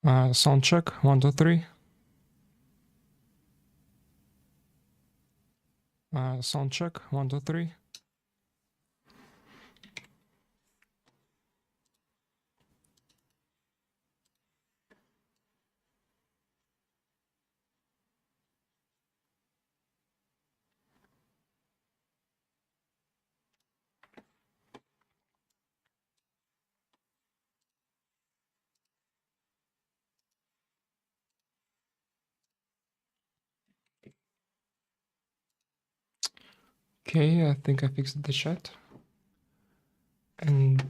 Sound check, 1, 2, 3. Sound check, 1, 2, 3. Okay, I think I fixed the chat. And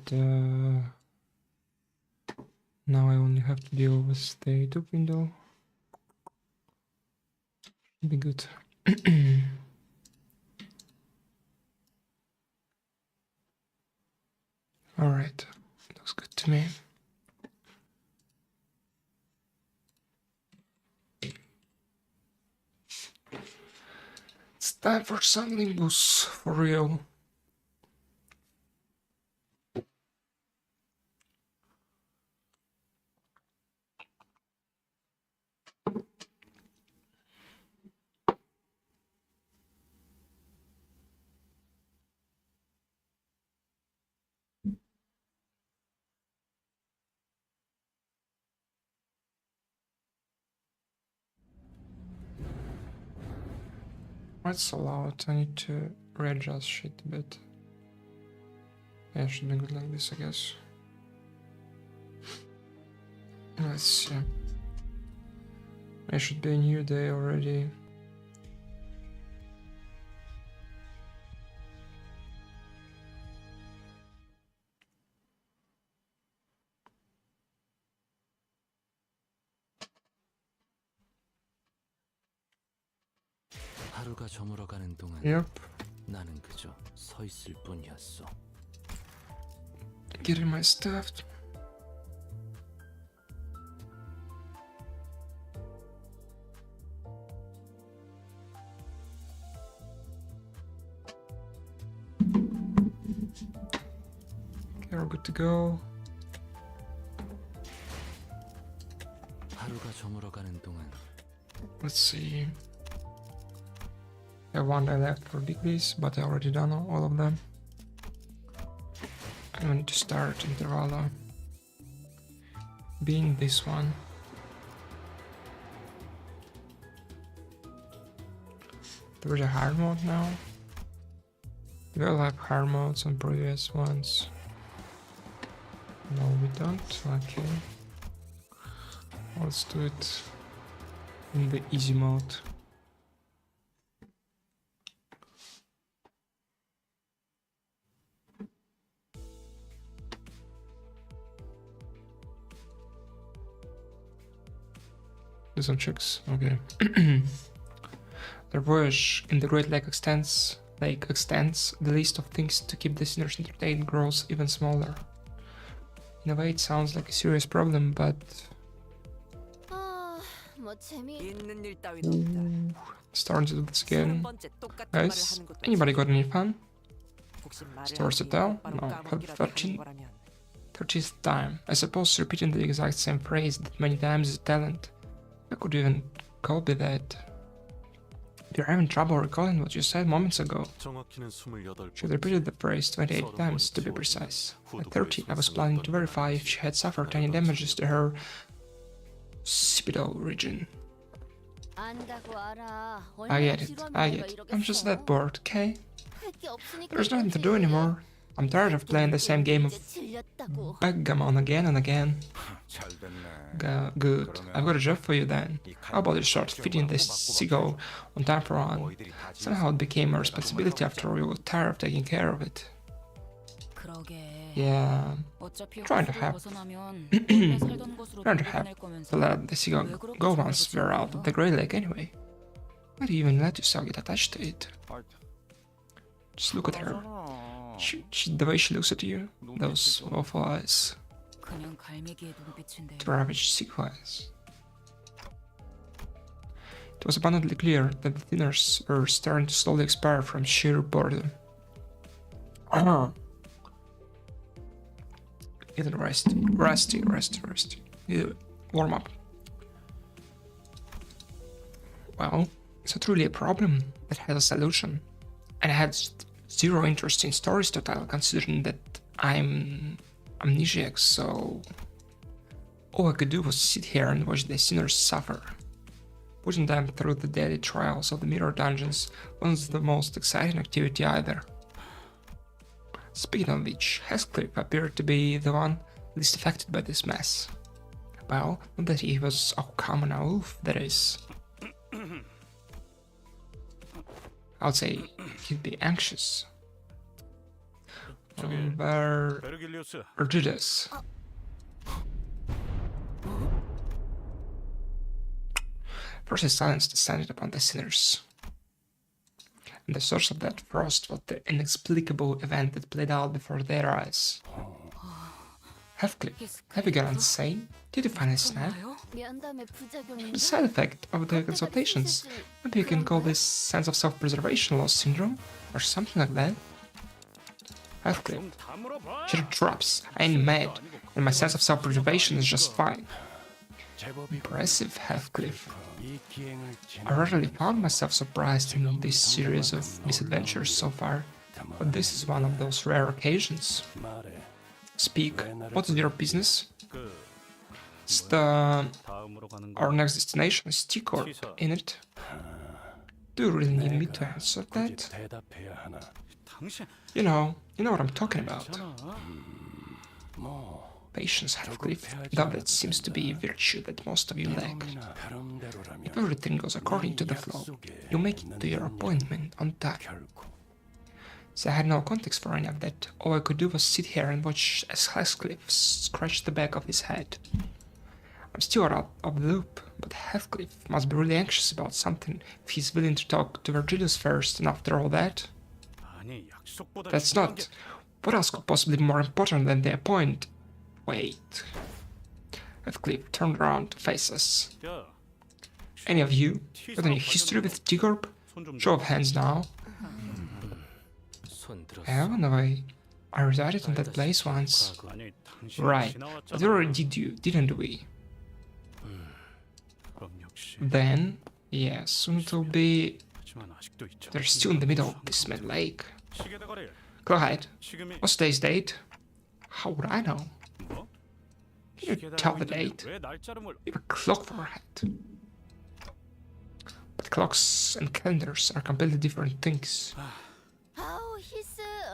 now I only have to deal with the YouTube window. Be good. All right, looks good to me. It's time for some Limbus, for real. Why it's so loud? I need to readjust shit a bit. Yeah, I should do it like this, I guess. Let's see. It should be a new day already. 하루가 저물어가는 동안 Yep. 나는 그저 서 있을 뿐이었어. Getting my stuff. Okay, we're good to go. 하루가 저물어가는 동안 Let's see. I have one day left for degrees, but I already done all of them. I need to start intervalo. Being this one. There's a hard mode now. We all have hard modes on previous ones. No, we don't. Okay. Let's do it in the easy mode. Do some checks. Okay. Their voyage in the Great Lake extends. The list of things to keep the sinners entertained grows even smaller. In a way, it sounds like a serious problem, but starting to do this again. Guys, anybody got any fun? Stories to tell? No, for the 30th time. I suppose repeating the exact same phrase that many times is a talent. I could even copy that. You're having trouble recalling what you said moments ago. She repeated the phrase 28 times, to be precise. At 30, I was planning to verify if she had suffered any damages to her occipital region. I get it. I'm just that bored, okay? There's nothing to do anymore. I'm tired of playing the same game of backgammon again and again. Good. I've got a job for you then. How about you start feeding this seagull on time for one? Somehow it became a responsibility after you were tired of taking care of it. Yeah. Trying to have to let the seagull go once we're out of the Great Lake anyway. Why do you even let yourself get attached to it? Just look at her. The way she looks at you, those awful eyes. The ravaged seagull eyes. It was abundantly clear that the thinners were starting to slowly expire from sheer boredom. Getting rusty. warm up. Well, it's not really a problem that has a solution. And I had zero interest in stories to tell, considering that I'm amnesiac, so all I could do was sit here and watch the sinners suffer. Putting them through the daily trials of the mirror dungeons wasn't the most exciting activity either. Speaking of which, Heathcliff appeared to be the one least affected by this mess. Well, not that he was all calm and aloof, that is. I would say he'd be anxious. Vergilius. First, his silence descended upon the sinners. And the source of that frost was the inexplicable event that played out before their eyes. Heathcliff, have you gone insane? Did you find a snap? The side effect of the consultations. Maybe you can call this sense of self-preservation loss syndrome, or something like that. Heathcliff, shut drops. I ain't mad, and my sense of self-preservation is just fine. Impressive, Heathcliff. I rarely found myself surprised in this series of misadventures so far, but this is one of those rare occasions. Speak, what is your business? It's our next destination is T-Corp, ain't it? Do you really need me to answer that? You know what I'm talking about. Patience, Heathcliff, though that seems to be a virtue that most of you lack. If everything goes according to the flow, you make it to your appointment on time. So I had no context for any of that. All I could do was sit here and watch as Heathcliff scratched the back of his head. I'm still out of the loop, but Heathcliff must be really anxious about something if he's willing to talk to Vergilius first, and after all that... That's not... What else could possibly be more important than the appointment? Wait... Heathcliff turned around to face us. Any of you got any history with T-Corp? Show of hands now. Oh no, I resided in that place once. Right, but we already did you, didn't we? Then, yeah, soon it will be... They're still in the middle of this mad lake. Go ahead. What's today's date? How would I know? Can you tell the date? You have a clock for a hat. But clocks and calendars are completely different things.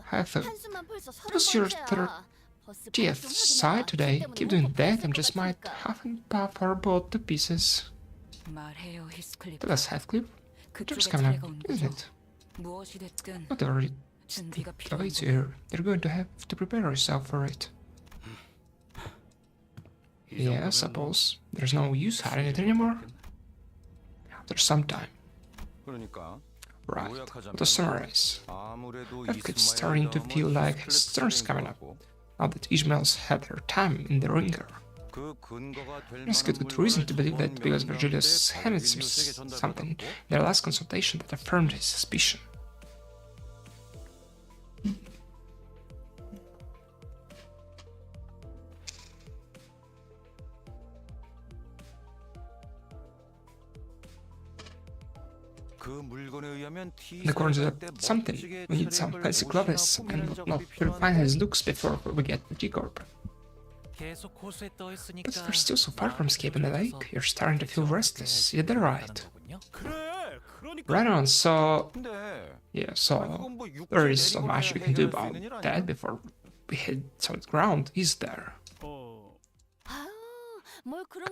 Heather, it was your 30th side today. Keep doing that and just might half and puff our boat to pieces. Tell us, Heathcliff. Job's coming up, isn't it? Whatever it awaits you here, you're going to have to prepare yourself for it. Yeah, I suppose. There's no use hiding it anymore. There's some time. Right, to summarize, Heathcliff's starting to feel like his turn's coming up, now that Ishmael's had her time in the ringer. There's good reason to believe that because Vergilius handed him something in their last consultation that affirmed his suspicion. According to that something, we need some fancy clothes and not refine his looks before we get to T-Corp. But we're still so far from escaping the lake, you're starting to feel restless, is that right? Right on, so... Yeah, so... There is so much we can do about that before we hit solid ground, is there? Come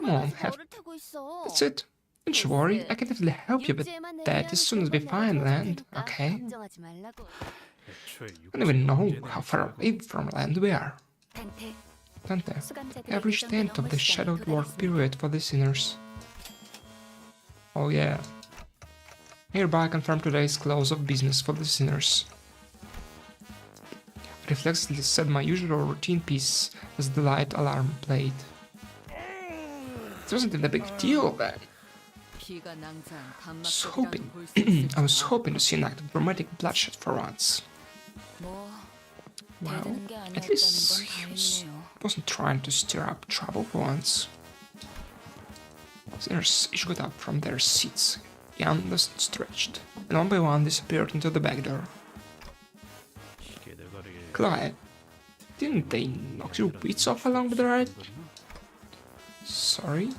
on, that's it. Don't you worry, I can definitely help you with that as soon as we find land, okay? I don't even know how far away from land we are. Dante, we have reached the end of the shadowed work period for the sinners. Oh yeah. Hereby I confirm today's close of business for the sinners. I reflexively set my usual routine piece as the light alarm played. It wasn't even a big deal then. I was hoping to see an act of dramatic bloodshed for once. Well, at least he wasn't trying to stir up trouble for once. Sinners each got up from their seats, yawned and stretched, and one by one disappeared into the back door. Clyde, didn't they knock your wits off along the ride? Sorry?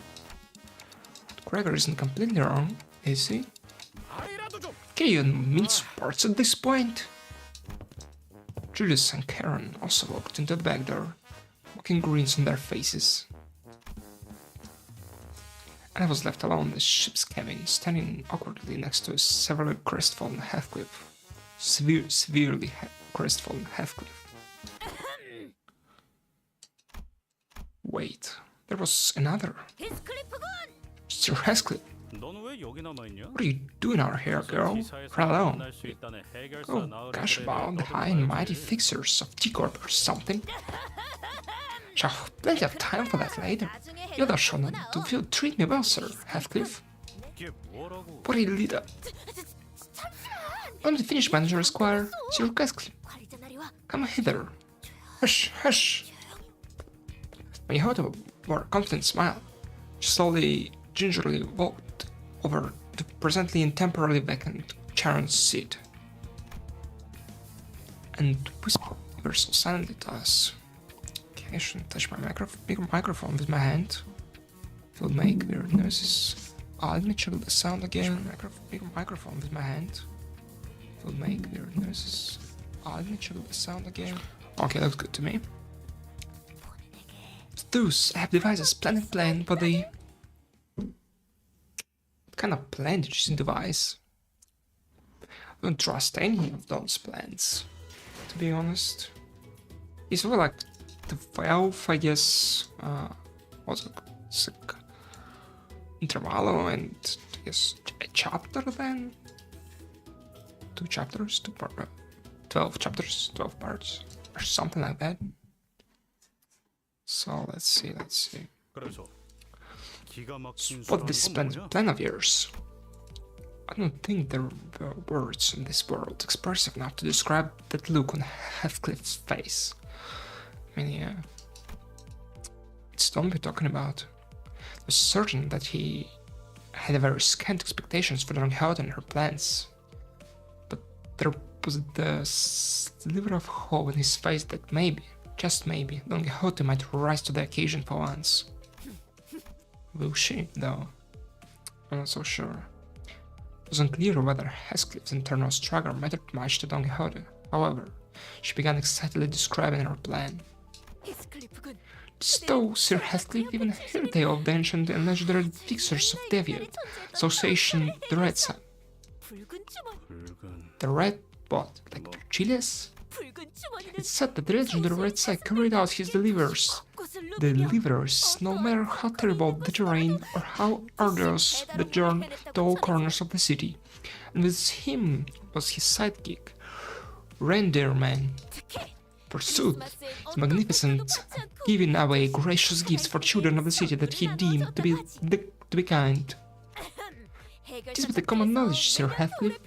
Gregor isn't completely wrong, is he? Can you mean sports at this point? Julius and Karen also walked into the back door, mocking grins on their faces. And I was left alone in the ship's cabin, standing awkwardly next to a severely crestfallen Heathcliff. Severely crestfallen Heathcliff. Wait, there was another. Mr. Heathcliff. What are you doing out here, girl? Right alone. Go gush about the high and mighty fixers of T-Corp or something. Shall have plenty of time for that later. You're the shown to treat me well, Sir Heathcliff. What a leader. Let me finish, Manager Squire. Sir Heathcliff. Come hither. Hush, hush. When you heard a more confident smile, she slowly, gingerly walked over to presently and temporarily vacant Charon's seat, and whispered ever so silently to us. Okay, I shouldn't touch my microphone with my hand. It will make weird noises. Let me check the sound again. Microphone with my hand. It will make weird noises. Let me check the sound again. Okay, looks good to me. Thus, I have devised a splendid plan for the... What kind of plan did you devise? I don't trust any of those plans, to be honest. It's more like the 12, I guess, what's it? Intervallo and, I guess, a chapter then? 2 chapters? 12 chapters, 12 parts, or something like that. So, let's see. What this splendid plan of yours? I don't think there were words in this world expressive enough to describe that look on Heathcliff's face. I mean, yeah. It's Tom we're talking about. I was certain that he had a very scant expectations for Don Quixote and her plans. But there was the sliver of hope in his face that maybe, just maybe, Don Quixote might rise to the occasion for once. Will she, though? I'm not so sure. It was unclear whether Heathcliff's internal struggle mattered much to Don Quixote. However, she began excitedly describing her plan. Stow Sir Heathcliff even heard tale of the ancient and legendary fixers of Deviate, Association the Red Sun. The Red what? Like Virgilius? It's said that the legendary Red Sun carried out his deliverers, no matter how terrible the terrain or how arduous the journey to all corners of the city, and with him was his sidekick, Reindeer Man. Forsooth, the magnificent, giving away gracious gifts for children of the city that he deemed to be kind. It is with the common knowledge, Sir Heathcliff.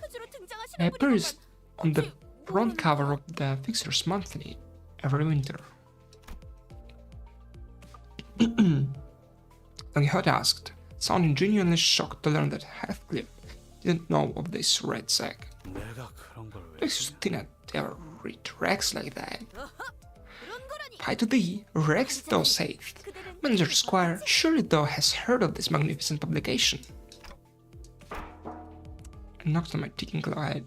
It appears on the front cover of the Fixers Monthly every winter. Don Quixote asked, sounding genuinely shocked to learn that Heathcliff didn't know of this red sack. Does you think I'd ever read Rex like that? Why to thee, Rex, thou sayest? Manager Squire, surely thou hast heard of this magnificent publication. I knocked on my ticking head.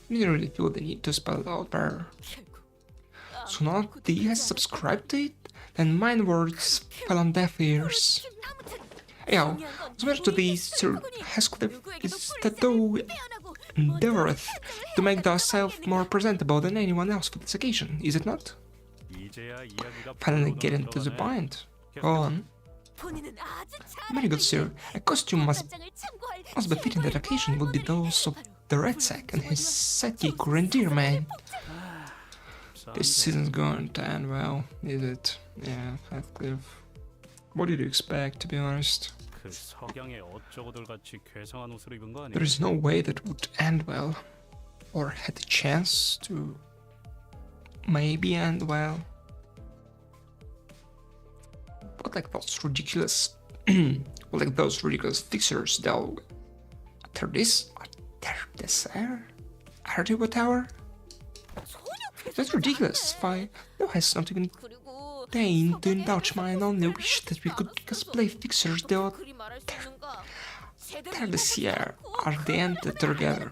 I didn't really feel the need to spell it out there. So none of thee has subscribed to it? Then mine words fell on deaf ears. Anyhow, what's matter to thee, Sir Heathcliff, is that thou endeavoureth to make thyself more presentable than anyone else for this occasion, is it not? Finally getting to the point. Go on. Very good, sir. A costume must befitting that occasion would be those of the Red Sack and his sidekick Reindeer Man. This isn't going to end well, is it? Yeah, Heathcliff. What did you expect, to be honest? There is no way that would end well, or had the chance to maybe end well. But like those ridiculous Like those ridiculous fixers, though. After this, a turbo tower? That's ridiculous, Fi. Thou hast not even deigned to indulge mine only wish that we could cosplay fixers, though Tertiaire are the end together.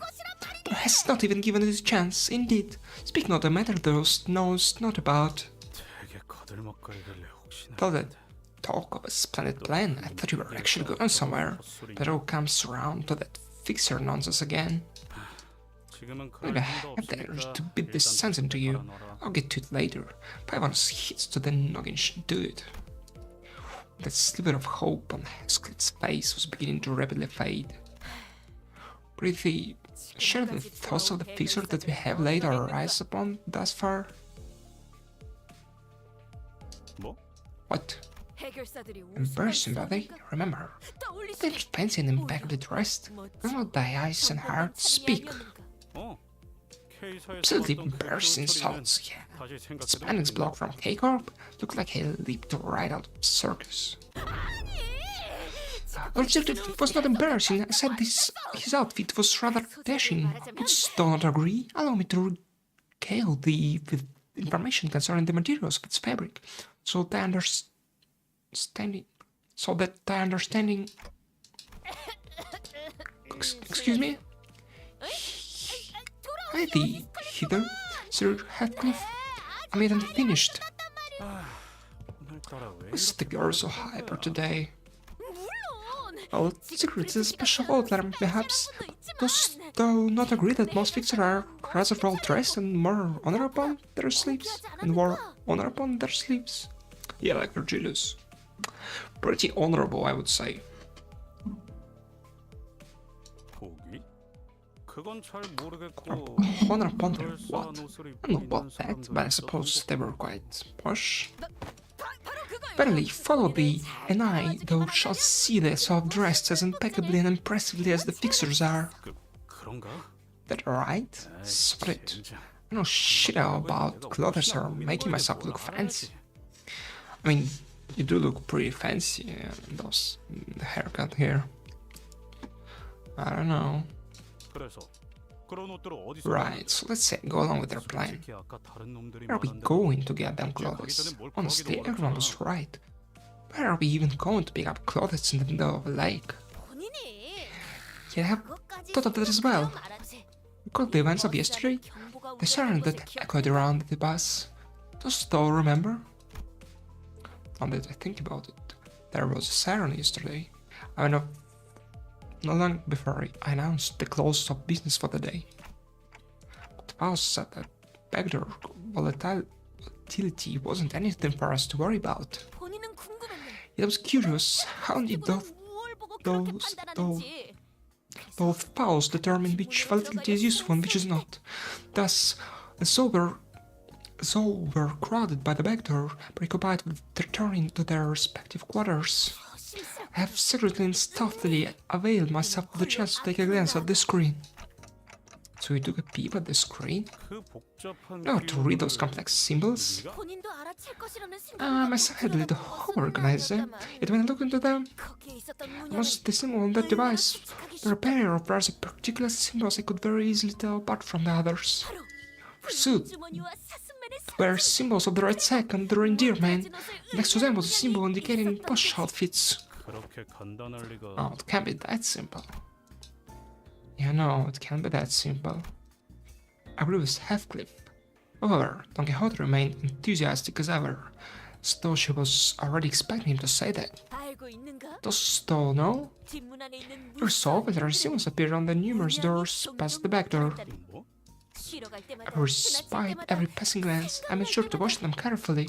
Thou hast not even given it a chance, indeed. Speak not a matter thou knows not about. Though that talk of a splendid plan, I thought you were actually going somewhere. But it all comes around to that fixer nonsense again. Maybe I have the energy to beat this sense into you. I'll get to it later. 500 hits to the noggin should do it. That sliver of hope on Hescliff's face was beginning to rapidly fade. Prithee, share the thoughts of the fixer that we have laid our eyes upon thus far? What? Embarrassing, buddy. Remember, don't fancy an impeccably dressed. Don't thy eyes and heart speak. Absolutely embarrassing insults, yeah. That Spanish bloke from K-Corp looked like he leaped right out of a circus. It was not embarrassing. I said his outfit was rather dashing. Wouldst thou not agree? Allow me to regale thee with information concerning the materials of its fabric, so that thy understanding. Excuse me? Hi thee, hither, Sir Heathcliff. I made unfinished. Was the girl so hyper today? Well, secrets is a special outlet, perhaps. Dost thou not agree that most fixers are rather well dressed and more honor upon their sleeves? Yeah, like Virgilius. Pretty honorable, I would say. Honor upon their what? I don't know about that, but I suppose they were quite posh. Verily, follow thee, and thou shalt see thee so dressed as impeccably and impressively as the fixers are. That right? Split. I know shit about clothes or making myself look fancy. I mean, you do look pretty fancy, and the haircut here. I don't know. Right, so let's say go along with our plan. Where are we going to get them clothes? Honestly, everyone was right. Where are we even going to pick up clothes in the middle of a lake? Yeah, I have thought of that as well. Recall the events of yesterday? The siren that echoed around the bus. Dost thou remember? Now that I think about it, there was a siren yesterday. I know. Not long before I announced the close of business for the day. But Faust said that backdoor volatility wasn't anything for us to worry about. It was curious how did both Faust determine which volatility is useful and which is not. Thus, as all were crowded by the backdoor, preoccupied with returning to their respective quarters. I have secretly and stealthily availed myself of the chance to take a glance at the screen. So you took a peep at the screen? No, to read those complex symbols? I myself had a little homework organizer, yet when I looked into them, most the symbol on that device were a pair of rather particular symbols I could very easily tell apart from the others. Forsooth, were symbols of the red sack and the reindeer man. Next to them was a symbol indicating posh outfits. Oh, it can't be that simple. Yeah, no, it can't be that simple. I agree with Heathcliff. However, Don Quixote remained enthusiastic as ever, as though she was already expecting him to say that. Dost thou know? You saw that there are symbols appeared on the numerous doors past the back door. I spied every passing glance. I made sure to watch them carefully.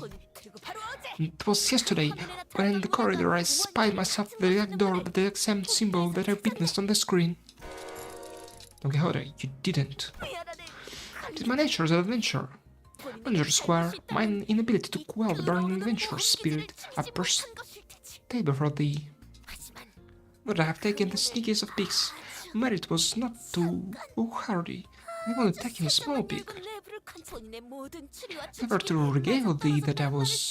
It was yesterday, when in the corridor I spied myself at the exact door with the exact symbol that I witnessed on the screen. Don Quixote, you didn't. It is my nature as an adventurer. Ranger Squire, my inability to quell the burning adventure spirit, I burst the table for thee. But I have taken the sneakiest of peeks. Merit was not too hardy. I wanted to take him a small peek. Never to regale thee that I was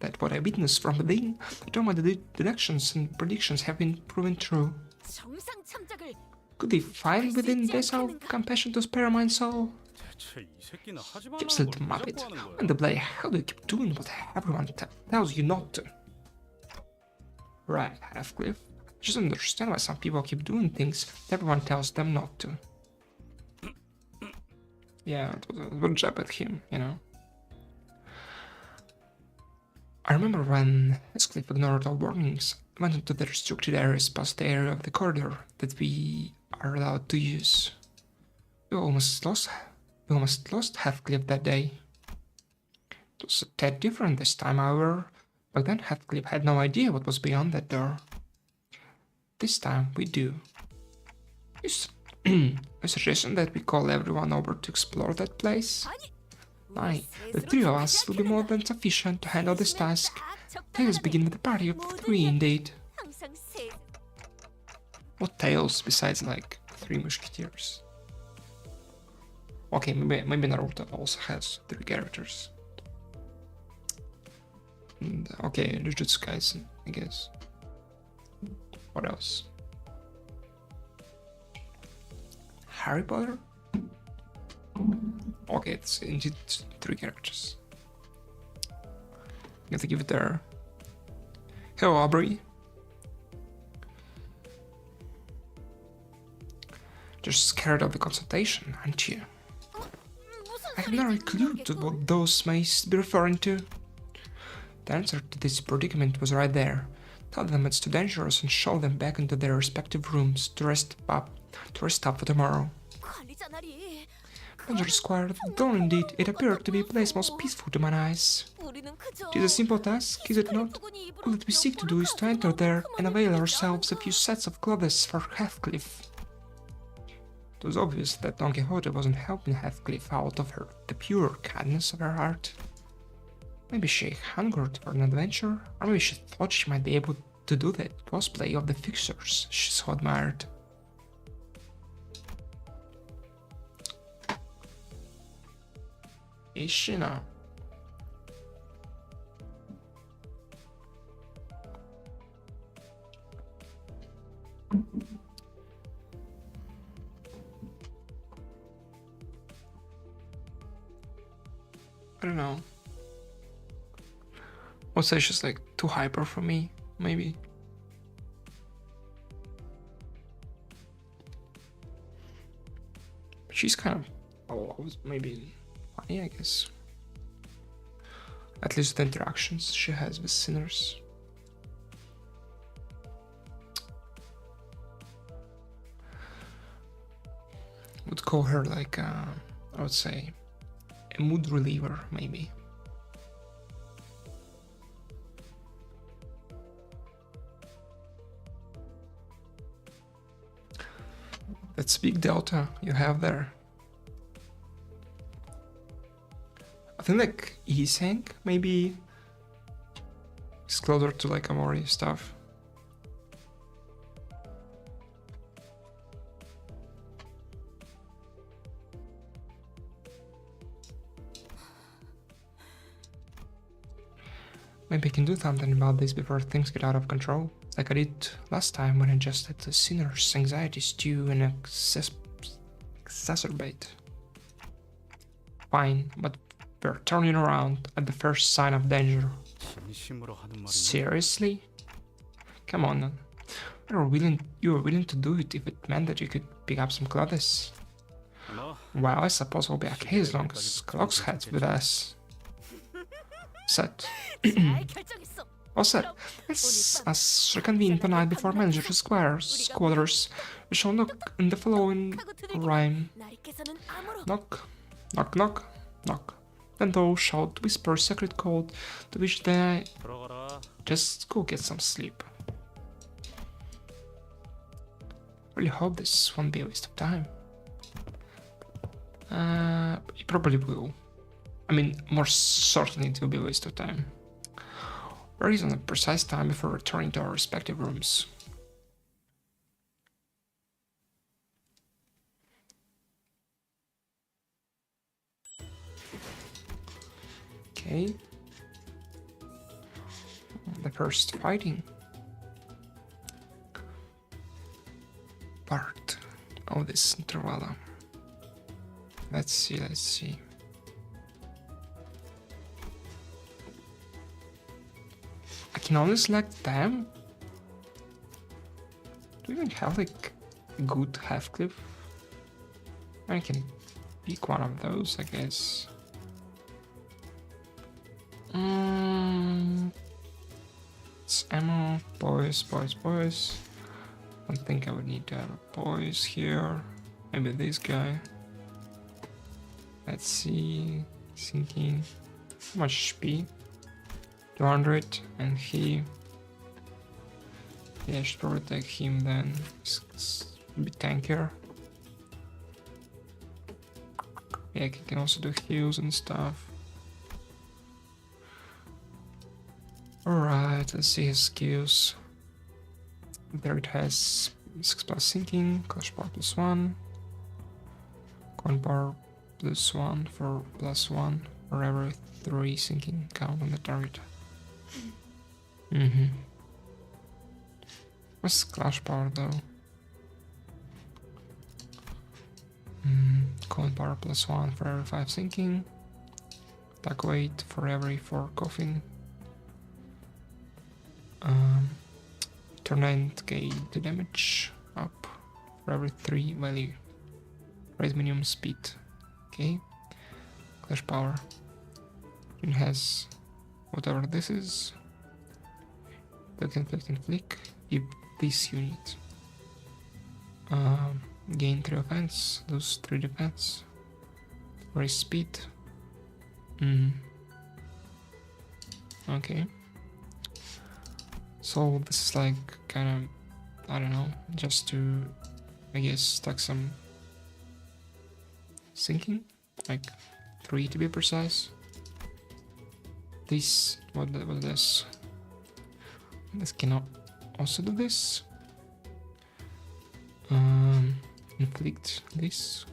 that what I witnessed from within, that all my deductions and predictions have been proven true. 정상 참작을 Could they find within themselves compassion to spare my soul? 대체 이 새끼는 하지 Keep 말라는 still, 걸 왜 Muppet. 자꾸 하는 거야? When the bloody hell do you keep doing what everyone tells you not to? Right, Heathcliff. I just don't understand why some people keep doing things that everyone tells them not to. Yeah, it was a good jab at him, you know. I remember when Heathcliff ignored all warnings, went into the restricted areas past the area of the corridor that we are allowed to use. We almost lost Heathcliff that day. It was a tad different this time, however. Back then Heathcliff had no idea what was beyond that door. This time we do. A suggestion that we call everyone over to explore that place? Aye, the three of us will be more than sufficient to handle this task. Tales begin with a party of three, indeed. 항상 세 What tales besides, like, Three Musketeers? Okay, maybe Naruto also has three characters. And, okay, Jujutsu Kaisen, I guess. What else? Harry Potter? Okay, it's indeed three characters. You have to give it there. Hello, Aubrey. Just scared of the consultation, aren't you? I have no clue to what those may be referring to. The answer to this predicament was right there. Tell them it's too dangerous and shove them back into their respective rooms to rest up for tomorrow. 관리자 날이 Danger Square, though indeed it appeared to be a place most peaceful to my eyes. 우리는 그저 It is a simple task, is it not? All that we seek to do is to enter there and avail ourselves a few sets of clothes for Heathcliff. It was obvious that Don Quixote wasn't helping Heathcliff out of the pure kindness of her heart. Maybe she hungered for an adventure, or maybe she thought she might be able to do that cosplay of the fixers she so admired. Is she now? I don't know. I'll say she's like too hyper for me, maybe. She's kind of maybe funny, I guess. At least the interactions she has with sinners. Would call her like I would say a mood reliever, maybe. That's big delta you have there. I think like Iseng maybe is closer to like Amori stuff. Maybe I can do something about this before things get out of control, like I did last time when I just let the sinner's anxiety stew and exacerbate. Fine, but we're turning around at the first sign of danger. 진심으로 하는 말이냐? Seriously? Come on, you were willing to do it if it meant that you could pick up some clothes. 뭐? Well, I suppose I'll be okay as long as Clock's head's with us. Set. 잘 결정했어. All set. As reconvene tonight before Manager Square's quarters, we shall knock in the following rhyme. 나리께서는 암으로 Knock, knock, knock, knock. Then thou shalt whisper a secret code to which they 들어가라. just go get some sleep. Really hope this won't be a waste of time. It probably will. I mean, more certainly it will be a waste of time. There is on a precise time before returning to our respective rooms. Okay. the first fighting part of this interval. Let's see. I can only select them. Do we even have like a good half cliff? I can pick one of those, I guess. It's ammo, boys. I don't think I would need to have a boys here. Maybe this guy. Let's see. Thinking. How much HP? 200. And he. Yeah, I should probably take him then. It's a bit tankier. Yeah, I can also do heals and stuff. Alright, let's see his skills. There it has 6+ sinking, clash power +1, coin power +1 for +1 for every 3 sinking count on the target. What's clash power though? Coin power +1 for every 5 sinking, attack weight for every 4 coughing. Turn 9k the damage up for every 3 value. Raise minimum speed. Okay. Clash power. It has whatever this is. Flick and flick. Keep this unit. Gain 3 offense, lose 3 defense. Raise speed. Okay. So this is like kind of, I don't know, just to, I guess, stack some sinking, like 3 to be precise. This, what this? This cannot also do this. Inflict this.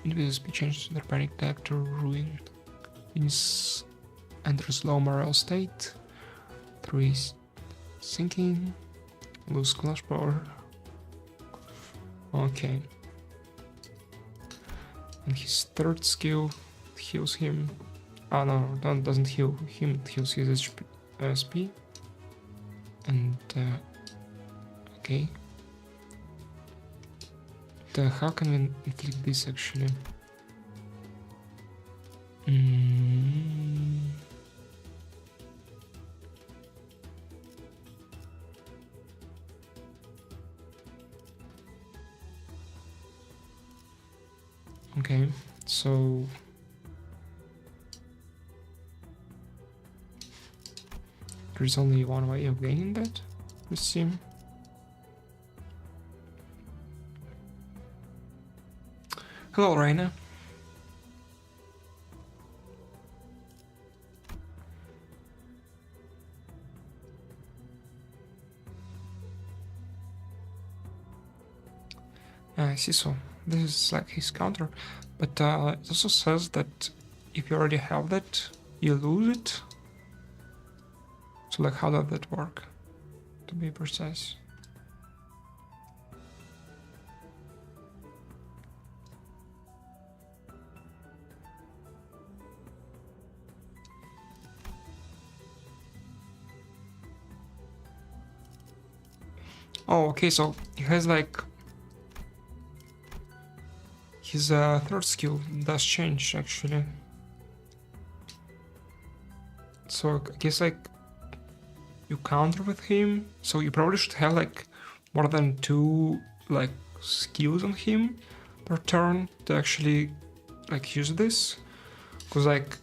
Individual speed changes to their panic attack to ruin. Enters low morale state. 3 sinking. Lose clash power. Okay. And his third skill heals him. Oh no, that doesn't heal him, it heals his SP. And okay. How can we inflict this actually? Okay, so there's only one way of gaining that, it seems. Hello, Raina. I see, so this is like his counter, but it also says that if you already have that, you lose it. So like, how does that work, to be precise? Oh, okay, so he has like his third skill does change actually. So I guess like you counter with him, so you probably should have like more than 2 like skills on him per turn to actually like use this. Because like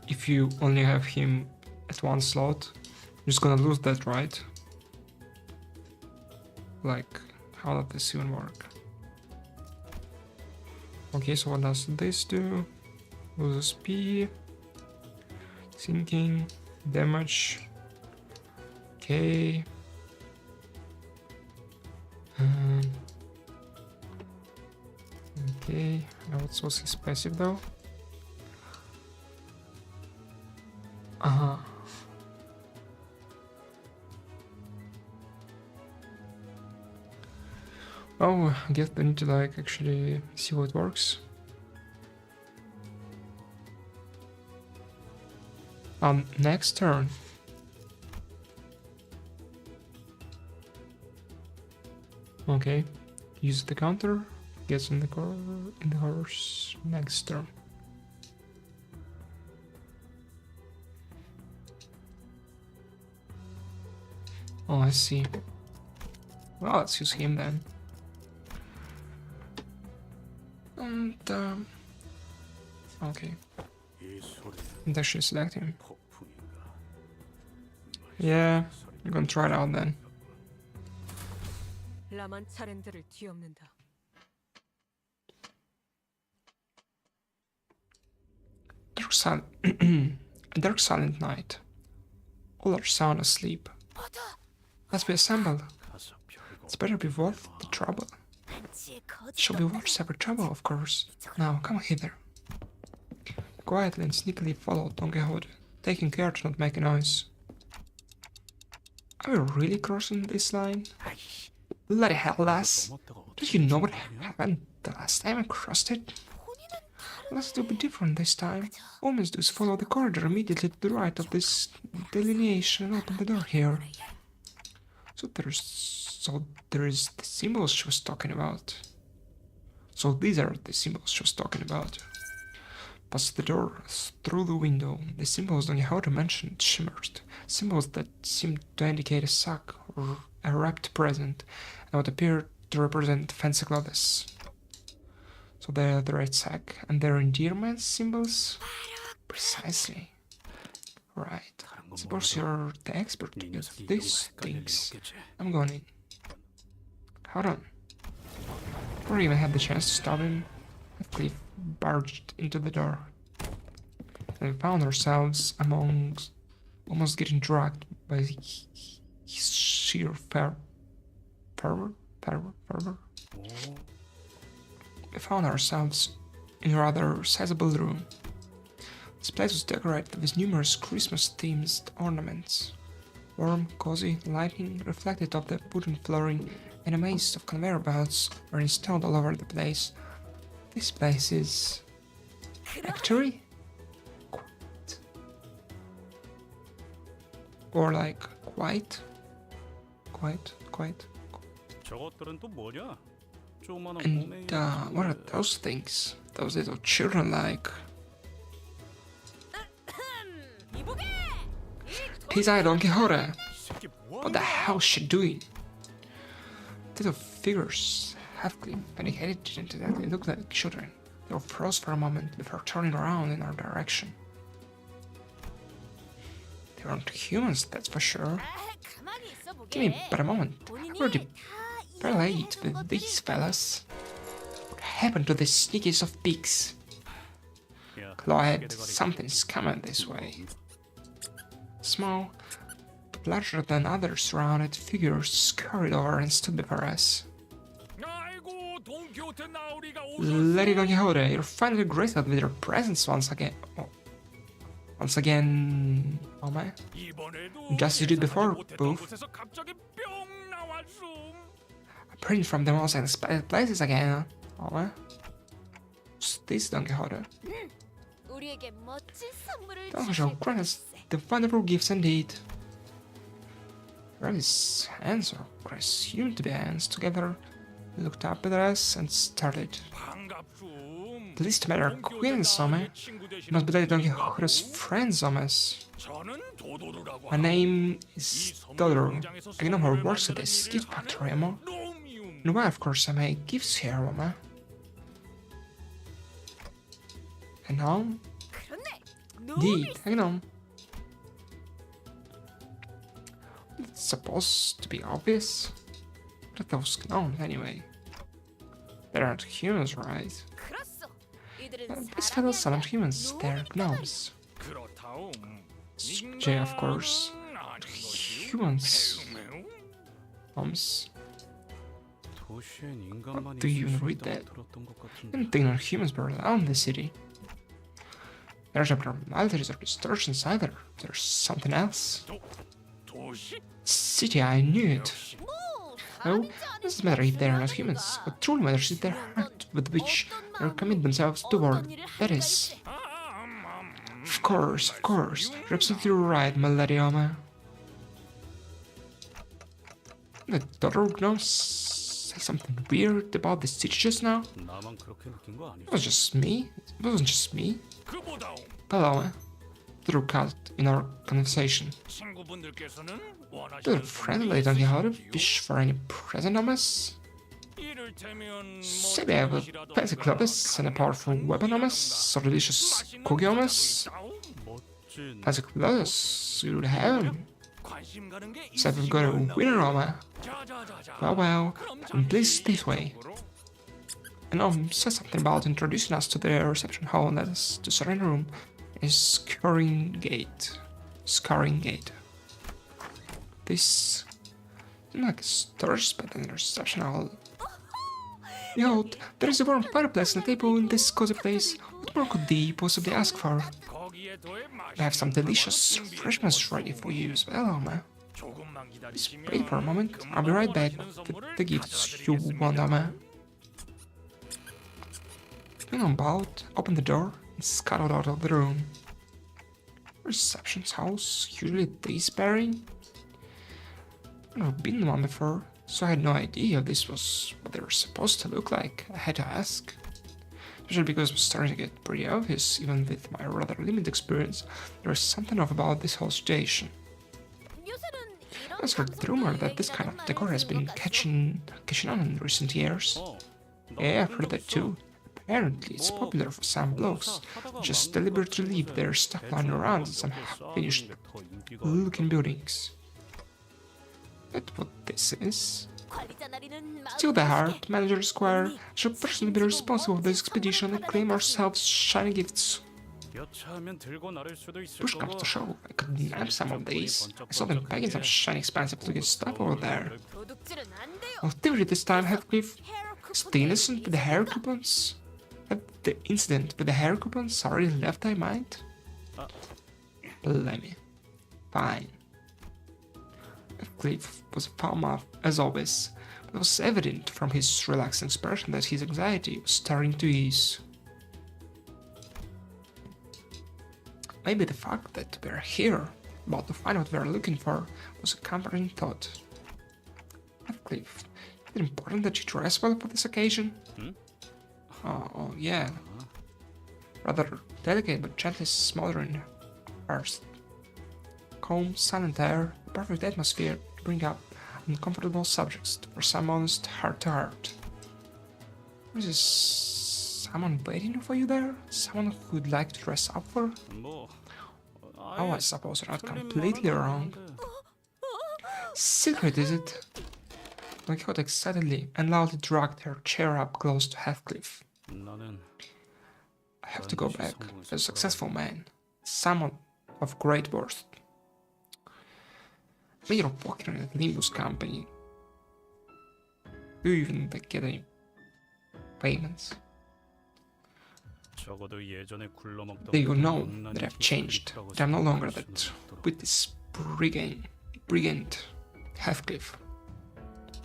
if you only have him at 1 slot, you're just gonna lose that, right? Like, how does this even work? Okay, so what does this do? Loses SP, sinking, damage. Okay. Okay, now what was his passive though? Oh, I guess I need to like actually see how it works. Next turn. Okay, use the counter, gets in the horse next turn. Oh, I see. Well, let's use him then. And okay, 이 소리는 and actually select him. 폭풍인가? Yeah, I'm gonna try it out then. 라만 차렌들을 뒤엎는다. A dark silent night. All are sound asleep. Let's be assembled. 가서 별거 It's better be worth the trouble. Shall be worth every trouble, of course. Now, come hither. Quietly and sneakily followed Don Quixote, taking care to not make a noise. Are we really crossing this line? Bloody hell, lass! 먹다가 Don't you know what happened the last time I crossed it? Let's do be different this time. Omens do follow the corridor immediately to the right of this delineation and open the door here. So there is the symbols she was talking about. So these are the symbols she was talking about. Past the door, through the window, the symbols Don Quixote mentioned shimmered. Symbols that seemed to indicate a sack or a wrapped present, and what appeared to represent fancy clothes. So they're the right sack, and they're endearment symbols? Precisely. Right. Suppose you're the expert 네 with 녀석이 these 요거 헷갈릴 리 things. 없겠지. I'm going in. Hold on. Before we even had the chance to stop him, Heathcliff barged into the door. And we found ourselves almost getting dragged by his sheer fervor. 오, We found ourselves in a rather sizable room. This place was decorated with numerous Christmas-themed ornaments. Warm, cozy lighting reflected off the wooden flooring, and a maze of conveyor belts were installed all over the place. This place is... factory? Quite. Or like, quite? Quite. 저것들은 또 뭐냐? 조그마한 And 몸에 what are those things? Those little children like? 이보게! Pizza Don Quixote! 이 새끼 뭐 What the hell is she doing? Little figures, Heathcliff indicated didn't exactly look like children. They were froze for a moment before turning around in our direction. They weren't humans, that's for sure. 가만히 있어 보게. Give me but a moment. I 본인이 already 다 played 이해하는 with these 것들이 fellas. What happened to the sneakiest of pigs? 야, Clawhead, 시계대가리. something's coming this way. Small, but larger than others rounded figures scurried over and stood before us. Lady Don Quixote, you're finally graced with your presence once again. Oh. Once again, oh man. Just as you did before, Booth. Appearing from the most unexpected places again, oh man. What's this, Don Quixote? 우리에게 멋진 선물을 Don Quixote grant us the wonderful gifts indeed. Rabbit's hands, or presumed to be hands, together looked up at us and started. Pleased to meet our queen, Some. Must be Lady Don Quixote's friend, Somes. My name is Dodo. I know her works at the skid factory, Emma. And why, of course, I make gifts here, Mama. And now? 그렇네. Indeed, I know. It's supposed to be obvious. What are those gnomes, anyway? They aren't humans, right? 그렇소. 이들은 These fellows aren't humans, they're gnomes. Jay, of course. Humans. Gnomes. 도시엔 인간만이 Do you 있을 수 read 있다고 that? 들었던 것 I 같은데. didn't think no humans were allowed in the city. There's abnormalities or distortions either. There's something else. City, I knew it. No, it doesn't matter if they are not humans. What truly matters is their heart with which they commit themselves to the world. That is. Of course. You're absolutely right, my lady Oma. The daughter of Gnome say something weird about the city just now? 나만 그렇게 느낀 거 아니지? It was just me. It wasn't just me. 그보다 Hello, through cut in our conversation. 친구분들께서는 You're 원하시는 friendly, don't you have to wish for any present on us? 이를테면 Say we have a fancy clothes and a powerful weapon on us, or delicious cookie on us. 멋진 Fancy clothes, you would have. 관심 가는 게 So we've got a winner on me. 자자자자. Well, and please this way. And said something about introducing us to the reception hall and led us to certain room. Is Scoring Gate. This isn't like a storage but in a reception hall. Behold, there is a warm fireplace and a table in this cozy place. What more could thee possibly ask for? 거기에 더해 I have some delicious refreshments ready for you as well, Alma. 조금만 Wait for a 기다리시면 moment, I'll be right back with the gifts you want, Alma. Swing on about, open the door, and scuttled out of the room. Reception's house, usually this bearing? I've never been in one before, so I had no idea this was what they were supposed to look like. I had to ask. Especially because it was starting to get pretty obvious, even with my rather limited experience, there is something off about this whole situation. I've heard the rumor that this kind of decor has been catching on in recent years. 어, Yeah, I've heard that too. Apparently, it's popular for some blokes just deliberately leave their stuff lying around in some half-finished looking buildings. That's what this is. Still the heart, Manager Square, should personally be responsible for this expedition and claim ourselves shiny gifts. 여차하면 들고 나를 수도 있을 Push comes 거고. to shove, I could nab some of these. I saw them packing some shiny expensive looking stuff over there. Activity this time, Heathcliff. Is the innocent with the hair coupons? Have the incident with the hair coupons already left thy mind? Blimey. Fine. Heathcliff was a foul mouth, as always, but it was evident from his relaxed expression that his anxiety was starting to ease. Maybe the fact that we're here, about to find what we're looking for, was a comforting thought. Heathcliff, is it important that you dress well for this occasion? Oh, yeah. Rather delicate but gently smothering first. Calm, silent air, the perfect atmosphere to bring up uncomfortable subjects for some honest heart-to-heart. Is this someone waiting for you there? Someone who'd like to dress up for? 뭐, Oh, I suppose you're not completely wrong. Secret, is it? Don Quixote excitedly and loudly dragged her chair up close to Heathcliff. 나는 I have to go back. As a successful man, someone of great worth. When you're working at Limbus company, do you even get any payments? 적어도 예전에 굴러먹던 Do you know 용난이 that I've changed? That I'm no longer that with this brigand Heathcliff.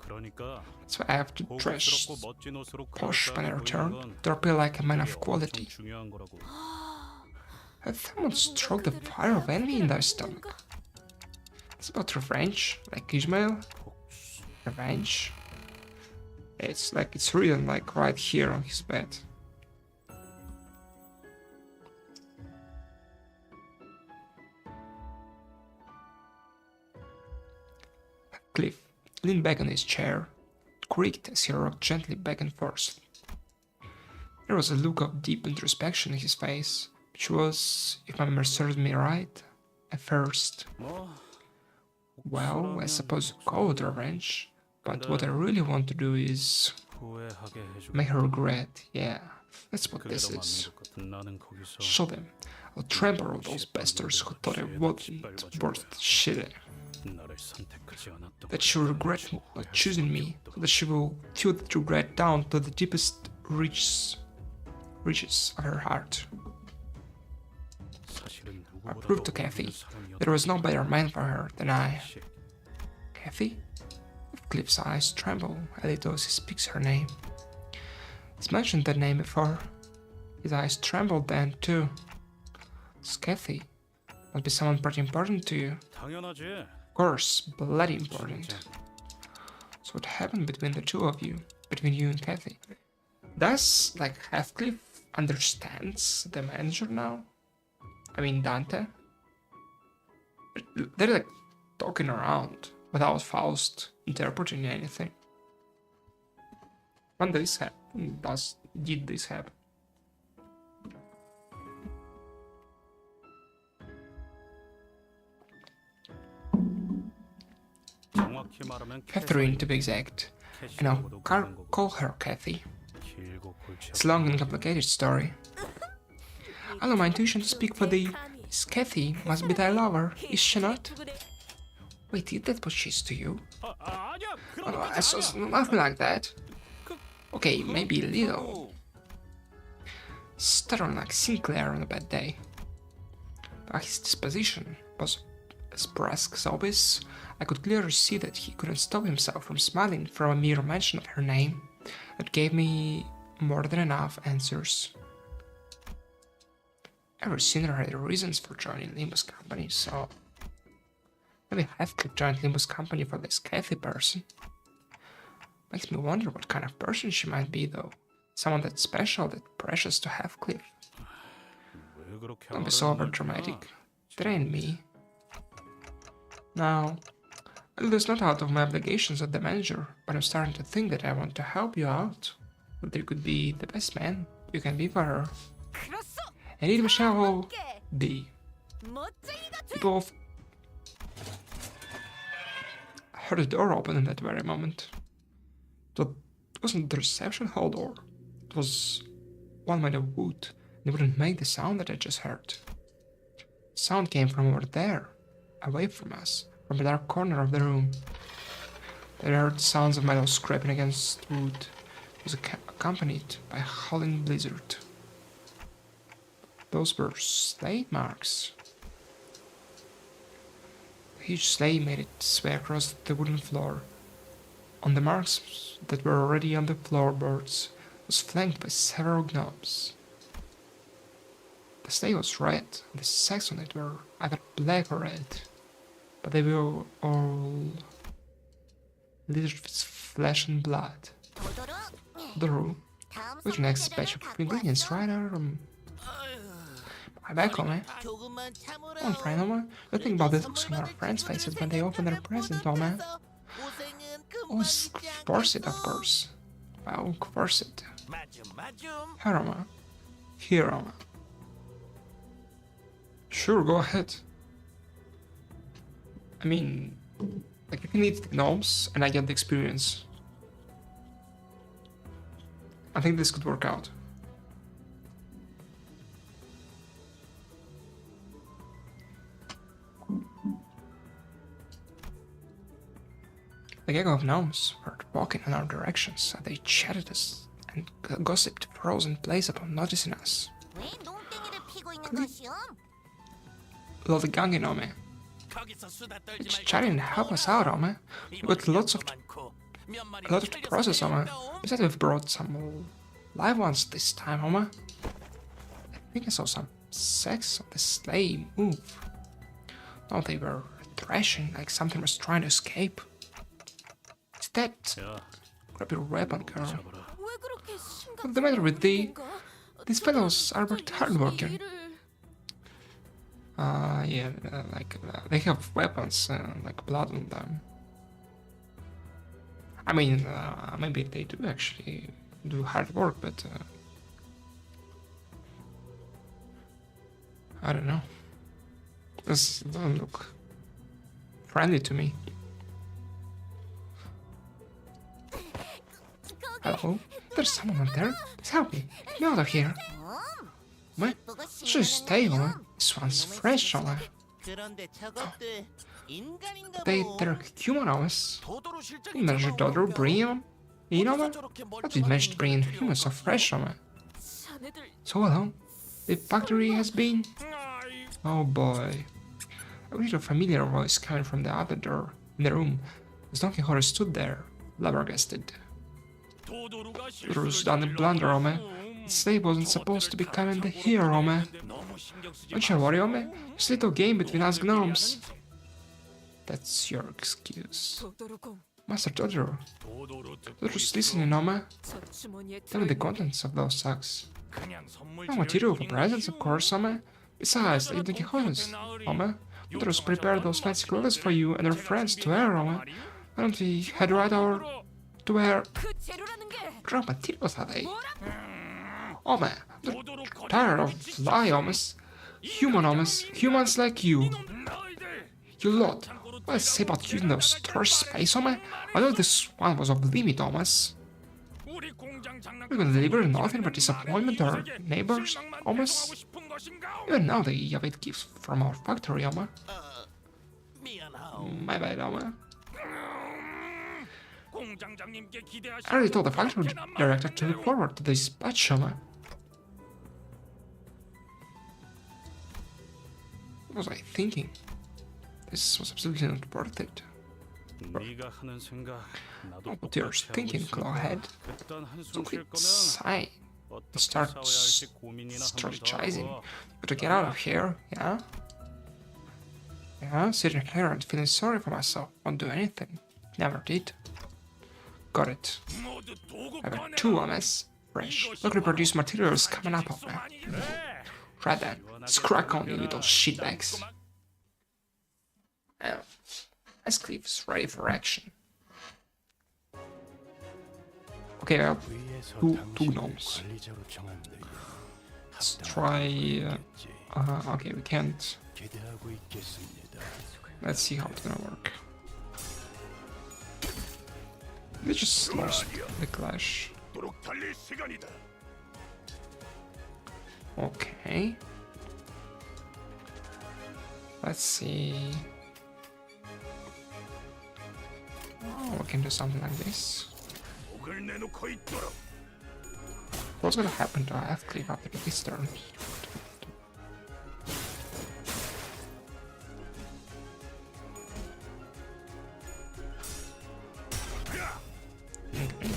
그러니까 So I have to dress 고급스럽고 멋진 옷으로 posh when I 그럴싸해 return 보이는 건 to appear like a man 그게 of quality. 엄청 중요한 거라고. Has someone stroked the fire of envy in their stomach? It's about revenge, like Ishmael. Revenge. It's like it's written like right here on his bed. Cliff leaned back on his chair, creaked as he rocked gently back and forth. There was a look of deep introspection in his face, which was, if my memory serves me right, a first. 뭐, Well, I suppose you call it revenge, but what I really want to do is 후회하게 해주고. make her regret. Yeah, that's what 그게 this 더 맞는 is. 것 같은 나는 거기서 Show them. I'll trample on those bastards who thought I wasn't worth shit. 나를 선택하지 않았던 That she will regret not choosing me, so that she will feel that regret down to the deepest reaches of her heart. 사실은 I 누구보다도 proved to 어려운 Kathy 사람이었던 there was no better man for her than I. 씨, Kathy? Of Heathcliff's eyes tremble a little as he speaks her name. He's mentioned that name before. His eyes trembled then too. Cathy must be someone pretty important to you. 당연하지. Of course, bloody important. So what happened between the two of you? Between you and Cathy? Does, like, Heathcliff understands the manager now? I mean, Dante? They're, like, talking around without Faust interpreting anything. When did this happen? Did this happen? 정확히 말하면 Catherine, to be exact. And I'll call her Cathy. 길고 골치 It's a long and complicated story. Allow my intuition to speak for thee. This Cathy must be thy lover, is she not? Wait, is that what she's to you? 아니야. Oh, no, I saw nothing like that. Okay, maybe a little. Stuttered like Sinclair on a bad day. But his disposition was as brusque as always. I could clearly see that he couldn't stop himself from smiling from a mere mention of her name. That gave me more than enough answers. Every sinner had reasons for joining Limbus company, so maybe Heathcliff joined Limbus company for this Cathy person. Makes me wonder what kind of person she might be, though. Someone that special, that precious to Heathcliff. 왜 그렇게 Don't be so overdramatic. That ain't me. Now, I'll lose not out of my obligations as the manager, but I'm starting to think that I want to help you out. That you could be the best man you can be for her. 그렇소. And it shall 함께 be. 멋쟁이가 돼. People of... I heard a door open in that very moment. It wasn't the reception hall door. It was one made of wood, and it wouldn't make the sound that I just heard. The sound came from over there, away from us, from the dark corner of the room. I heard sounds of metal scraping against wood. It was accompanied by a howling blizzard. Those were sleigh marks. A huge sleigh made its way across the wooden floor. On the marks that were already on the floorboards was flanked by several gnomes. The sleigh was red, and the sacks on it were either black or red, but they were all littered with flesh and blood. The room, which next batch of ingredients right out of my back home, eh? Come on, friend, Oma. You think about the looks on our friends' faces when they open their present, oh man. Oh, force it, of course. Well, force it. Here, Oma. Here, Oma. Sure, go ahead. I mean, like, if you need the gnomes and I get the experience, I think this could work out. The gang of gnomes were walking in our directions, and they chatted us and gossiped frozen place upon noticing us. 왜 농땡이를 피고 있는 것이오? Little gang, Ome. Just chatting and help us out, Ome. We've got a lot of to process, Ome. Besides, we've brought some live ones this time, Ome. I think I saw some sex on the sleigh move. No, they were thrashing like something was trying to escape. Is that? 야, Grab your weapon, girl. 잡아라. 왜 그렇게 What's the matter with thee? These fellows are but hardworking. Yeah, they have weapons, like blood on them. I mean, maybe they do actually do hard work, but I don't know. This doesn't look friendly to me. Hello? There's someone out there. Please help me. Get me out of here. What? Just stay on. This one's fresh on. 그런데 저것들 인간인가 They're humanoids. You managed to daughter bring them? You know what? How did you manage to bring in humans so fresh on? 자네들 So long. The factory has been. Oh boy. I heard a familiar voice coming from the other door in the room. As Don Quixote stood there, flabbergasted. 도도루가 Dodoru's done a blunder, Ome. The slave wasn't supposed to be climbing the here, Ome. Don't you worry, Ome. It's a little game between us gnomes. That's your excuse. 도도루공 Master Totoro. Todoru's listening, Ome. 저 주머니에 Tell me the contents of those sacks. 그냥 선물 No material for presents, of course, Ome. Besides, leave Don Quixote's, Ome. Todoru's prepared those fancy clothes for you and your friends to wear, Ome. Why don't we head right over to where 그 재료라는 게 raw materials are they? 뭐라? Ome, I'm tired of fly Omes. Human Omes. Humans like you. You lot. What I say about you in those storage space, Ome? I know this one was off limit, Omes. 우리 공장 장난 We're gonna deliver nothing but disappointment to our neighbors, Omes. Even now they await gifts from our factory, Ome. 미안하오. My bad, Ome. 공장장님께 기대하시. I already told the factory director to look forward to this batch, Ome. What was I thinking? This was absolutely not worth it. 네가 하는 생각 나도 What you're 똑같이 하고 thinking, 있으니까 Clawhead. 일단 한숨 Don't 쉴 quit 거면 sighing. 어떻게 Start 싸워야 할지 고민이나 한번 더 strategizing. 하고. But to get out of here, yeah? Yeah, sitting here and feeling sorry for myself. Won't do anything. Never did. Got it. 모두 도구 I got 꺼내라. two MS. Fresh. Look to produce materials coming up of me. Right then. Let's crack on, you little shitbags. Now, Ice Cleave's ready for action. Okay, well, two gnomes. Let's try... okay, we can't. Let's see how it's gonna work. They just lost the clash. Okay. Let's see. Oh, we can do something like this. What's gonna happen to F-Cliff after this turn?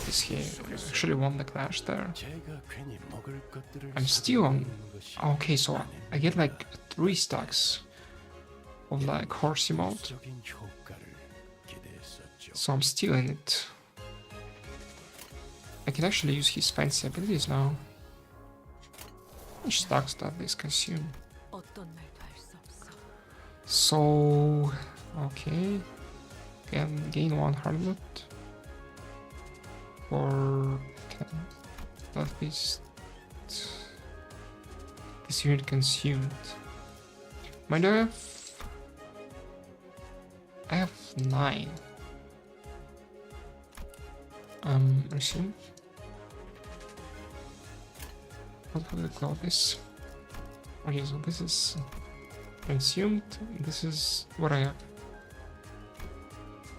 This here actually won the clash there. I'm still on. Okay, so I get like 3 stacks of like horsey mode. So I'm still in it. I can actually use his fancy abilities now. How much stacks does this consume? 어떤 말도 할 수 없어. So, okay, can gain 100 for 10. That is this unit consumed. Mind I have 9. Resume. How do I call this? Okay, so this is consumed. This is what I have.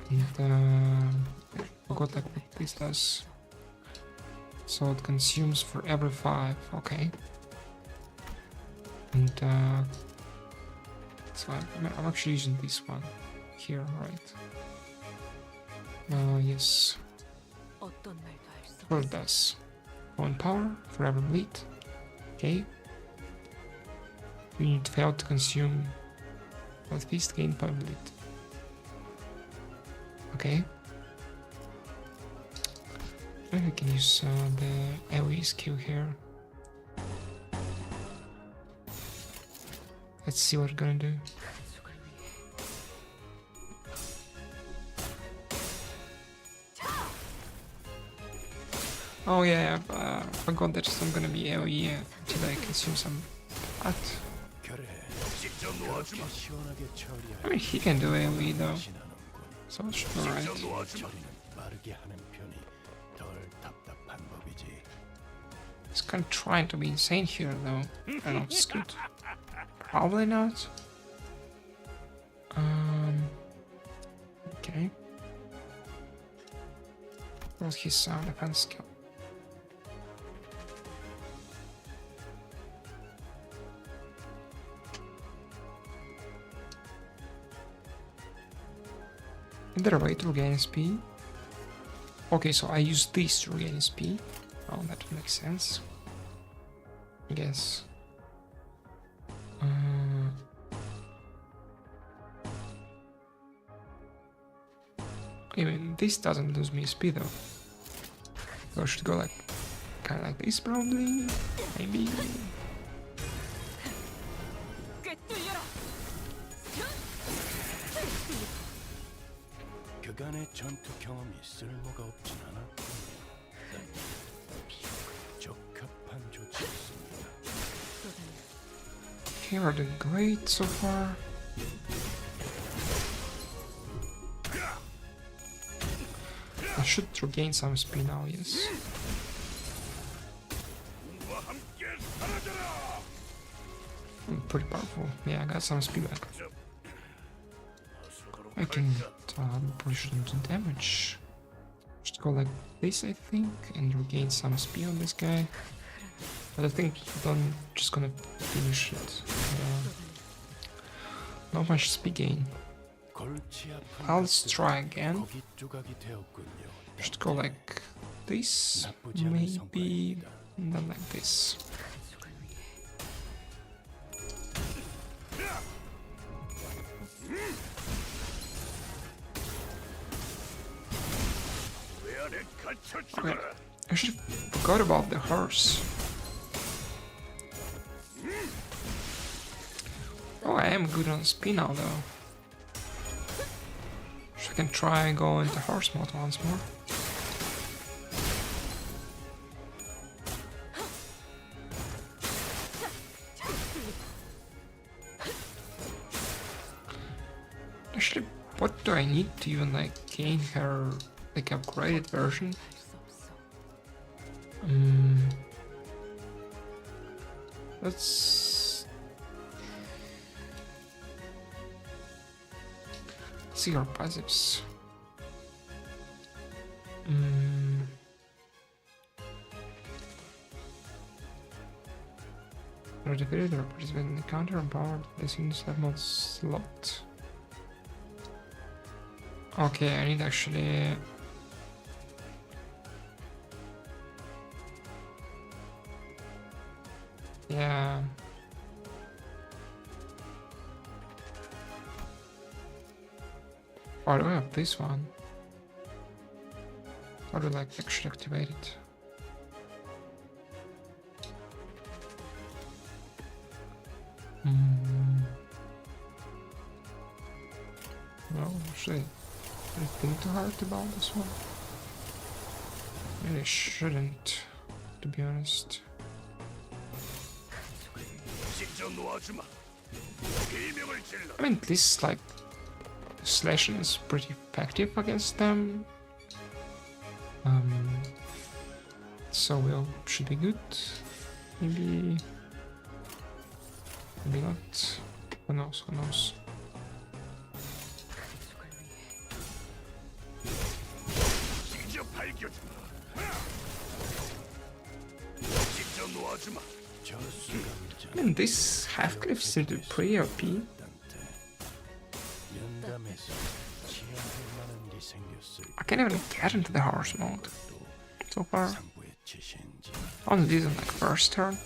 And I forgot like what this does. So it consumes for every 5. Okay. And so I'm actually using this one here, right? Yes. 어떤 말도 할 수 What it does. Point power for every bleed. Okay. Unit failed to consume both feast gain per bleed. Okay. Maybe we can use the AoE skill here. Let's see what we're gonna do. Oh yeah, I forgot that it's not gonna be AoE until I consume some fat. I mean, he can do AoE though, so it should be alright. He's kind of trying to be insane here though. I don't know if it's good. Probably not. Okay. What's his sound defense skill? Is there a way to regain SP? Okay, so I use this to regain SP. Oh, that makes sense. I guess. Okay, I mean, this doesn't lose me SP though. So I should go like, kind of like this probably? Maybe? 꿰뚫려라. 그간의 전투 경험이 쓸모가 없진 않았군요. 적합한 조치였습니다. Okay, we're doing great so far. I should regain some SP now, yes. Pretty powerful. Yeah, I got some SP back. I can push them to damage. Just go like this, I think, and regain some SP on this guy. But I think I'm just gonna finish it. Not much SP gain. I'll try again. Just go like this, maybe, and then like this. Okay, I should have forgot about the horse. Oh, I am good on SP now though. So I can try and go into horse mode once more. Actually, what do I need to even like gain her like upgraded version? Let's see our passives. Or defeated or participate in the counter empowered. They seem to have mod slot. Okay, I need actually. Yeah. Why do I have this one? How do I like actually activate it? No, should I think too hard about this one? Maybe I shouldn't, to be honest. I mean, this like slashing is pretty effective against them. So we should be good. Maybe not. Who knows? Who knows? I mean, this half cliff seems to be pretty OP. I can't even get into the horse mode so far. Only this on like first turn.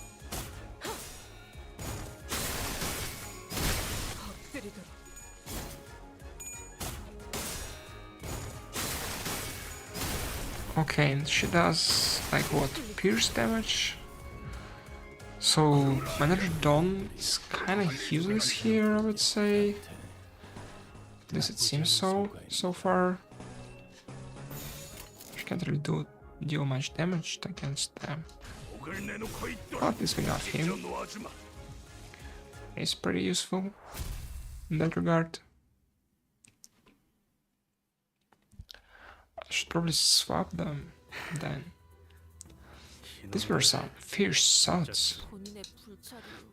Okay, and she does like what? Pierce damage? So another Dawn is kinda useless here, I would say. At least it seems so far. She can't really do much damage against them. But this we got him. He's pretty useful in that regard. I should probably swap them then. These were some fierce shouts.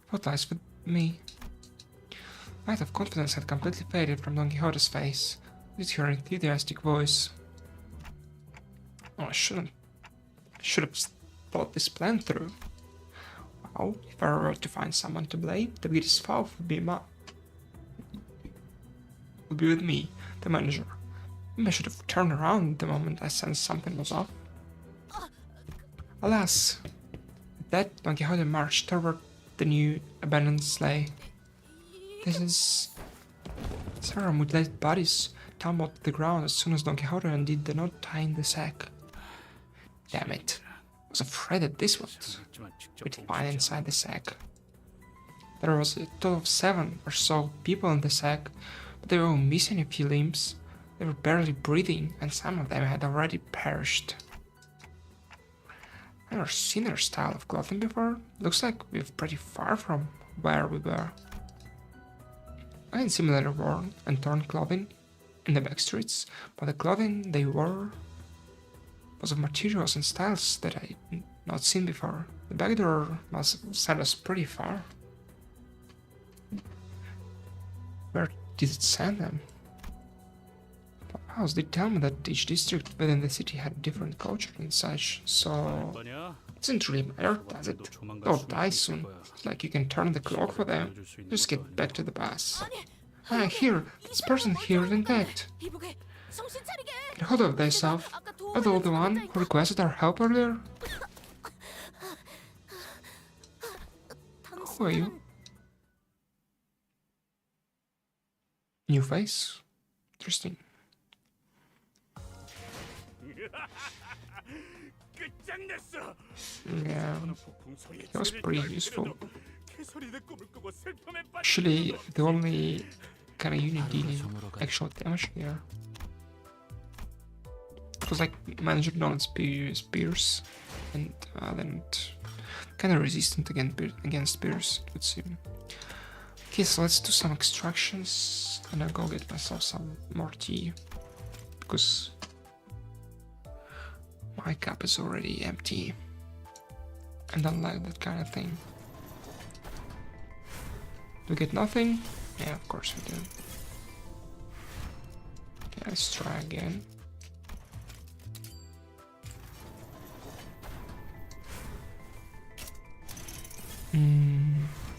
What lies with me? Light of confidence had completely faded from Don Quixote's face. With her enthusiastic voice. Oh, I should have thought this plan through. Well, if I were to find someone to blame, the biggest foul would be with me, the manager. Maybe I should have turned around the moment I sensed something was off. Alas, with that, Don Quixote marched toward the new abandoned sleigh. Several mutilated bodies tumbled to the ground as soon as Don Quixote undid the knot tying the sack. Damn it. I was afraid that this one would find inside the sack. There was a total of 7 or so people in the sack, but they were all missing a few limbs. They were barely breathing, and some of them had already perished. I've never seen their style of clothing before. Looks like we're pretty far from where we were. I had similar worn and torn clothing in the back streets, but the clothing they wore was of materials and styles that I had not seen before. The back door must send us pretty far. Where did it send them? House did tell me that each district within the city had a different culture and such, so 거냐? it doesn't really matter, does it? They'll die soon. It's like you can turn the clock for them. Just get back to the bus. Ah, here, this person here is intact. 이보게 정신 차리게. Get hold of thyself. Are you the one who requested our help earlier? Who are you? New face? Interesting. 끝장냈어. Yeah, 폭풍 소리에 that was 줄을 pretty 떨 useful. 때도 개소리는 꿈을 꾸고 슬픔에 빠져. Actually, the only kind of unit dealing actual damage here was like managed non spears and then kind of resistant against spears, it would seem. Okay, so let's do some extractions and I'll go get myself some more tea because my cup is already empty. I don't like that kind of thing. Do we get nothing? Yeah, of course we do. Okay, let's try again.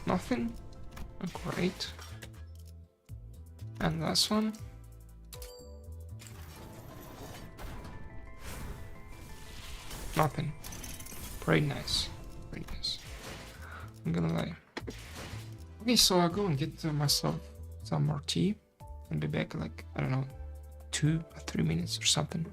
Nothing? Oh, great. And last one. Nothing. Pretty nice. Pretty nice. I'm gonna lie. Okay, so I'll go and get myself some more tea and be back like, I don't know, 2 or 3 minutes or something.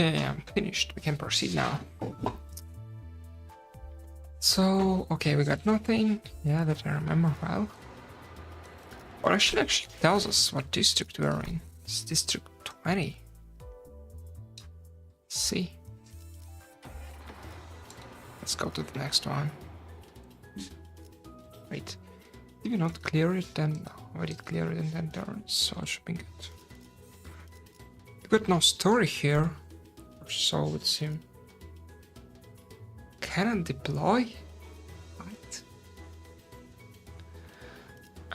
Okay, I'm finished. We can proceed now. So, okay, we got nothing. Yeah, that I remember well. Or actually tells us what district we're in. It's District 20. See. Let's go to the next one. Wait. Did we not clear it then? No, we did clear it and then turn, so it should be good. We got no story here. Or so it would seem. Cannot deploy? What?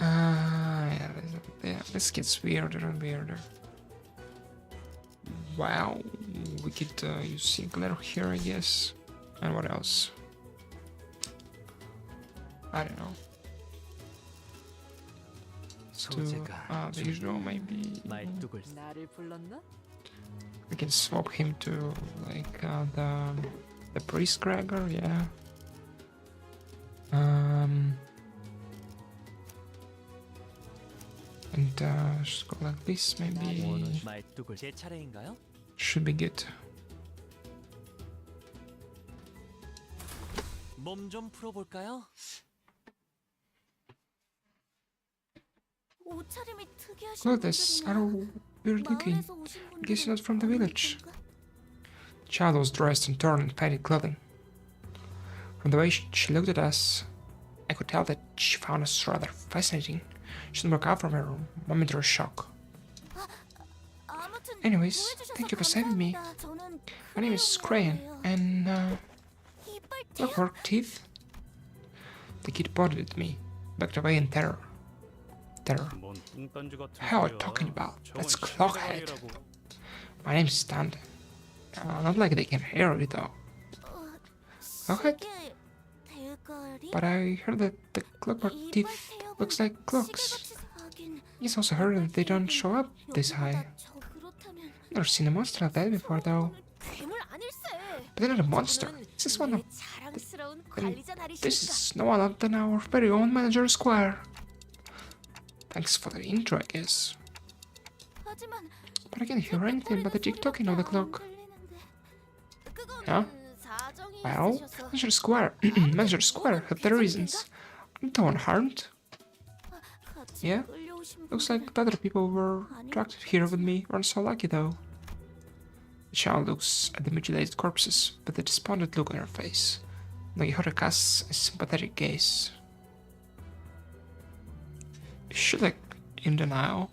Yeah, this gets weirder and weirder. Wow, we could use singular here, I guess. And what else? I don't know. The usual, maybe. 나를 불렀나? We can swap him to like the priest Gregor, yeah. And just go like this, maybe. 제 차례인가요? Should be good. 몸 좀 풀어볼까요? 옷차림이 특이하신 Look at this, how weird looking. 마을에서 오신 I guess you're not from the 분들은 village. 아닐 건가? Child was dressed in torn and faded clothing. From the way she looked at us, I could tell that she found us rather fascinating. She didn't work out from her momentary shock. 아무튼 Anyways, 구해주셔서 thank you for saving me. 감사합니다. 저는 My name is Crayon, 크레용이에요. and 이빨 look for teeth. The kid pointed at me, backed away in terror. 뭔 뚱딴지 같은 How are you 소리야. talking about? 저건 That's 시대가 Clockhead. 아니라고. My name's Stand. Not like they can hear it though. Clockhead? 시계 대가리? But I heard that the clockwork 이빨 teeth 태엽은 looks like clocks. 시계같이 하긴 I guess also heard that they don't show up this high. 여기보다 저 그렇다면 Never seen a monster like that before though. 괴물 아닐세. But they're not a monster. This is one of 자랑스러운 then 관리자 this 날이시니까. is no one other than our very own manager Squire. Thanks for the intro, I guess. 하지만 But I can't hear anything but the tick-tocking of the clock. Yeah? Well, Manager Square, Manager Square had their reasons. Not one harmed. Yeah? Looks like the other people were attracted here with me weren't so lucky though. The child looks at the mutilated corpses with a despondent look on her face. Nagihara casts a sympathetic gaze. Is she like in denial?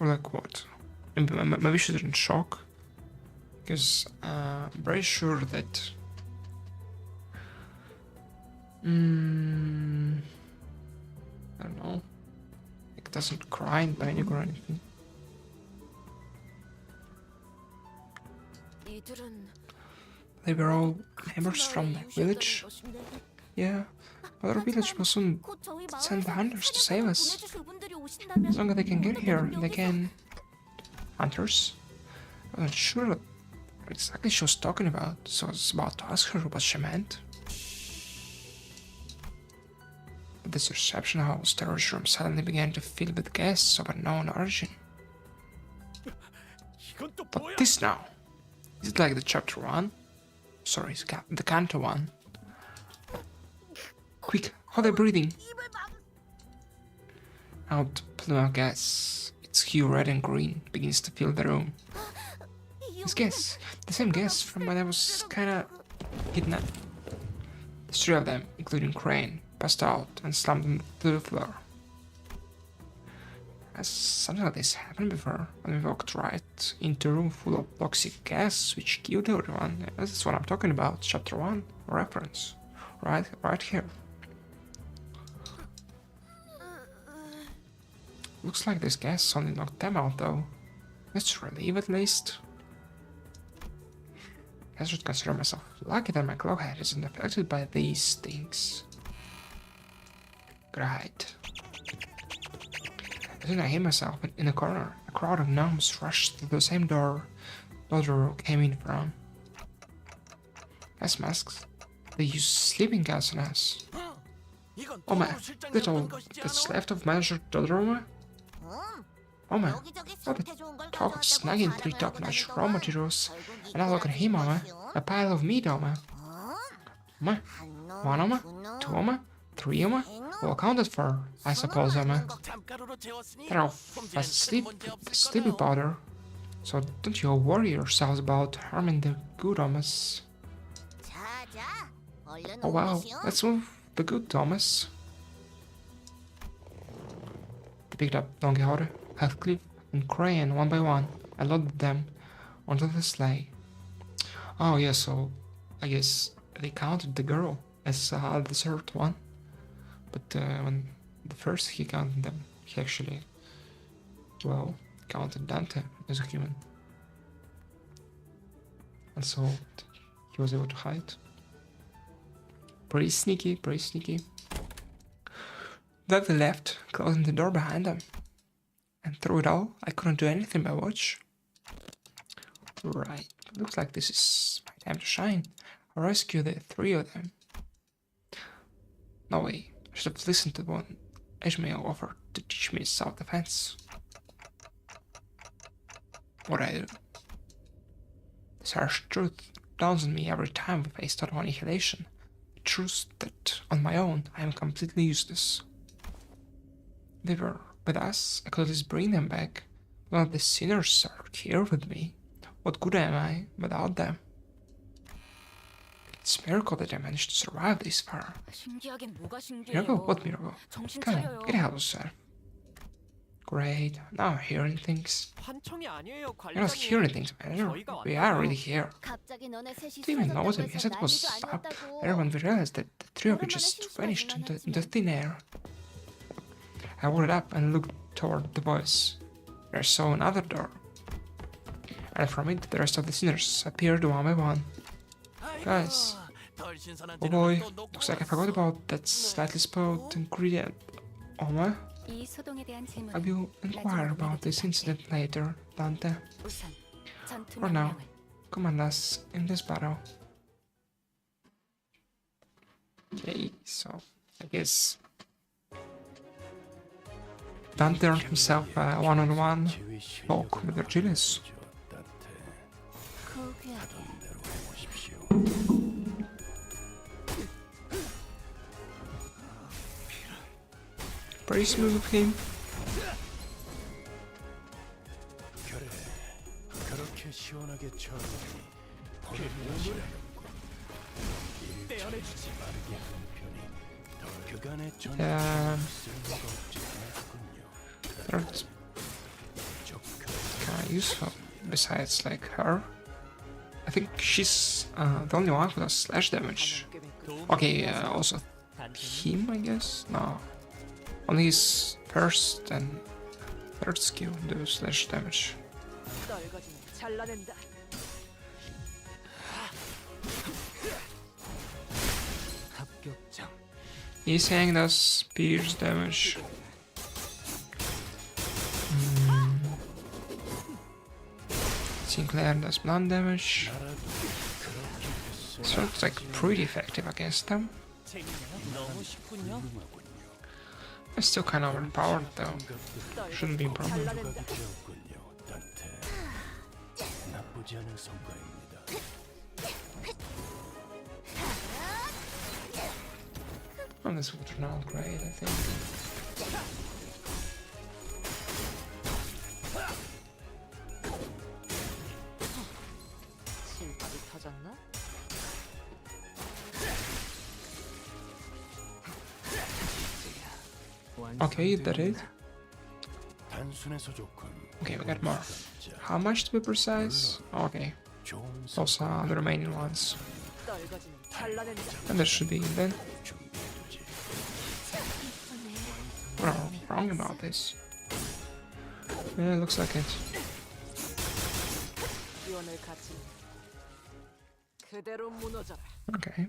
Or like what? Maybe she's in shock? Because I'm very sure that... I don't know. It doesn't cry in panic or anything. They were all neighbors from the village. Yeah, other village will soon send the hunters to save us. As long as they can get here, they can... Hunters? I wasn't sure what exactly she was talking about, so I was about to ask her what she meant. But this reception hall's storage room suddenly began to fill with guests of unknown origin. 이건 또 But 뭐야? this now? Is it like the chapter 1? Sorry, it's the Canto one. Quick, how are they breathing? Out plume of gas, its hue red and green, begins to fill the room. This gas, the same gas from when I was kinda kidnapped. The three of them, including Crane, passed out and slumped to the floor. Has something like this happened before, when we walked right into a room full of toxic gas which killed everyone. Yeah, that's what I'm talking about, chapter 1, reference. Right here. Looks like this gas only knocked them out though. Let's relieve at least. I should consider myself lucky that my claw head isn't affected by these things. Great. As soon as I hid myself in a corner, a crowd of gnomes rushed through the same door Dodoro came in from. Gas masks. They use sleeping gas on us. Oh man, little that's left of Manager Dodoro? Oh man, all the talk of snagging 3 top-notch raw materials, and now look at him, man. A pile of meat, man. Man, 1 man, 2 man, 3 man, all accounted for, I suppose, man. They're all fast asleep with the sleepy powder, so don't you all worry yourselves about harming the good Thomas. Oh wow, let's move the good Thomas. They picked up Don Quixote, Heathcliff, and Crayon one by one and loaded them onto the sleigh. Oh yeah, so I guess they counted the girl as a deserved one, but when the first he counted them, he actually, well, counted Dante as a human. And so he was able to hide. Pretty sneaky, pretty sneaky. Then they left, closing the door behind them. And through it all, I couldn't do anything but watch. Right, looks like this is my time to shine. I'll rescue the 3 of them. No way, I should have listened to what Ishmael offered to teach me self-defense. What I do? This harsh truth dawns on me every time we face total annihilation. The truth that, on my own, I am completely useless. They were with us, I could at least bring them back. None of the sinners are here with me. What good am I without them? It's a miracle that I managed to survive this far. Miracle? What miracle? Come on, get out of there. Great, now I'm hearing things. You're not hearing things, man. We are really here. Do you even know what the message was up there when we realized that the 3 of you just vanished into thin air? I woke up and looked toward the boys. I saw another door, and from it the rest of the sinners appeared one by one. Guys, oh boy, looks like I forgot about that slightly spoiled ingredient. Oma, I will inquire about this incident later, Dante. For now, command us in this battle. Okay, so I guess Dante earned himself a one-on-one talk with Virgilius. Pretty smooth of him. That's kind of useful. Besides, like her, I think she's the only one who does slash damage. Okay, also him, I guess. No, only his first and third skill do slash damage. His hang does pierce damage. Sinclair does blunt damage. So it's like pretty effective against them. It's still kind of overpowered though. Shouldn't be a problem. Well, this would turn out great, I think. Okay, that is. Okay, we got more. How much to be precise? Okay. Those are the remaining ones. And that should be it then. What am I wrong about this? Yeah, looks like it. Okay.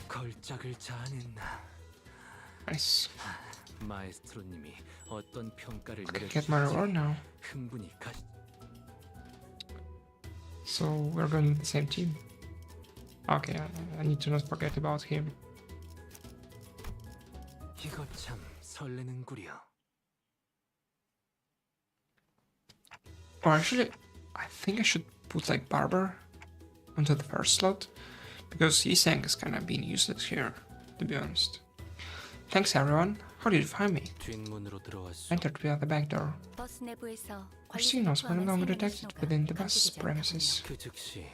걸작을 자아낸 나. Nice. 마에스트로님이 어떤 평가를 I can get my reward now. 흥분이 So we're going to the same team. Okay, I need to not forget about him. 이거 참 설레는구려. Or actually, I think I should put like Barber onto the first slot, because Yisang is kinda being useless here, to be honest. Thanks everyone. How did you find me? 뒷문으로 들어왔어. Entered via the back door. 버스 내부에서 Our signals were no longer detected within the bus premises. 그 즉시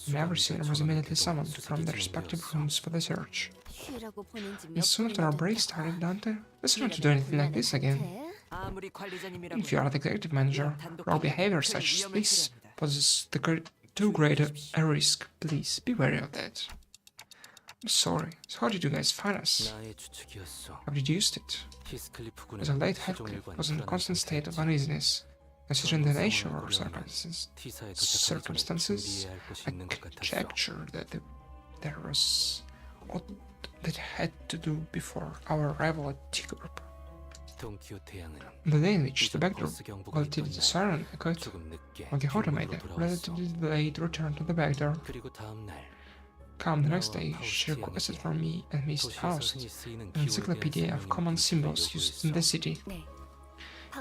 And every signal was immediately summoned from their respective rooms for the search. 쉬라고 보낸지 And soon after our break started, Dante, let's not do anything like this again. 아무리 관리자님이라고 If you are the executive manager, wrong behavior such as this poses too great a risk. Please be wary of that. I'm sorry. So how did you guys find us? 나의 추측이었어. How did you use it? 히스클리프군은 As a late 최종 Heathcliff 일과는 was in a constant 불안했는데 state of uneasiness. Considering the nature of our T사에 도착하기 전에 circumstances, 준비해야 할 것이 I 있는 것 같았어. conjectured that there was what that had to do before our arrival at T Group. 돈키호테 양은 On the day in which the back door 버스 경보가 있던 activated the 날 siren echoed, 조금 늦게 Don Quixote made 뒷문으로 a 돌아왔어. relatively delayed return to the back door. 그리고 다음 날 Come the next day, she requested from me and Miss Faust 도시에서 흔히 쓰이는 an 기호에 대한 encyclopedia of 설명을 common 묻기 symbols used in the 요구했어. city. 네.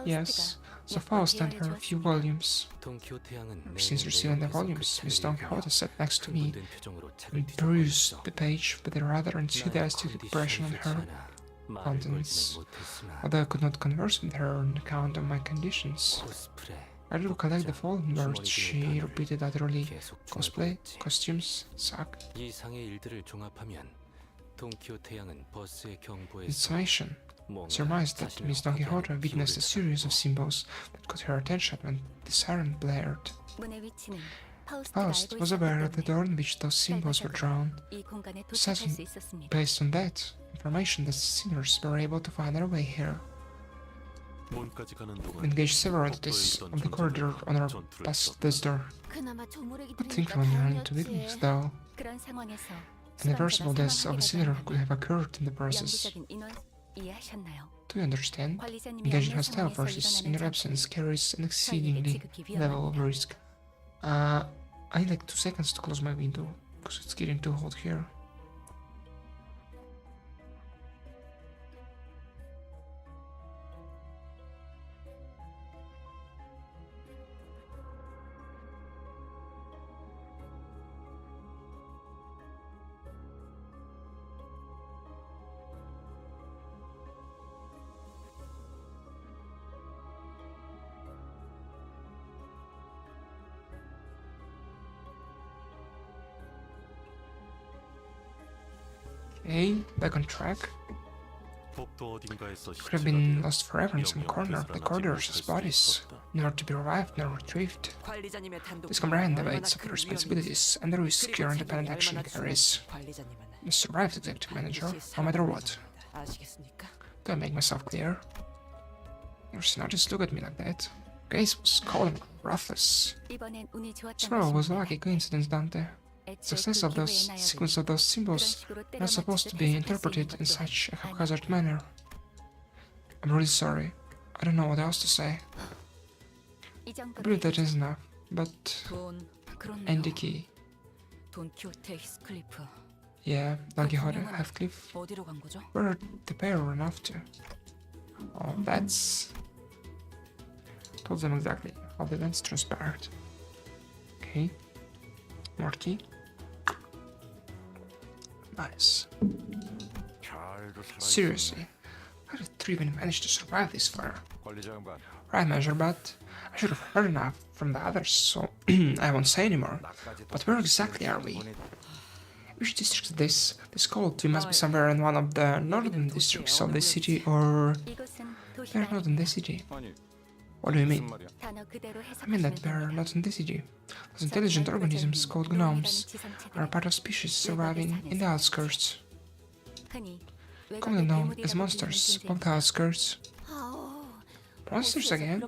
Yes, so Faust sent her a few volumes. 돈키호테 양은 Since 내내 receiving the 내 옆에서 volumes, 그 Miss 책을 Don 읽으며 Quixote sat next to me 흥분된 표정으로 책을 and 뒤적거렸어. perused the page with a rather enthusiastic 나의 expression on her 컨디션이 좋지 않아. 말을 countenance. 걸지는 못했으나 Although I could not converse with her on account of my conditions, 코스프레, I did recollect the 복장, following words 주머니 she 등의 repeated utterly: 계속 cosplay, 중얼거렸지. costumes, suck. 이 상의 일들을 종합하면 돈키호테 양은 버스의 경보에서 In summation, 뭔가 surmised that 자신을 Miss Don 확인하는 Quixote witnessed a 기호를 series of 찾았고 symbols that caught her attention when the siren blared. 문의 위치는 Faust was aware of the door in which those symbols were drawn. 이 공간에 도착할 Assessing 수 있었습니다. based on that information, the sinners were able to find their way here. 문까지 가는 We 동안 engaged several entities on the corridor on our past this door. 그나마 조무르기 I think when we ran into victims, though, 그런 상황에서 an irreversible death of a sinner could have occurred in the process. 양비적인 인원 이해하셨나요? Do you understand? 관리자님이 Engaging 안내 hostile 상황에서 forces in 일어나는 your absence 전투, carries an 저희에게 exceedingly 지극히 level of 위험합니다. risk. I need like 2 seconds to close my window, because it's getting too hot here. Okay, back on track. 복도 어딘가에서 Could have been lost forever in some corner of the corridors as bodies, never to be revived nor retrieved. 관리자님의 단독 Please comprehend the 얼마나 weights of the 큰 responsibilities and the risk 그리고 your 책임이 independent action 얼마나 carries. 중요한지 관리자님은 You survive the executive manager, 반드시 no matter what. 살아남아야 합니다. 아시겠습니까? Do I make myself clear? You're not just look at me like that. Grace was cold and ruthless. 이번엔 운이 좋았던 Tomorrow was a 것입니다. lucky coincidence, Dante. 애초에 Success 그 of those 기회의 나약을 sequence of those 그런 symbols 식으로 are not supposed to 때려맞추듯 be 해석할 수 interpreted 있는 in 것도 such a 아니에요. haphazard manner. I'm really sorry. I don't know what else to say. 이 I 정도로 believe that is enough. But 돈 그렇네요. and the key. 돈키호테 히스클리프 Yeah, Don Quixote, Heathcliff. 어디로 간 거죠? Where did the pair run off to? Oh, that's told them exactly how the events transpired. Okay. More key. Nice. Seriously, how did three even manage to survive this far? 관리자 양반 Right, Measure, but I should have heard enough from the others, so I won't say anymore. But where exactly are we? Which district is this? This called we must be somewhere in one of the northern districts of the city, or 이곳은 we're 도시가 not in the city. 아니 What do you mean? 무슨 말이야? 단어 그대로 I mean that we're not in the city. Those intelligent organisms called gnomes are a part of species surviving in the outskirts, commonly known as monsters of the outskirts. Monsters again?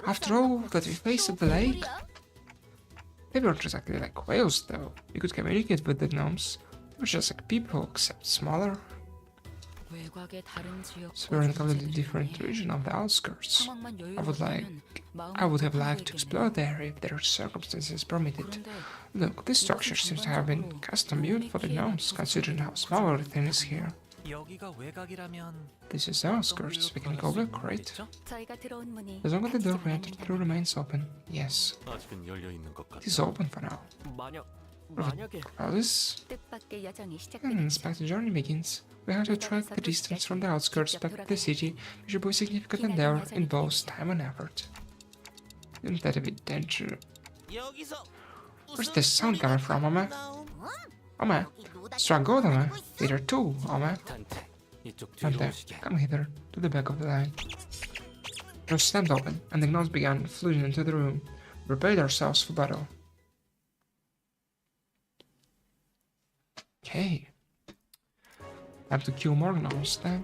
After all that we faced at the lake? They weren't exactly like whales, though. We could communicate with the gnomes. They were just like people, except smaller. 외곽의 다른 지역 So we're in a completely different region of the outskirts. 상황만 I would have liked to explore there if their circumstances permitted. Look, this structure seems to have been custom built for the gnomes, considering how small everything is here. 여기가 외곽이라면 This is the outskirts. We can go back, right? 저희가 들어온 문이 As long as the door we 닫히지 entered 않으니까. through remains open. Yes, 아직은 열려 있는 것 it 같아. is open for now. 만약에 Alice, 뜻밖의 여정이 and 시작되겠죠. inspect the journey begins. We have to track the distance from the outskirts back to the city, which will be a significant endeavor in both time and effort. Isn't that a bit dangerous? 여기서 Where's the sound coming from, Oma? Oma, struggle, Oma. Leader 2, Oma. 단테, 이쪽 뒤로 Dante, 오시게. come hither, to the back of the line. The door slammed open, and the gnomes began flooding into the room. We prepared ourselves for battle. Okay. Time to kill more gnomes then.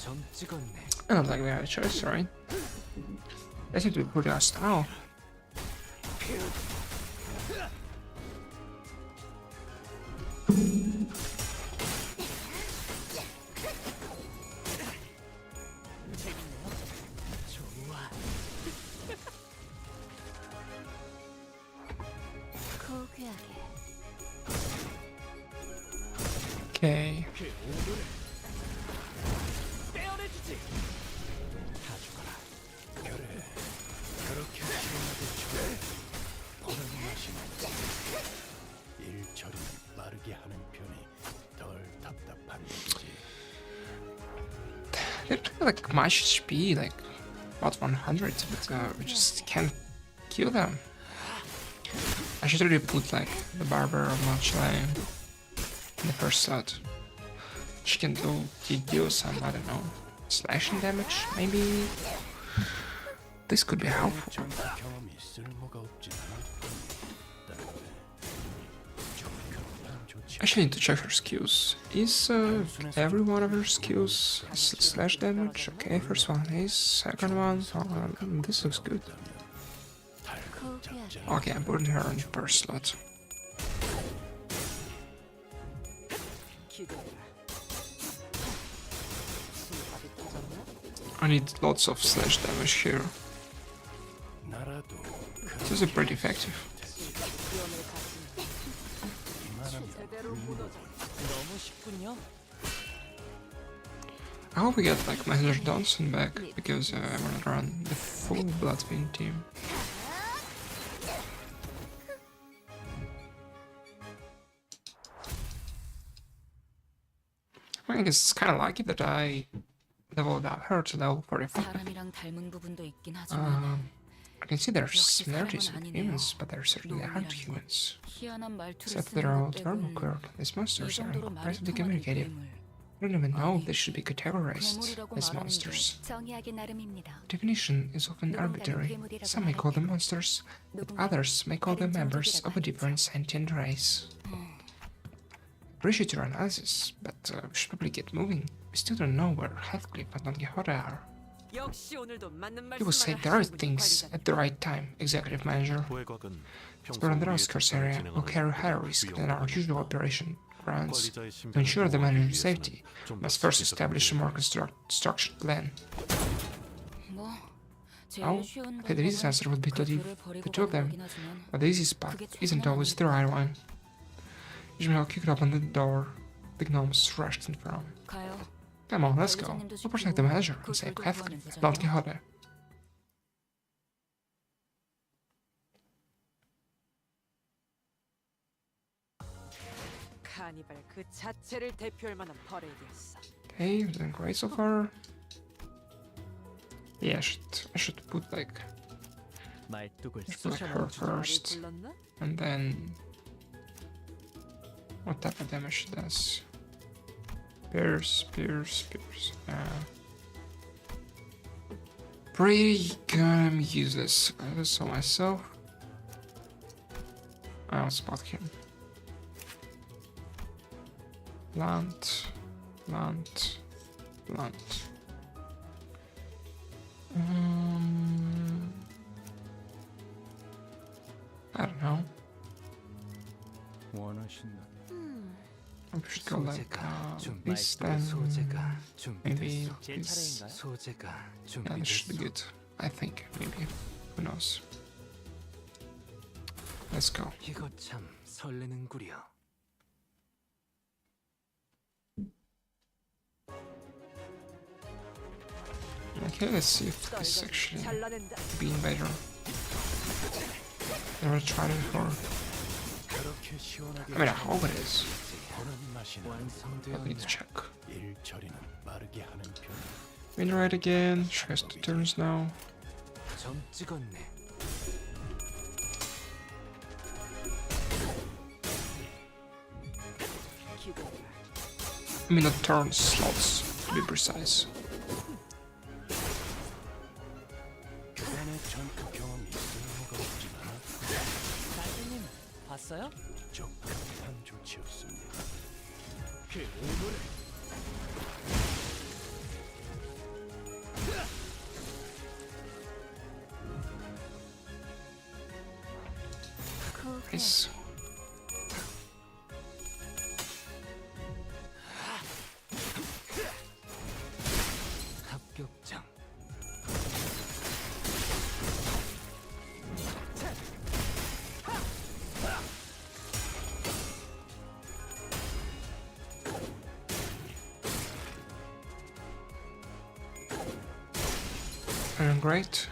점 찍었네. I don't think we have a choice, right? They seem to be pretty hostile. 고귀하게. Okay. 그렇게 시원하게 주네. 보는 맛이 일 처리는 빠르게 하는 편이 덜 답답한 거지. They're like much HP, like about 100, but we just can't kill them. I should really put like the Barber of Machline in the first slot. She can deal some, I don't know, slashing damage, maybe? This could be helpful. 전투 경험이 쓸모가 없진 않아. I actually need to check her skills. Is every one of her skills slash damage? Okay, first one is, second one, this looks good. 고귀하게. Okay, I'm putting her in the first slot. I need lots of slash damage here. 나라도 This is pretty effective. 너무 쉽군요. I hope we get like Manager Johnson back because I wanna run the full Bloodfiend team. I guess it's kind of lucky that I leveled up her to level 45. 사람이랑 닮은 부분도 있긴 하지만 I can see there's similarities with humans, but there certainly aren't humans. 희한한 말투를 Except 쓰는 they're all 것 verbal 빼곤 quirk. These 이 monsters are 정도로 말이 incredibly 통하는 communicative. 괴물. I don't even know if they should be categorized 괴물이라고 as 말하는 게 monsters. 정의하기 나름입니다. Definition is often arbitrary. Some may call them monsters, but others may call them members of a different sentient race. Appreciate your analysis, but we should probably get moving. We still don't know where Heathcliff and Don Quixote are. 역시 오늘도 맞는 You will say the right things at the right time, Executive Manager. 외곽은 We're on the outskirts area. We'll carry higher risk than our usual operation grounds. To ensure the manager's safety, we must first establish a more structured plan. 뭐 Oh, 제일 쉬운 the easiest answer would be to leave the two of them, but the easiest path isn't always the right one. Ishmael kicked open the door. The gnomes rushed in front. 가요. Come on, let's go. We'll protect the manager and save Heathcliff and Don Quixote. 카니발 그 자체를 대표할 만한 퍼레이드였어. Okay, I'm doing great so far. Yeah, I should put like 말뚝을 her first, 불렀나? and then what type of damage she does? Pierce. Pretty gonna use this. I saw myself. I'll spot him. Plant. I don't know. 원하신다. I should go like 소재가 좀 this 말도 then. 소재가 Maybe 준비됐어. 제 this. 차례인가요? 소재가 Yeah, this should be 준비됐어. good. I think maybe. Who knows? Let's go. 이거 참 설레는구려. Okay, let's see if this is actually 잘라낸다. being better. Never tried it before. 그렇게 시원하게 I mean, I hope it is. 보는 맛이 나는 But we 완성되었네. need to check. 일 처리는 빠르게 하는 편. Win right again. She has 2 turns now. 점 찍었네. 기대해. I mean, not turns, slots, to be precise. 그간의 전투 경험이 쓸모가 없진 않아. 달님 봤어요? 적합한 조치였습니다. 그 오물을 Nice. 합격장. Great.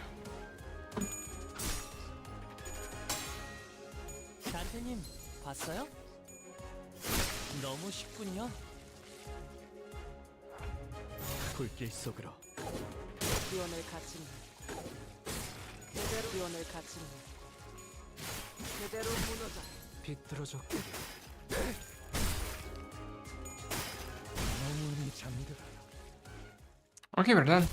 달님 봤어요? 너무 쉽군요. 불길 속으로. 구원을 갖춘 그대로 구원을 갖춘 그대로 무너져. 비뚤어졌구려. 영원히 잠들어라. Okay, we're done.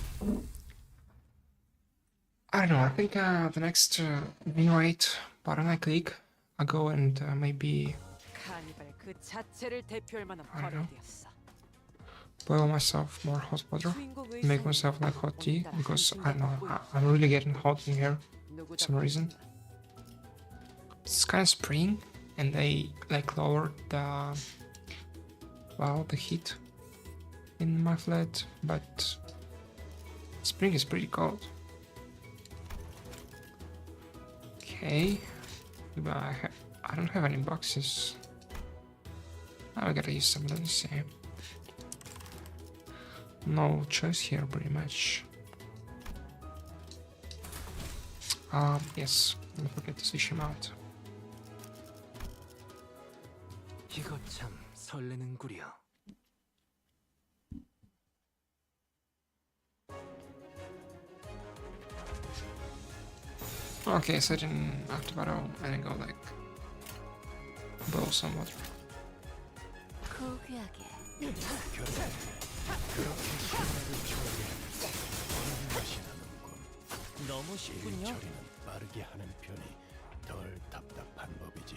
I don't know, I think the next win rate button I click, I'll go and maybe 카니발 그 자체를 대표할 만한 I don't know. 퍼레이드였어. boil myself more hot water, 주인공 make 의상이 myself like hot tea, 오늘따라 because I 한심해 don't know, 보여. I'm really getting hot in here. 누구 some reason. It's kind of spring, and they like lowered the the heat in my flat, but spring is pretty cold. Okay, but I don't have any boxes. I gotta use some. Let's see. No choice here, pretty much. Yes, don't forget to switch him out. 이거 참 설레는구려. Okay, so I didn't have to battle and go like boil some water. 고귀하게 그렇게 시원하게 처리하는 보는 맛이 나는군. 너무 일 쉽군요. 처리는 빠르게 하는 편이 덜 답답한 법이지.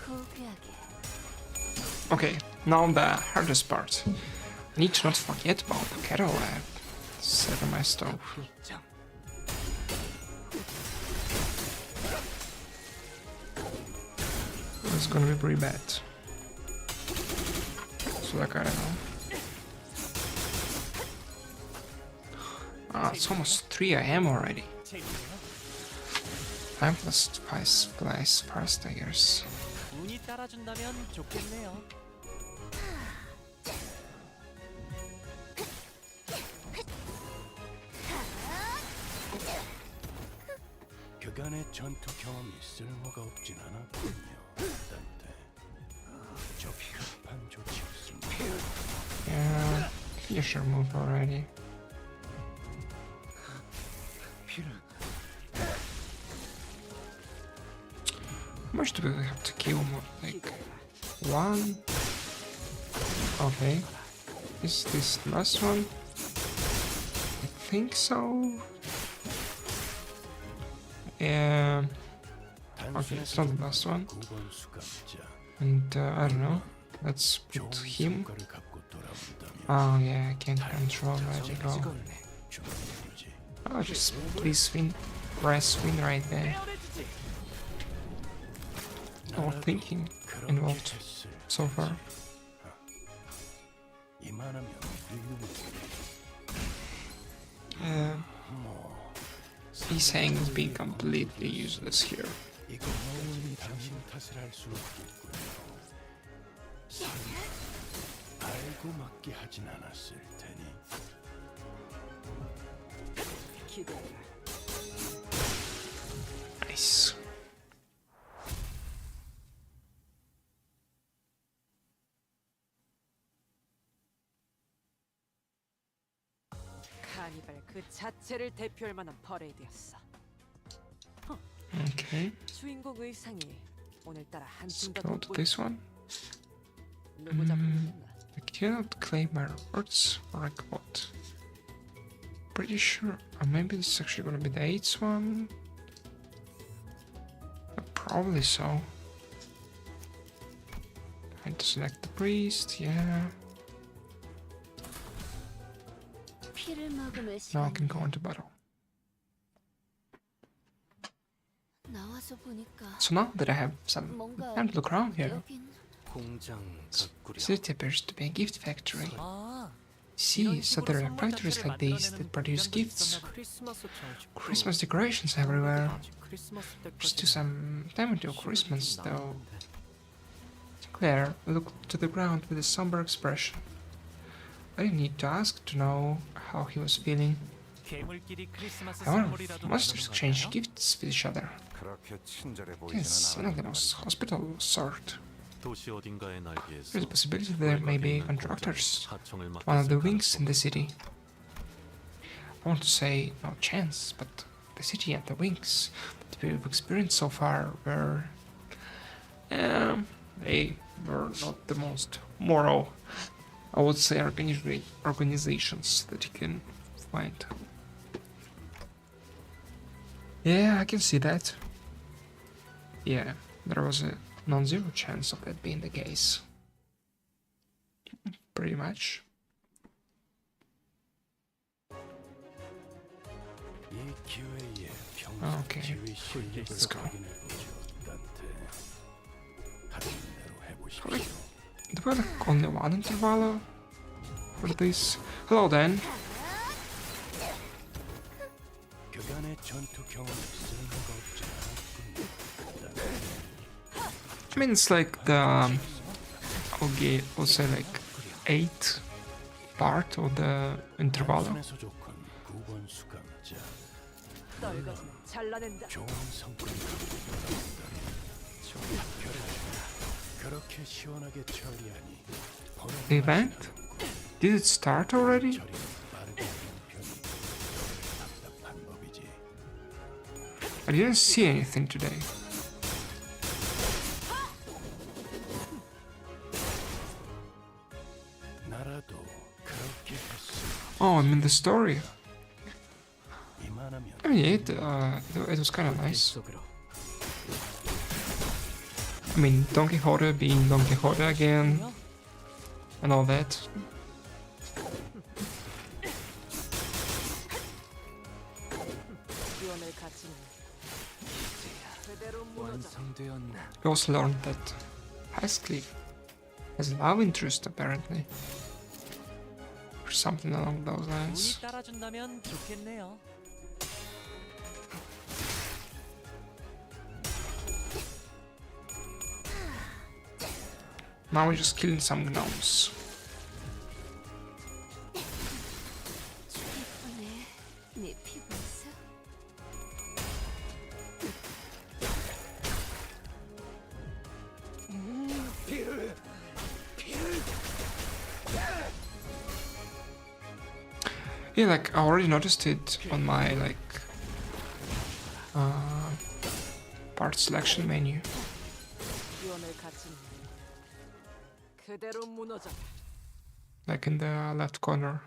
고귀하게 Okay, now the hardest part. I need to not forget about the kettle I set on my stove. It's gonna be pretty bad. So like, I don't know. Ah, it's almost 3 AM already. Time for the flies first, I guess. 운이 따라준다면 좋겠네요. 그간의 전투 경험이 쓸모가 없진 않았군요. 딴때 적합한 조치였습니다. Yeah, you should move already. How much do we have to kill more? Like 1? Okay. Is this the last one? I think so. Yeah. Okay, it's not the last one. And I don't know. Let's put him. Oh yeah, I can't control magic. Oh, just please press win right there. No thinking involved so far. He's saying he's being completely useless here. Nice. 카니발 그 자체를 대표할 만한 퍼레이드였어. Okay, 주인공 의상이 오늘따라 let's 한층 더 go to this one. 누구 작품이었나? I cannot claim my rewards or like what? Pretty sure, or maybe this is actually gonna be the 8th one. Probably so. I had to select the priest, yeah. Now I can go into battle. So now that I have some time to look around here, 공장 this 가꾸려. city appears to be a gift factory. 아, See, so there are factories like these that produce gifts. Christmas decorations everywhere. There's still some time until Christmas, though. Claire looked to the ground with a somber expression. I didn't need to ask to know how he was feeling. 괴물끼리 크리스마스 However, 선물이라도 monsters 받는 exchange 건가요? gifts with each other. Yes, one of them was hospital sort. 도시 어딘가에 날개에서 There's a possibility there may be contractors 하청을 to one of the 맡았을 wings in the 가능성도 city. I want to say no chance, but the city and the wings that we've experienced so far were... they were not the most moral, I would say, organizations that you can find. Yeah, I can see that. Yeah, there was a non-zero chance of that being the case. Pretty much. Okay, let's go. Do we have only one interval for this? Hello then. I mean, it's like the okay, we'll say like 8th part of the interval. 떨거지는 잘라낸다. The event? Did it start already? I didn't see anything today. Oh, I mean the story. I mean, it was kind of nice. I mean, Don Quixote being Don Quixote again, and all that. 위험을 갖추는 그대로 무너져. 완성되었나? We also learned that Heathcliff has a love interest apparently. Or something along those 운이 lines. 따라준다면 좋겠네요. Now we're just killing some gnomes. 네 피부에서 Yeah, like I already noticed it on my like part selection menu. 위험을 갖추는 그대로 무너져. Like in the left corner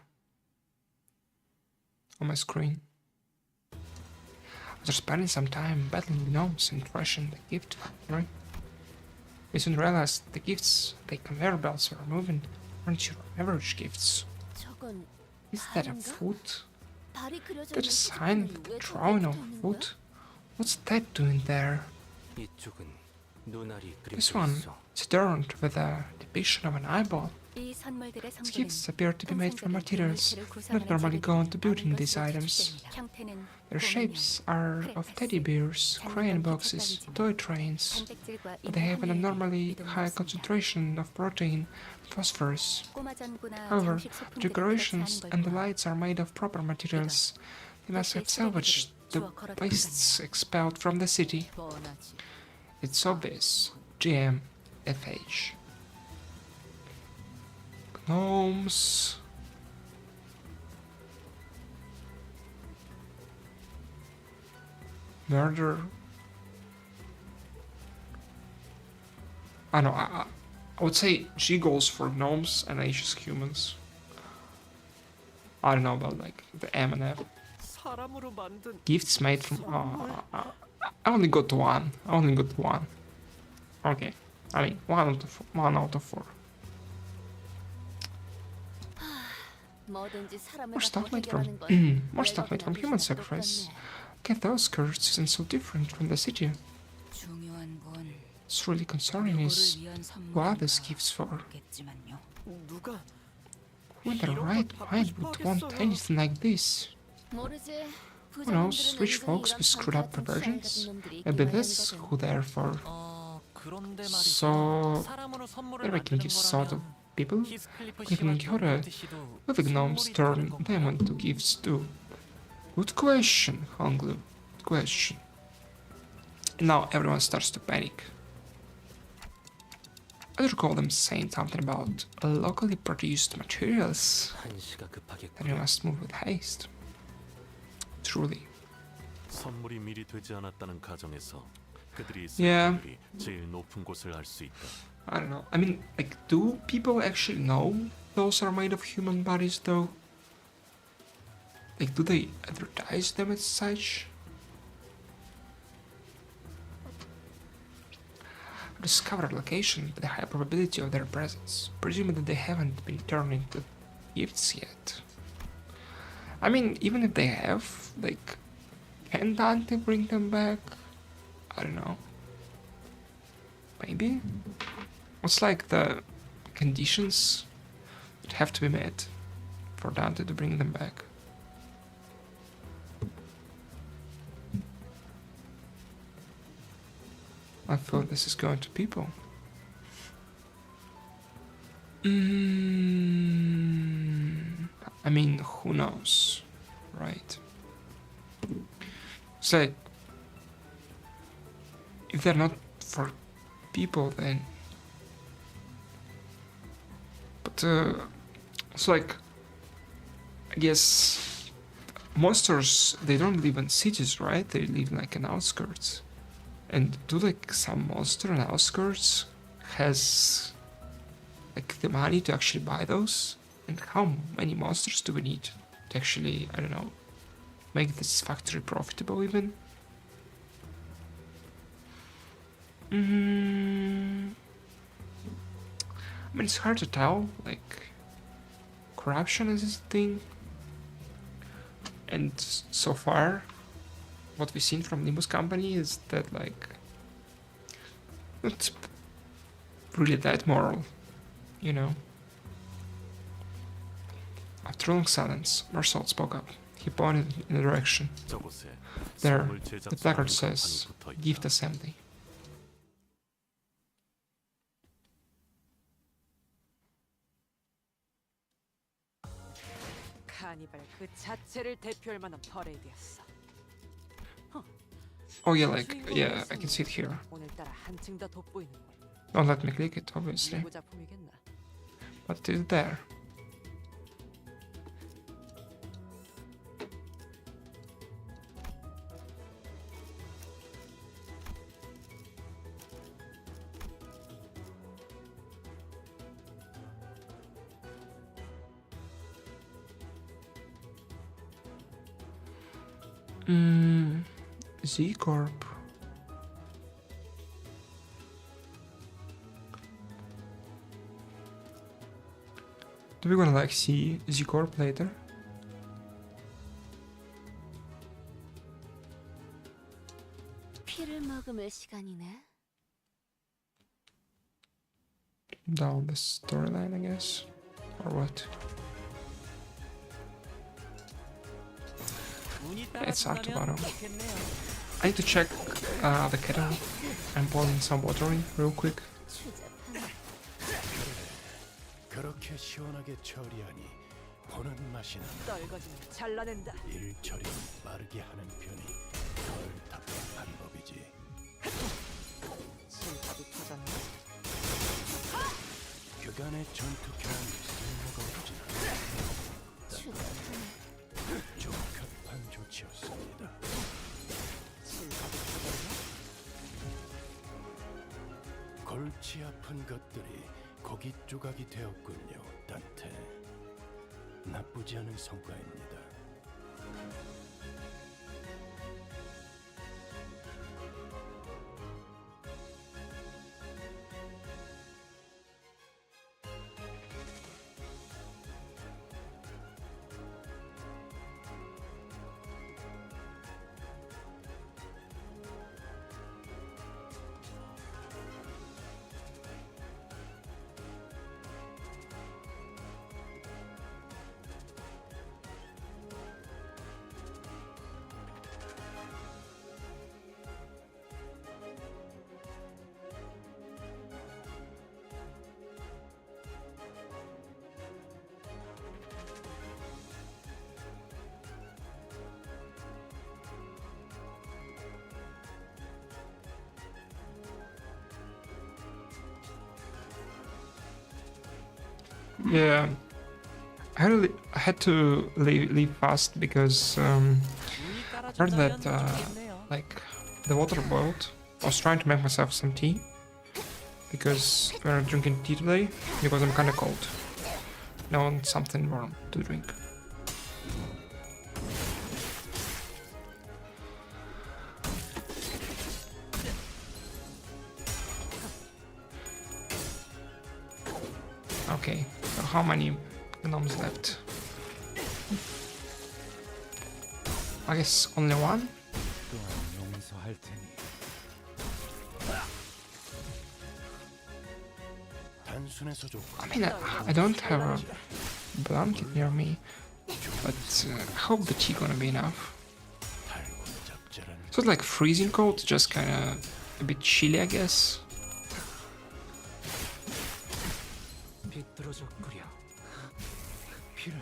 on my screen. After spending some time battling gnomes and thrashing the gift factory, we soon realized the gifts like conveyor belts were moving weren't your average gifts. 저건 Is that a foot? 발이 그려져 That a 있는 sign 피부를 with 왜 a drawing of 저렇게 a 펴는 foot? What's that doing there? 이쪽은 눈알이 This 그려져 one 있어. is adorned with a depiction of an eyeball. 이 선물들의 These 성분은 gifts appear to be made from materials 통상적인 not 물체를 normally go 구성하는 into building 재료들이 these 많은 items. 것으로 추측됩니다. 형태는 Their 고문형, shapes are of teddy bears, crayon boxes, toy trains, 단백질과 but they have an 인화합류액이 abnormally 유독 high 높습니다. concentration of protein and phosphorus. 꼬마 전구나 However, 장식 소품들이 the decorations 그렇지 않은 and the 걸 lights are made of proper materials. They must have salvaged the wastes expelled from the city. 뻔하지. It's obvious. GM FH. Gnomes. Murder. I know. I would say G goes for gnomes and H is humans. I don't know about like the M and F. 사람으로 만든 Gifts made from. I only got one. I only got one. Okay. I mean, 1 out of 4. 뭐든지 사람을 More 갖고 stuff made 해결하는 from. 건 More stuff made from human sacrifice. Get those skirts isn't so different from the city. 중요한 건 What's really concerning is 위한 who are these gifts for? 겠지만요. 누가 Who in their right mind would want anything like this? 모르지. Who knows which folks with screwed up perversions? Maybe this who they're for. 그런데 말이죠. So 사람으로 선물을 they're making 만드는 gifts sort of 거라면 people? 히스클리프 Even 씨와 Gihore, 조르트 씨도 will the gnomes 선물이 turn 되는 건가요? them into gifts too? Good question, Honglu. Good question. Now everyone starts to panic. I recall them saying something about locally produced materials 한시가 급하게 that we must move with haste. Truly. 선물이 미리 되지 않았다는 가정에서 그들이 있을 Yeah. 확률이 제일 높은 곳을 알 수 있다. I don't know. I mean, like, do people actually know those are made of human bodies, though? Like, do they advertise them as such? Discover a location with a high probability of their presence, presuming that they haven't been turned into gifts yet. I mean, even if they have, like, can Dante bring them back? I don't know. Maybe? What's like the conditions that have to be met for Dante to bring them back? I thought this is going to people. I mean, who knows, right? It's like, if they're not for people, then. But, it's like, I guess, monsters, they don't live in cities, right? They live like in outskirts. And do like some monster in outskirts has like the money to actually buy those? And how many monsters do we need to actually, I don't know, make this factory profitable even? I mean, it's hard to tell. Like, corruption is this thing, and so far, what we've seen from Limbus company is that like, it's really that moral, you know. After a long silence, Marcel spoke up. He pointed in a direction. 저곳에 There, 선물 제작 the placard 전문 says, 간판이 붙어 있다. gift assembly. 카니발 그 자체를 대표할 만한 퍼레이드였어. Oh yeah, like, yeah, I can see it here. 오늘따라 한층 더 돋보이는군. Don't let me click it, obviously. 누구 작품이겠나? But it's there. Z Corp. Do we wanna like see Z Corp later? 피를 머금을 시간이네. Down the storyline, I guess, or what? It's hard to bottom. I need to check the kettle. I'm pouring some water in real quick. 추잡한 그렇게 시원하게 처리하니 보는 맛이 난다. 떨거지면 잘라낸다. 일 처리를 빠르게 하는 편이 덜 답답한 법이지. 실밥이 터졌네. 그간의 전투 경험이 쓸모가 없진 않아. 추잡한 적합한 조치였습니다. 실밥이 터졌네. 골치 아픈 것들이 고기 조각이 되었군요, 단테. 나쁘지 않은 성과입니다. Yeah, I had to leave fast because I heard that like the water boiled. I was trying to make myself some tea because we're drinking tea today because I'm kind of cold. I want something warm to drink. Okay, so how many gnomes left? I guess only one? 용서할 테니. 단순해서 좋고 I mean, I don't have a blanket near me, but I hope the tea gonna be enough. 달고 잡자라는 So it's like freezing cold, just kinda a bit chilly, I guess. 비뚤어져 끓여. 피를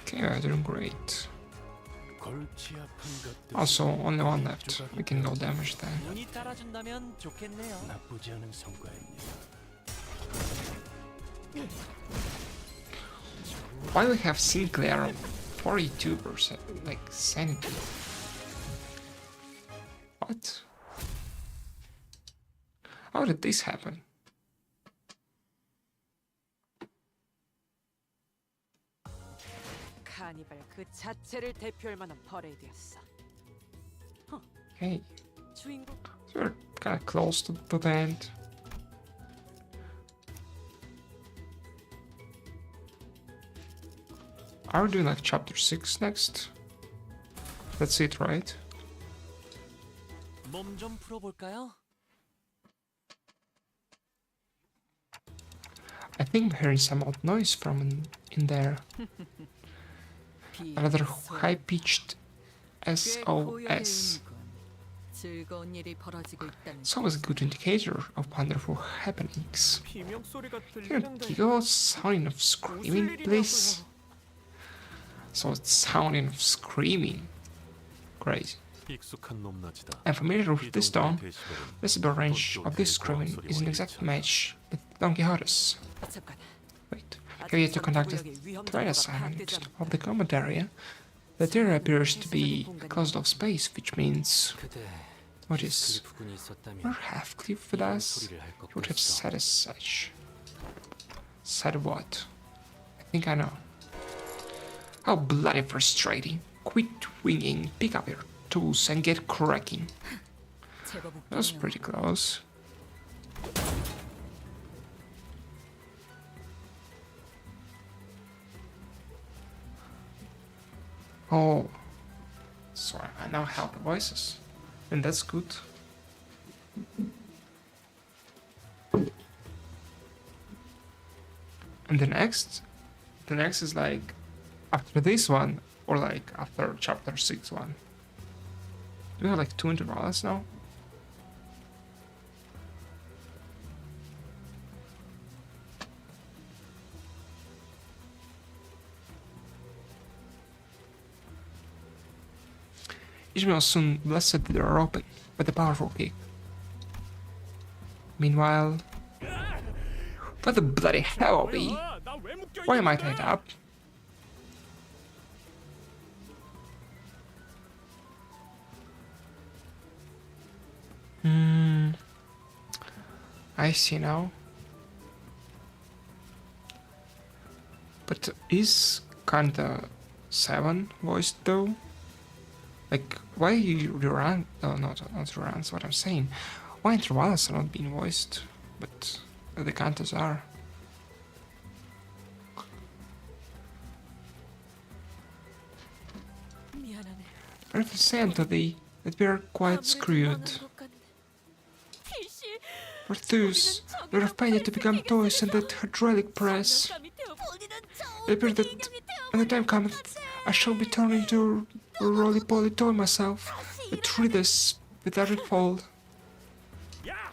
Okay, we're doing great. 골치 아픈 것들 Also, only one left. We can go damage then. 눈이 따라준다면 좋겠네요. 나쁘지 않은 성과입니다. Why we have Sinclair 42%? Like, sanity. What? How did this happen? 카니발 그 자체를 대표할 만한 퍼레이드였어. Okay, 주인공 so we're kind of close to the end. Are we doing like chapter 6 next? That's it, right? 몸 좀 풀어볼까요? I think I'm hearing some odd noise from in there. Another high-pitched SOS. 즐거운 일이 벌어지고 있다는 It's always a good indicator of wonderful happenings. 비명 소리가 Can you give us sounding of screaming, please? So it's sounding of screaming. Crazy. 익숙한 높낮이다. I'm familiar with this tone. 데시벨은 Decibel range of this screaming is an exact match with Don Quixote's. 잠깐. Wait, have yet to conduct a threat assignment of the combat area. That area appears to be a closed-off space, which means 그대 what is 부군이 있었다면 were Half-Cliff with us? 소리를 할 것 He would have 같았어. said as such. Said what? I think I know. How bloody frustrating. Quit winging, pick up your tools and get cracking. That was pretty close. Oh, so I now have the voices, and that's good. And the next is like after this one, or like after chapter 6 one. Do we have like 2 intervals now? Ishmael soon blessed the door open with a powerful kick. Meanwhile, what the bloody hell, B? Why am I tied up? I see now. But is kinda 7 voiced though? Like, why you rerun? No, not reruns. What I'm saying, why intervals are not being voiced, but the cantos are. 미안하네. I have to say, Anthony, that we are quite screwed. For those we are fated to become toys in that hydraulic press. It appears that when the time comes, I shall be turned into a roly-poly toy myself, that writhers with every fall. Yeah.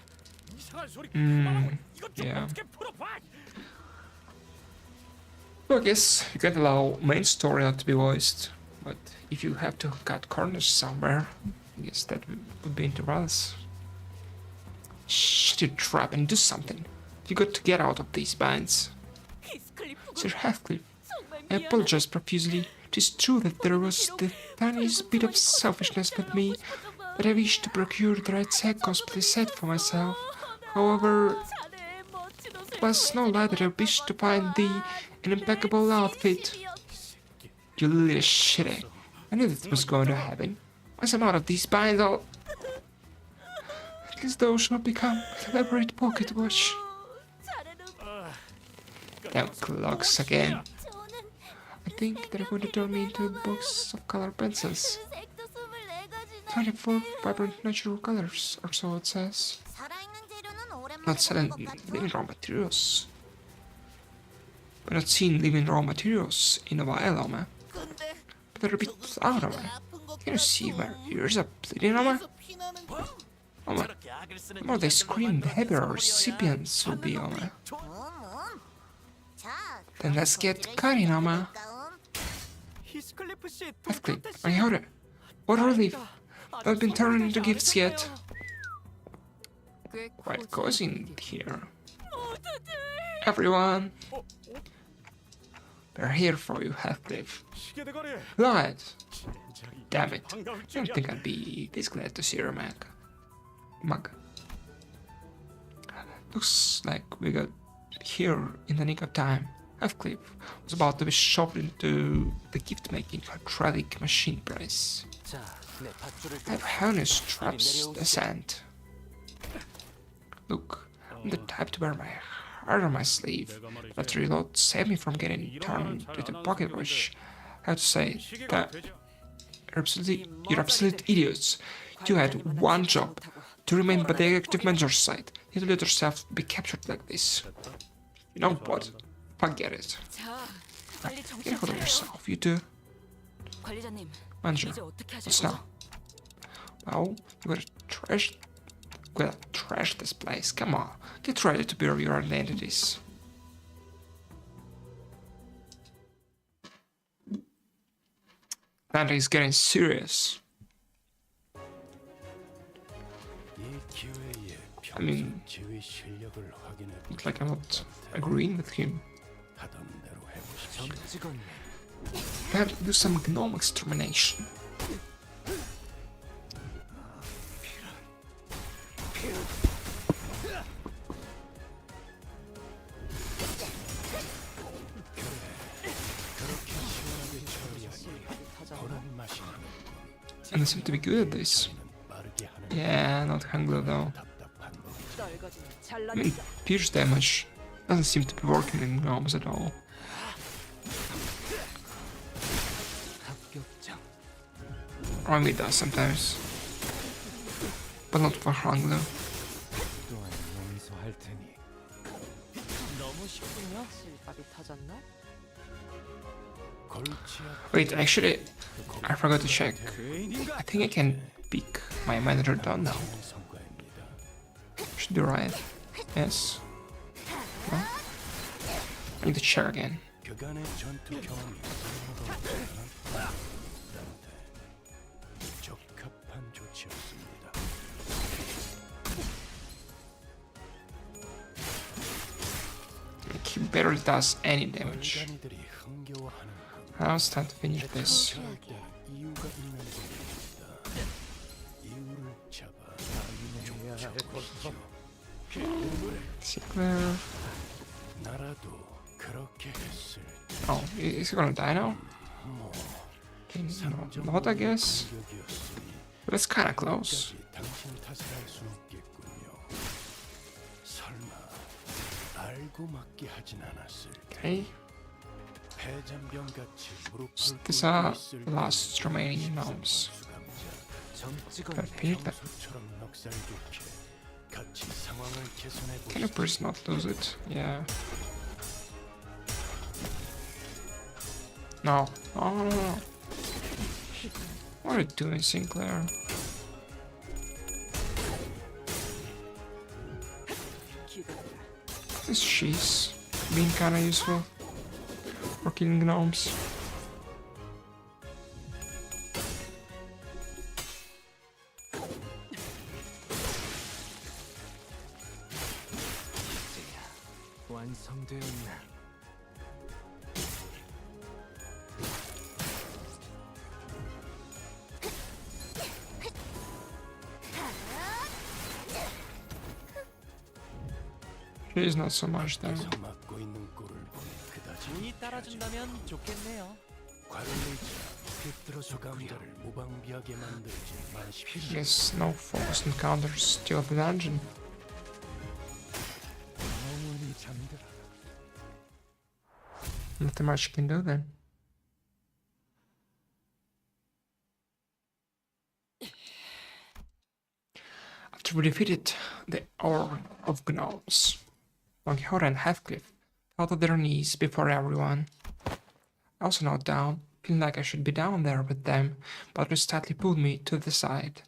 So I guess you can allow main story not to be voiced, but if you have to cut corners somewhere, I guess that would be intervals. Shut your trap and do something. You got to get out of these binds. Sir Heathcliff, I apologize profusely. It is true that there was the tiniest bit of selfishness with me, that I wished to procure the right set cosplay set for myself. However, it was no lie that I wished to find thee an impeccable outfit. You little shitty. I knew that was going to happen. Once I'm out of these binds, I'll... At least thou shalt become an elaborate pocket watch. Damn clocks again. I think they're going to turn me into a box of color pencils. 24 vibrant natural colors, or so it says. Not selling living raw materials. We're not seeing living raw materials in a while, Oma. But they're a bit out, Oma. Can you see my ears are bleeding, Oma? Oma, the more they scream, the heavier our recipients will be, Oma. Then let's get cutting, Oma. Heathcliff, I heard it. What a relief. They've been turned into gifts yet. Quite cozy in here. Everyone! We're here for you, Heathcliff. Light! Damn it. I don't think I'd be this glad to see your mug. Looks like we got here in the nick of time. Heathcliff was about to be shoved into the gift-making hydraulic machine press. 자, 내 밧줄을 I have harness traps descent. Look, I'm the type to wear my heart on my sleeve. That reload saved me from getting turned into a pocket rush. I have to say that you're absolute idiots. You had one job, to remain by the active manager's side. You let yourself be captured like this. You know what? Forget it. 자, 빨리 정신 Get a hold of 차려요. yourself, you two. 관리자님, Manager, 이제 어떻게 하실 what's 거죠? now? Well, you gotta trash this place. Come on, get ready to bury your identities. That is getting serious. 이 기회에 I mean, 지휘 실력을 확인해 looks like I'm not agreeing with him. 하던 대로 해보십시오. 점 찍었네. We have to do some gnome extermination. 그런 맛이 나는 And they seem to be good at this. 빠르게 하는 Yeah, not Hanglo though. 답답한 법. 떨거지는 I mean, 잘라냈어. pierce damage doesn't seem to be working in gnomes at all. 합격장. Or maybe it does sometimes. But not for Hanglo. 또한 용서할 테니. 너무 쉽군요. 실밥이 터졌나? 골치 아픈 Wait, actually, I forgot to check. I think I can pick my manager down now. 성과입니다. Should be right. Yes. No? I need to check again. 그간의 전투 경험이 적합한 조치였습니다. He barely does any damage. 인간이들이 흥겨워하는 Now it's time to finish this. 최악의 이유가 있는 겁니다. 이유를 잡아 해야 할 것이죠. Sinclair. 나라도 그렇게 했을 Oh, is he gonna die now? 뭐 Okay, no, not I guess. 공격이었으니 But it's kinda close. 끝까지 당신 탓을 할 순 없겠군요. 설마 알고 맞게 하진 않았을까? Okay, 패잔병같이 무릎 these are the last remaining gnomes. 점 Gotta 찍었네. finish that. 평소처럼 넉살 좋게 같이 상황을 개선해 Can you please not lose it? Yeah. No. No, no, no. What are you doing, Sinclair? 기다려라. This she's being kinda useful for killing gnomes. 완성되었나? She is not so much though. 계속 맞고 있는 꼴을 보니 그다지 운이 따라준다면 좋겠네요. 관리자 빗들어 수감자를 무방비하게 만들지 마십시오. Guess no focused encounters still the dungeon. 영원히 잠들어. Nothing much you can do then. After we defeated the Horde of Gnomes, Don Quixote and Heathcliff fell to their knees before everyone. I also knelt down, feeling like I should be down there with them, but Chris tightly pulled me to the side.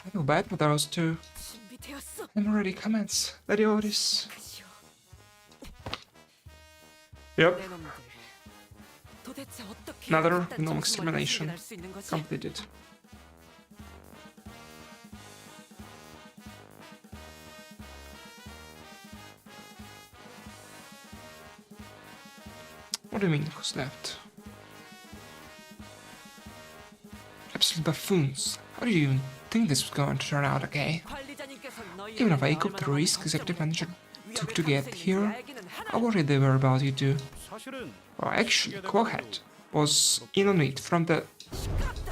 I feel bad for those two. 준비되었어. I'm ready, comments. Lady Otis. 하시오. Yep, 내 놈들. 도대체 어떻게 Another 그딴 gnome 정신머리를 extermination. 생겨날 수 있는 거지? completed. What do you mean, who's left? Absolute buffoons. How did you even think this was going to turn out okay? 관리자님께서 Even if I took the risk executive manager took to get here, how worried they were about you too. 사실은 Well, actually, Quackhead was in on it from the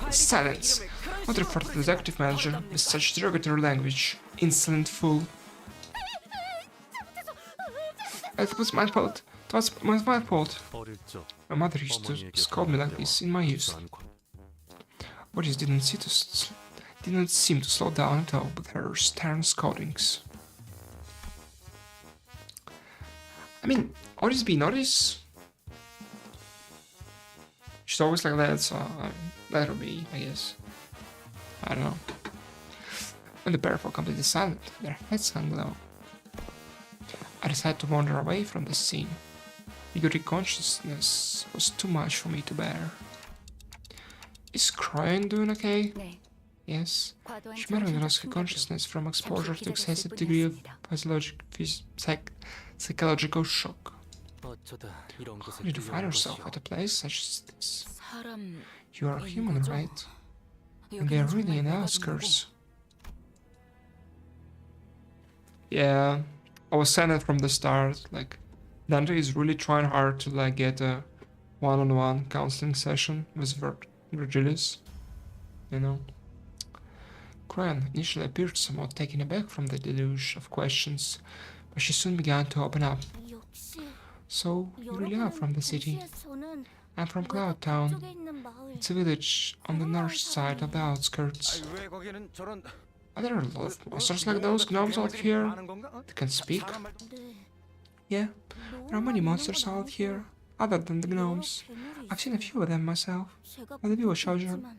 silence. Not refer to the executive manager with such derogatory language. Insolent fool. It was my fault. It was my fault. 어릴 적 My mother used to scold me like this in my youth. Otis didn't seem to slow down at all with her stern scoldings. I mean, Otis being Otis. She's always like that, so let her be, I guess. I don't know. When the pair fell completely silent, their heads hung low. I decided to wander away from the scene. Egotic consciousness was too much for me to bear. Is Cryan doing okay? 네. Yes. 과도한 She might have 정신적 lost her 충격으로 consciousness from exposure to 기다렸을 excessive degree of 뿐이었습니다. psychological shock. 어쩌다 이런 곳에 How did you find 끌려온 yourself 것이오. at a place such as this? 사람 You are human, 거죠? right? And they are 여기는 really 정말 in 내가 outskirts. Yeah, I was saying it from the start. Like, Dante is really trying hard to like get a one-on-one counseling session with Virgilius. You know. Cran initially appeared somewhat taken aback from the deluge of questions, but she soon began to open up. 역시 So, you really are from the city. 도시에서는 I'm from 외곽 Cloud Town. 쪽에 있는 마을. It's a village on the north side of the outskirts. 왜 거기는 저런 Are there a lot of monsters like those gnomes out here that can speak? 네. Yeah, there are many monsters out here, other than the gnomes. I've seen a few of them myself, 제가 but the village soldier 보지만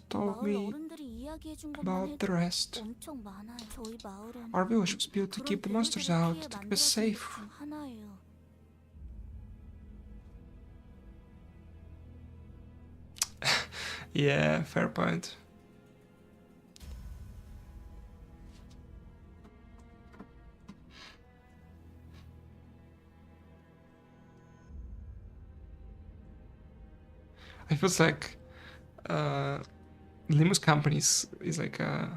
told 마을 me 어른들이 이야기해준 것만 about the 해도 rest. 엄청 많아요. 저희 마을은 Our village was built to keep the monsters out, to keep us safe. 중 하나예요. Yeah, fair point. It feels like Limbus companies is like I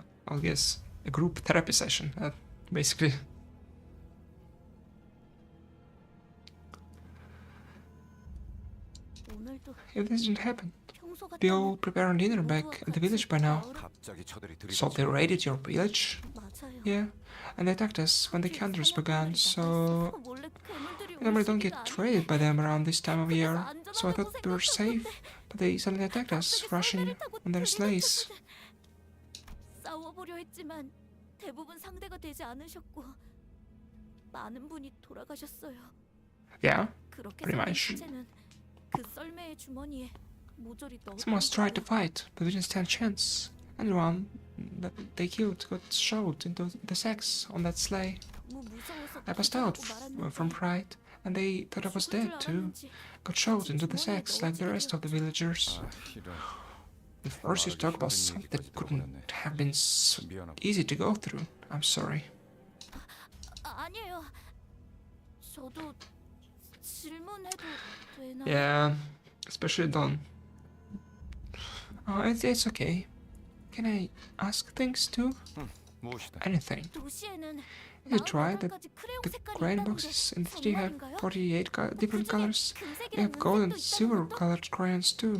guess a group therapy session, basically. 오늘도 If this didn't happen, 평소 be 같으면 all preparing dinner back at the village by now. 마을을 갑자기 저들이 So they raided your village? 맞아요. Yeah, and they attacked us when the counters began, so 몰래 괴물들이 we normally don't 올 get 시기가 raided by them around this time of year, 아니에요. so I thought we were safe, but they suddenly attacked us, rushing on their sleighs. 싸워보려 했지만 대부분 상대가 되지 않으셨고 많은 분이 돌아가셨어요. Yeah, 그렇게 pretty 생긴 much. 시체는 그 썰매의 주머니에 모조리 Someone tried to 넣었다니까요. fight, but we didn't stand a chance. Anyone that they killed got shoved into the sacks on that sleigh. 너무 무서워서 I passed out 기절하고 말았는데 from fright, and they thought I was 죽을 줄 dead too. 알았는지 Got shoved into the sacks like the rest of the villagers. 이런 The first you talk about something that couldn't have been so easy to go through. I'm sorry. 아니에요. 저도 질문해도 되나요? Yeah, especially Don. Oh, it's okay. Can I ask things too? 무엇이다. Anything. 도시에는 You tried that 마을 크레용 the 색깔이 grain 있다는데 boxes in the city have 정말인가요? 48 different colors. 금색이랑 They have gold and 은색도 silver 있다는 것도? colored crayons too.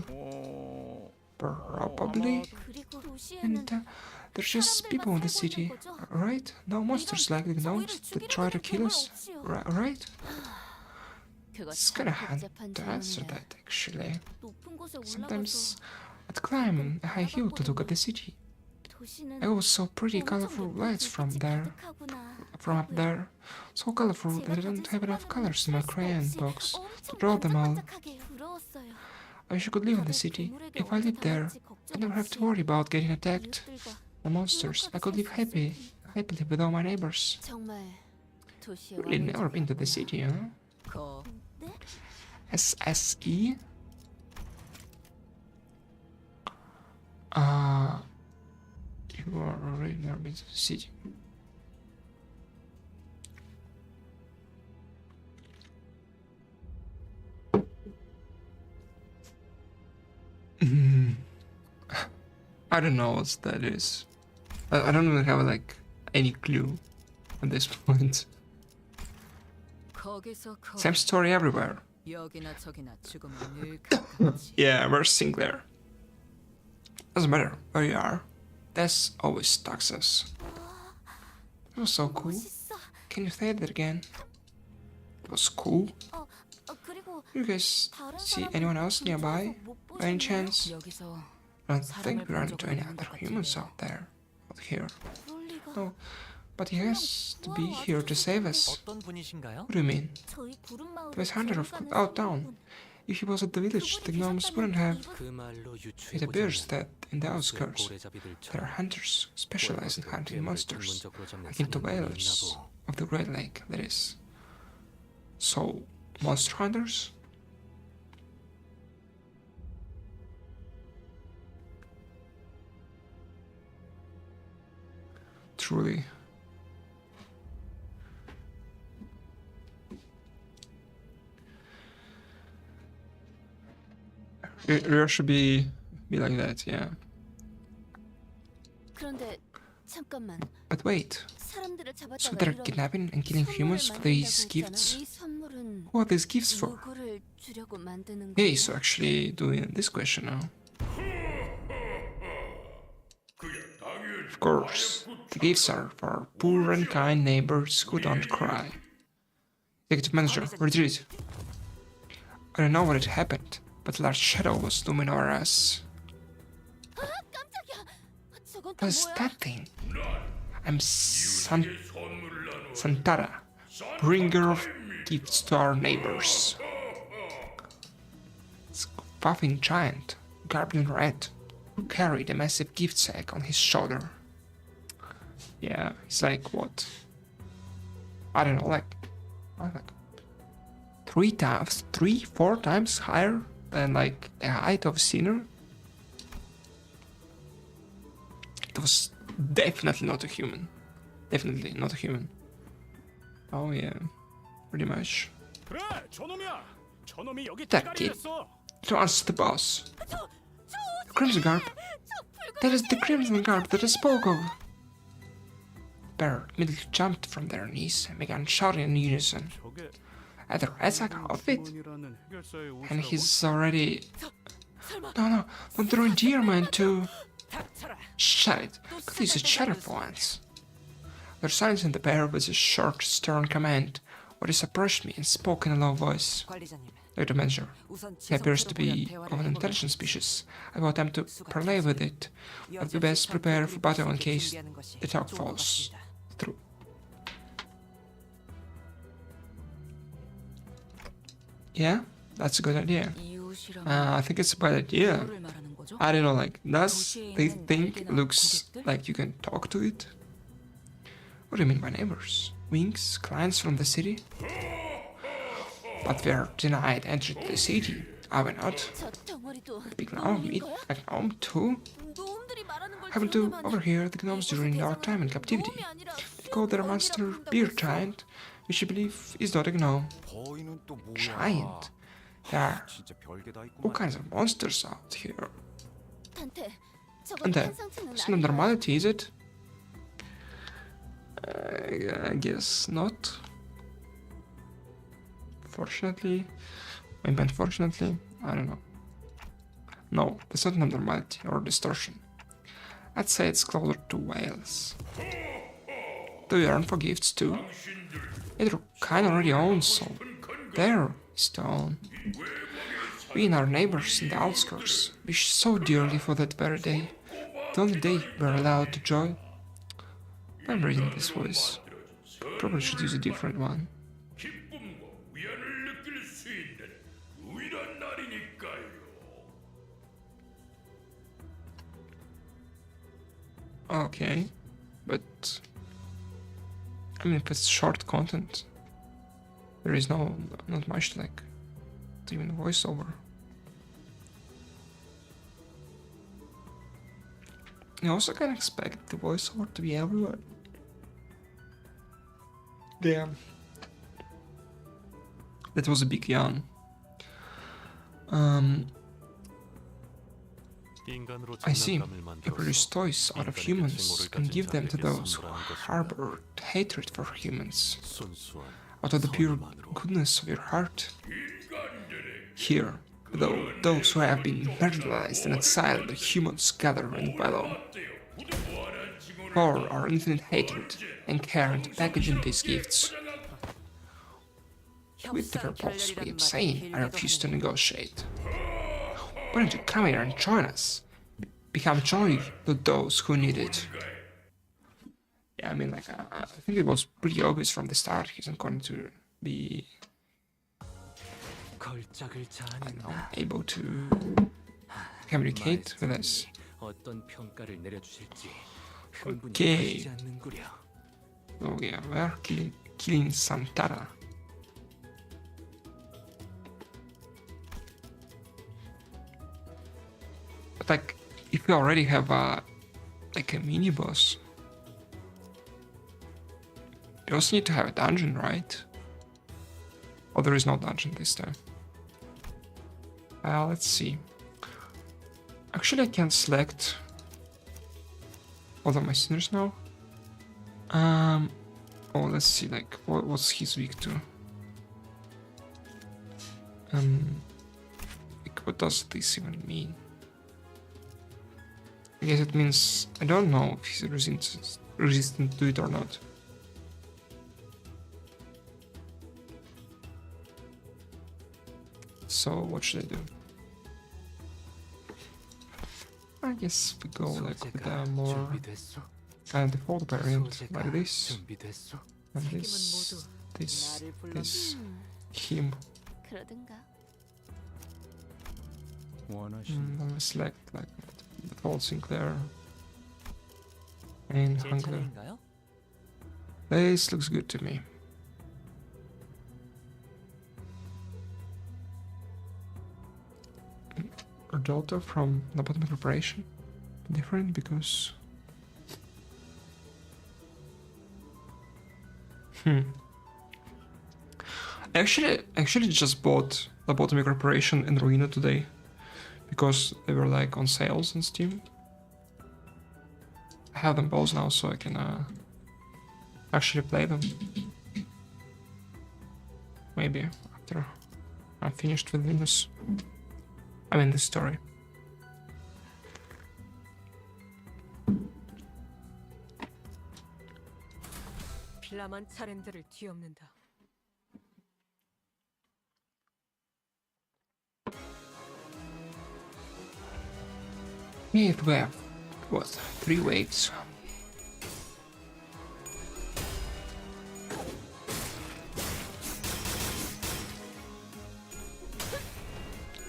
Probably. 그리고 도시에는 And there's just people in the city, right? No monsters like the gnomes that try to kill us, right? It's kinda hard to answer that actually. 높은 곳에 Sometimes 올라가서 I'd climb a high hill to look at the city. 도시는 I always saw pretty 엄청 colorful 예쁜 lights from 불빛이 there, 가득하구나 from up there. So colorful that I don't have enough colors in my crayon box to draw them all. 반짝반짝하게 부러웠어요. I wish I could live in the city. If I lived there, I'd never have to worry about getting attacked by monsters. I could live happily with all my neighbors. 정말 도시에 Really never been to the city, huh? 거 SSE? You are already never been to the city. I don't know what that is. I don't even have like any clue at this point. 거기서 거기. Same story everywhere. 여기나 저기나 죽음은 늘 가깝지. Yeah, we're seeing there. Doesn't matter where you are. Death always stalks us. It was so cool. 멋있어. Can you say that again? It was cool. 그리고 You guys 다른 see 사람은 anyone else nearby? 근처에서 못 By any 보셨나요? chance? 여기서 I don't think we run into any other humans out there. Out here. 그럴 리가. No, but he has to be here to save us. 어떤 분이신가요? What do you mean? 저희 구름 마을에 The best hunter of 제일 가는 out town. 사람분. If he was at the village, the gnomes wouldn't have. 그 말로 It appears 유추해보자면 that in the outskirts, there 고래잡이들처럼 are hunters specialized in hunting 괴물을 monsters, 전문적으로 잡는 akin to 사냥꾼이 있나 whalers 보. of the Great Lake, that is. So, monster hunters? Truly. It should be like that, yeah. 그런데 잠깐만. But wait, 사람들을 잡았다가 so they're 이런 kidnapping and killing humans for these gifts? 이 선물은 Who are these gifts for? 누구를 주려고 만드는 Hey, 거야? so actually doing this question now. Of course, the gifts are for poor and kind neighbors who don't cry. Executive manager, retreat. I don't know what had happened, but a large shadow was looming over us. 깜짝이야. 저건 또 What is 뭐야? that thing? I'm Santara, bringer of gifts to our neighbors. It's a puffing giant, garbed in red, who carried a massive gift sack on his shoulder. Yeah, he's like what? I don't know, like 4 times higher than like the height of Sinner. It was definitely not a human. Definitely not a human. Oh yeah, pretty much. 그래, 저놈이야. 저놈이 여기 That kid. 대가리였어. To answer the boss. The Crimson Garb. That is the Crimson Garb that I spoke of. Bear immediately jumped from their knees and began shouting in unison. 저게 At the Razak outfit? 주머니라는 해결사의 And 옷이라고? he's already... No, don't throw endearment to... 닥쳐라. Shut it. Could use a chatter for once. Their silence in the bear was a short, stern command. Otis approached me and spoke in a low voice. 관리자님. Later manager. 우선 He appears to be 지성으로 of 보면 an 대화를 intelligent 해보면 species. I will attempt to parley with it, but we best prepare for battle in case 준비하는 것이 the talk 좋은 것 falls 같습니다. through. Yeah, that's a good idea. 이 옷이라면 I think it's a bad idea. 뭐를 말하는 거죠? I don't know, like, does 도시에 they 있는 think 날개나 looks 고객들? like you can talk to it? What do you mean by neighbors? Wings? Clients from the city? But we are denied entry to the city, are we not? 저 덩어리도 Big gnome, 놈인 meet 거야? a gnome too? 놈들이 말하는 걸 Happen to 들어보면 overhear the gnomes during our time in captivity. 놈이 아니라 They call their 수염 monster 덩이라고 beer 부른다고 giant, which I believe is not a gnome. 거인은 또 뭐야? Giant. There are 진짜 별게 다 all 있구만. kinds of monsters out here. 했어. 탄테, 저건 And 한 상태는 it's not 아니야. normality, is it? I guess not. Fortunately, maybe unfortunately, I don't know. No, that's not normality or distortion. I'd say it's closer to whales. Do you yearn for gifts too? Either kind already owns, so there is to own. We and our neighbors in the outskirts wish so dearly for that very day, the only day we're allowed to joy. I'm reading this voice. Probably should use a different one. 기쁨과 위안을 느낄 수 있는 유일한 날이니까요. Okay, but I mean, if it's short content, there is not much like even voiceover. You also can expect the voiceover to be everywhere. Damn. That was a big yawn. 인간으로 I see. 장난감을 You 만들어서 produce toys out of 인간에게 humans 증오를 and 가진 give them to 자들에게 those who 선물하는 것입니다. harbor hatred for humans. 순수한 Out of the pure 선의만으로. goodness of your heart. Here, though, those who have been marginalized and exiled, the humans gather and bellow. For our infinite hatred and care and packaging these gifts. With the purpose we have saying, I refuse to negotiate. Why don't you come here and join us? Become joy to those who need it. Yeah, I mean, like, I think it was pretty obvious from the start he's not going to be, 걸작을 I don't know, 자아낸다. able to communicate with us. 어떤 평가를 내려주실지 흥분이 오케이. 가시지 않는구려. So yeah, we're killing Santara. But like, if we already have like a mini boss, we also need to have a dungeon, right? Oh, there is no dungeon this time. Let's see. Actually, I can select all of my sinners now. Oh, let's see, like, what's he's weak to? Like, what does this even mean? I guess it means, I don't know if he's resistant to it or not. So, what should I do? I guess we go like with a more 준비됐어? kind of default variant, 소재가 like this, 준비됐어? and 책임은 this, 모두 this, 나를 불러. this, him. 그러든가. Then we select like default Sinclair and 제 Hungler. 차례인가요? This looks good to me. Or Delta from Lobotomy Corporation. Different because. Actually just bought Lobotomy Corporation and Ruina today because they were like on sales on Steam. I have them both now, so I can actually play them. Maybe after I'm finished with Limbus. I mean the story. 필라만 차랜들을 뒤엎는다. Eighth wave. What? 3 waves.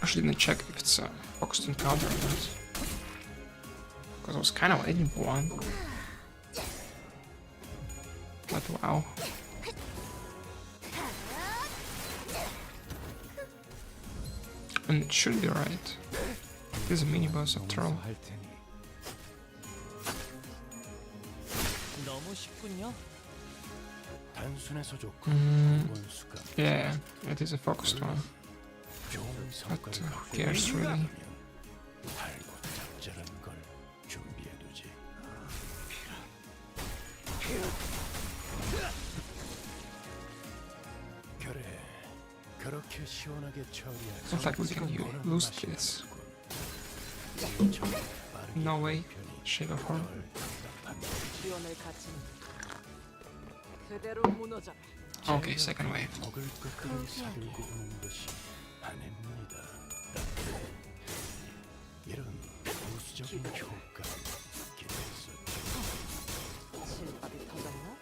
Actually didn't check if it's a focused encounter or not. Because I was kind of waiting for one. But wow. And it should be right. This is a mini boss after all. 할 테니 너무 쉽군요. 단순해서 좋고 원수가 Yeah, it is a focused one. 좋은 But 성과를 who cares really? 달고 적절한 걸 준비해두지. 그래, 그렇게 시원하게 처리할 Looks like we can lose this. No way. Shape of Horn. 지원을 갖추는 그대로 무너져라. Okay, second wave. 먹을 것들을 사들고 오는 것이 아닙니다. 이런 보수적인 효과를 기대했었죠. 실밥이 터졌나?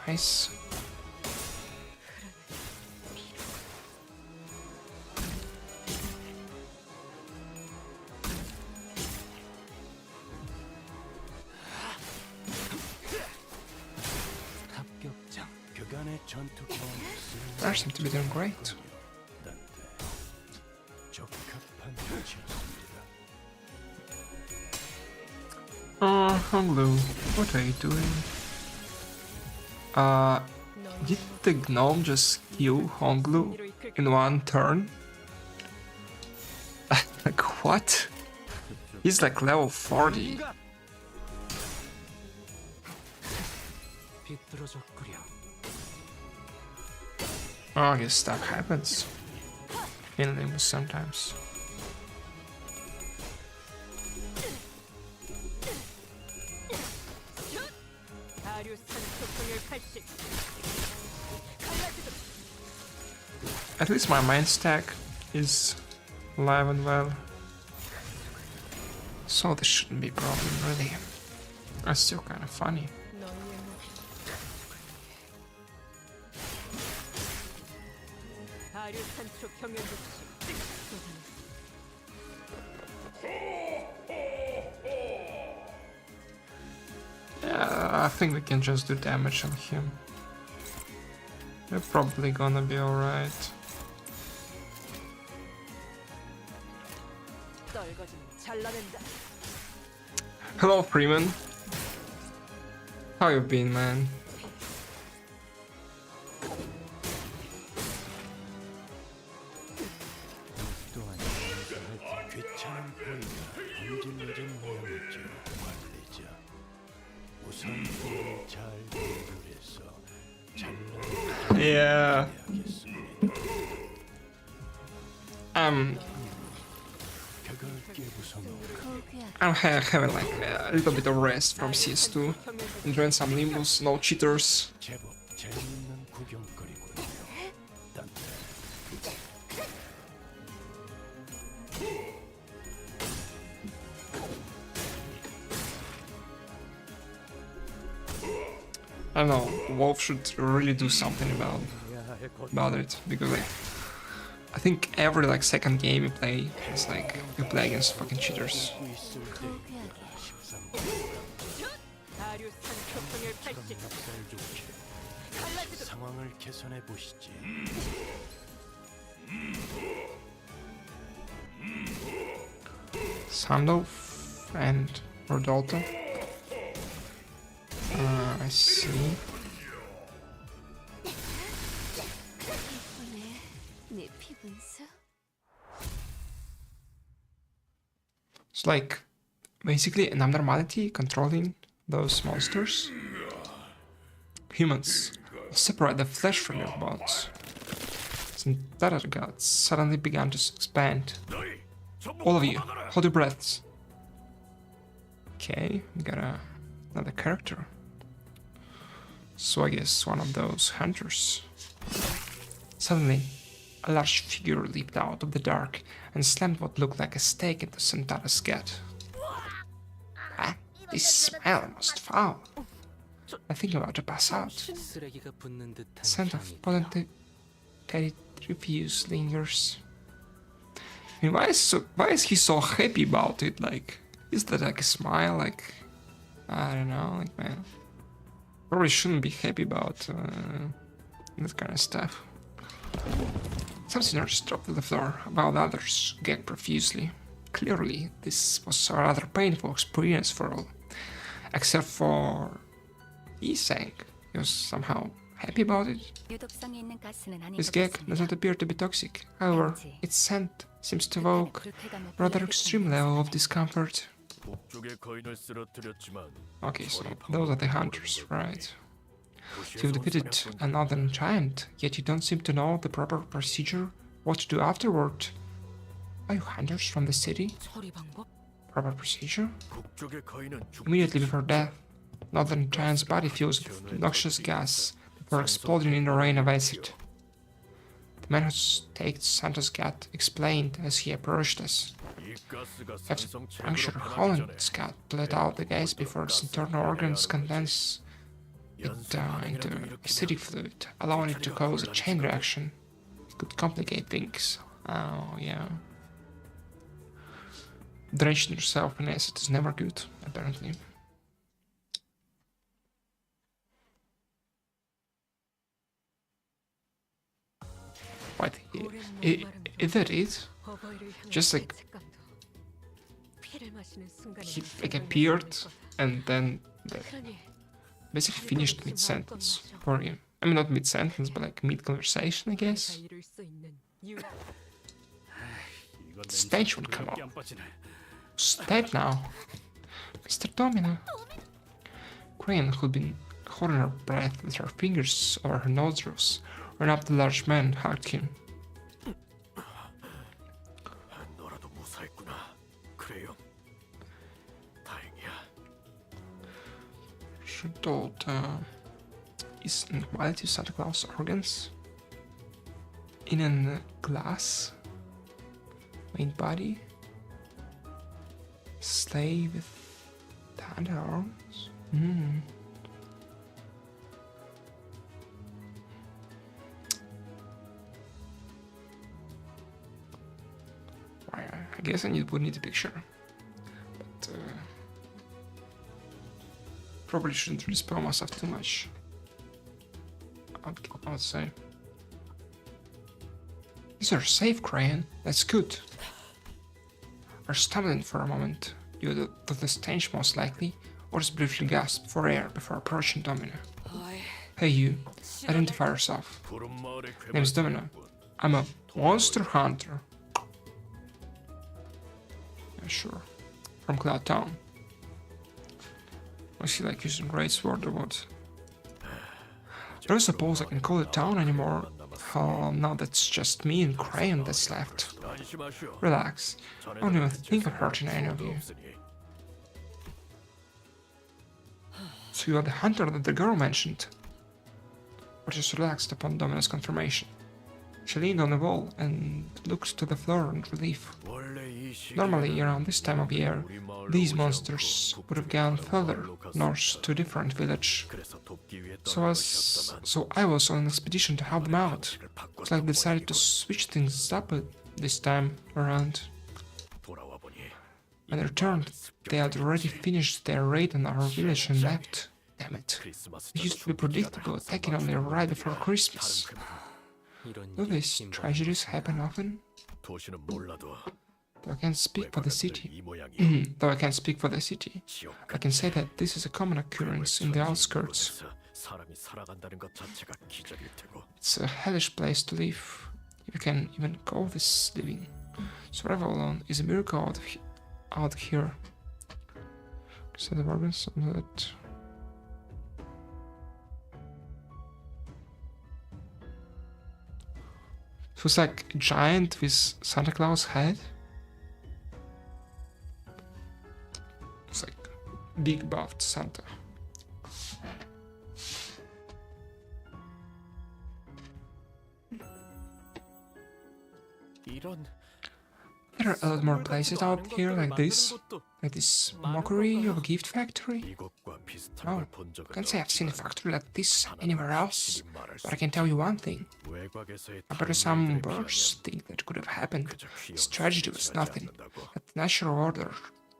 Nice. 합격장. 그간의 전투 경험을 They seem to be doing great. 적합한 위치였습니다. Honglu, what are you doing? Did the gnome just kill Honglu in one turn? What? He's like level 40. 비뚤어졌구려. Oh, I guess stuff happens in Limbus sometimes. At least my main stack is alive and well. So this shouldn't be a problem, really. That's still kind of funny. Yeah, I think we can just do damage on him. We're probably gonna be alright. Hello, Freeman. How you been, man? 귀찮은 보이가 던질려진 모양이죠. 관리자. 우선 몸을 잘 공부해서 잘나가게 Yeah. 하겠습니다. 벽을 깨부숴 I'm having like a little bit of rest from CS2. Enjoying some Limbus, no cheaters. 제법 재미있는 구경거리군요. 딴데 I don't know, Wolf should really do something about it, because like, I think every like second game you play is like you play against fucking cheaters. 보고 있을 때 납살 좋게 상황을 개선해 보시지. Sandolf and Rodolta. I see. 내 피분수. It's like basically an abnormality controlling those monsters. Humans separate the flesh from your bones. Some other gods suddenly began to expand. All of you, hold your breaths. Okay, we got another character. So I guess one of those hunters. Suddenly, a large figure leaped out of the dark and slammed what looked like a stake into Santara's gut. Ah, this smell must foul. I think I'm about to pass out. 쓰레기가 붙는 듯한 Scent of 향이 voluntary refuse lingers. I mean, why is he so happy about it? Like, is that like a smile? Like, I don't know. Like, man, probably shouldn't be happy about that kind of stuff. Some sinners dropped to the floor, while the others gagged profusely. Clearly, this was a rather painful experience for all, except for Isang. He was somehow happy about it. 유독성이 있는 가스는 아닌 This 것 gag 같습니다. doesn't appear to be toxic. However, its scent seems to evoke a rather extreme level of discomfort. 북쪽의 거인을 쓰러뜨렸지만 Okay, so those are the hunters, right? You've defeated another giant, yet you don't seem to know the proper procedure, what to do afterward. Are you hunters from the city? 처리 방법? Proper procedure? 북쪽의 거인은 Immediately before death, Northern Giant's body fills with noxious gas before exploding in a rain of acid. The man who staked Santa's gut explained as he approached us. 이 가스가 Have 산성 to puncture a 체계로 hole in 변하기 its gut to let out the gas before its internal organs condense it into acidic fluid, allowing it to cause a chain reaction. It could complicate things. Oh, yeah. Drenching yourself in acid is never good, apparently. What? Is that it? Just like he like appeared and then basically finished mid-sentence for him. I mean, not mid-sentence, but like mid-conversation, I guess. Stage would come up. Step now. Mr. Domino. Crane, who'd been holding her breath with her fingers over her nostrils, ran up to the large man, hugged him. 너라도 무사했구나. 그래요. 다행이야. She told, is in quality Santa Claus organs in a glass main body, sleigh with tender arms. I guess would need a picture, but probably shouldn't really spoil myself too much. I would say. These are safe, Crane. That's good. Are stumbling for a moment, due to the stench most likely, or just briefly gasped for air before approaching Domino. Hey you, identify yourself. Name's Domino. I'm a monster hunter. Yeah, sure. From Cloud Town. Was he like using great sword or what? I don't suppose I can call it town anymore. Now that's just me and Crane that's left. Relax. I don't even think of hurting any of you. So you are the hunter that the girl mentioned. But just relaxed upon Domino's confirmation. She leaned on the wall and looked to the floor in relief. Normally, around this time of year, these monsters would have gone further north to a different village. So I was on an expedition to help them out. It's like they decided to switch things up this time around. When they returned, they had already finished their raid on our village and left. Damn it. It used to be predictable, attacking only right before Christmas. Do these tragedies happen often? Though I can't speak for the city. I can say that this is a common occurrence in the outskirts. It's a hellish place to live, if you can even call this living. Survival alone is a miracle out here. So the organs on that. So it's like a giant with Santa Claus head. It's like big buffed Santa. There are a lot more places out here like this mockery of a gift factory. Oh, I can't say I've seen a factory like this anywhere else, but I can tell you one thing. I bet some birds think that could have happened. This tragedy was nothing, but the natural order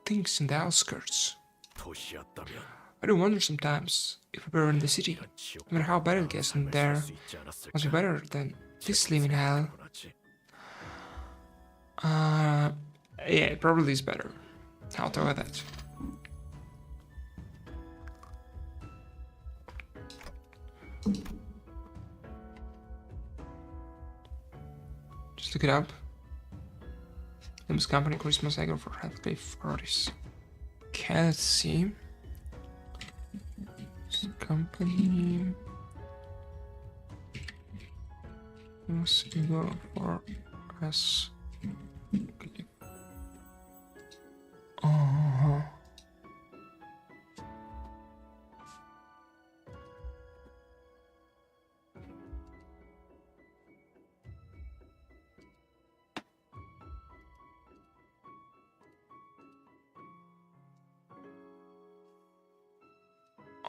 things in the outskirts. I do wonder sometimes if we were in the city, no matter how bad it gets in there, must be better than this living hell. Yeah, it probably is better. I'll tell her that. Just look it up. Limbus Company Christmas Agro for Heathcliff Roris. Okay, let's see. Company Limbus Agro for us.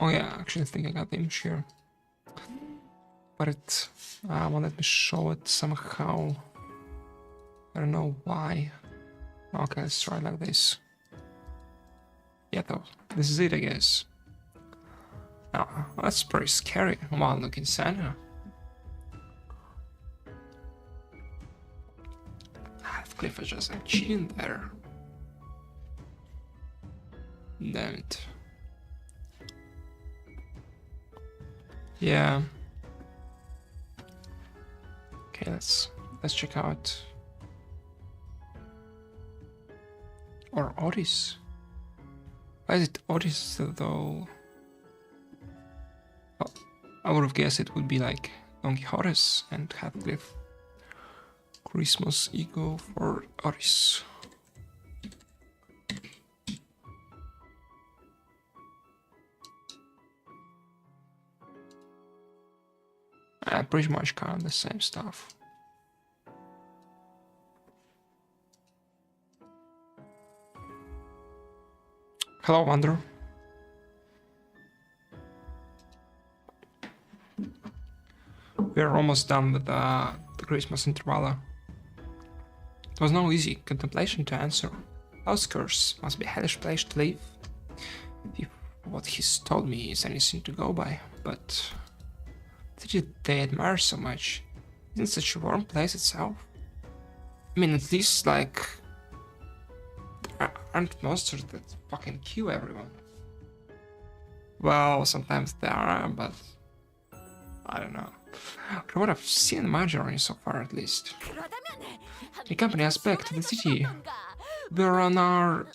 Oh yeah, actually I think I got the image here. But it won't let me show it somehow. I don't know why. Okay, let's try it like this. Yeah, though, this is it, I guess. Oh, that's pretty scary. Wild looking Santa. Heathcliff is just chilling there. Damn it. Yeah. Okay, let's check out. Or Otis? Why is it Otis though? Oh, I would have guessed it would be like Don Quixote's and have the Christmas ego for Otis. Pretty much kind of the same stuff. Hello, Wander. We are almost done with the Christmas intervalla. It was no easy contemplation to answer. Outskirts must be a hellish place to live, if what he's told me is anything to go by, but the city they admire so much isn't such a warm place itself. I mean, at least, like, there aren't monsters that fucking kill everyone. Well, sometimes there are, but I don't know. From what I've seen in my journey so far, at least. The company aspect of the city, we're on our...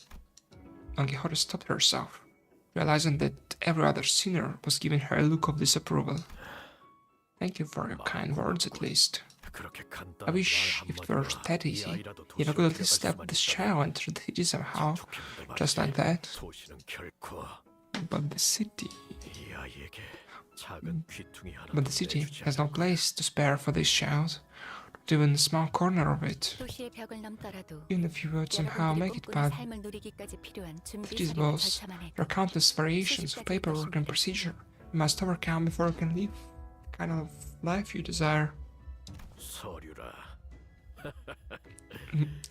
Don Quixote stopped herself, realizing that every other sinner was giving her a look of disapproval. Thank you for your kind words, at least. I wish if it were that easy, if I could at least step this child into the city somehow, just like that. But the city has no place to spare for this child, not even a small corner of it. Even if you would somehow make it bad, cities boast there are countless variations of paperwork and procedure you must overcome before you can live the kind of life you desire.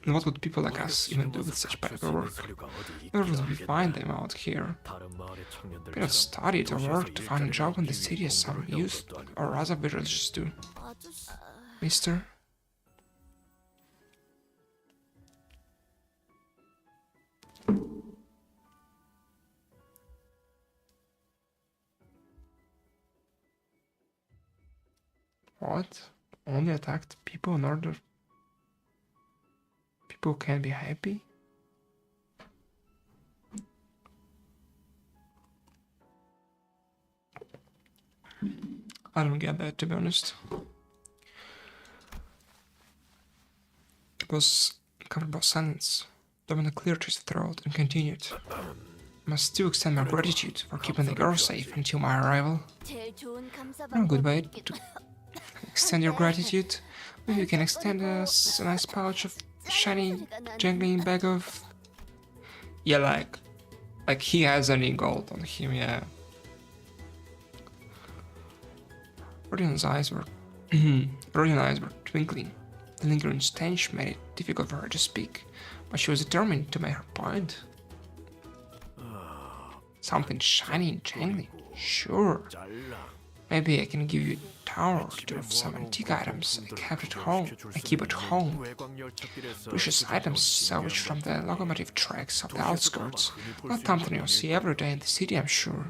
And what would people like us even do with such paperwork? Where would we find them out here? We don't study or work to find a job in the city as some youth or other villagers do. Mister? What? Only attacked people in order people can be happy? I don't get that, to be honest. It was covered by silence. Dominic cleared his throat and continued. I must still extend my gratitude for keeping the girl safe until my arrival. No good way to extend your gratitude. Maybe you can extend us a nice pouch of shiny, jangling bag of... Yeah, like he has any gold on him, yeah. Rodian's eyes were twinkling. The lingering stench made it difficult for her to speak, but she was determined to make her point. Something shiny and jangling, sure. Maybe I can give you a tower or two of some antique items I keep at home. Precious items salvaged from the locomotive tracks of the outskirts. Not something you'll see every day in the city, I'm sure.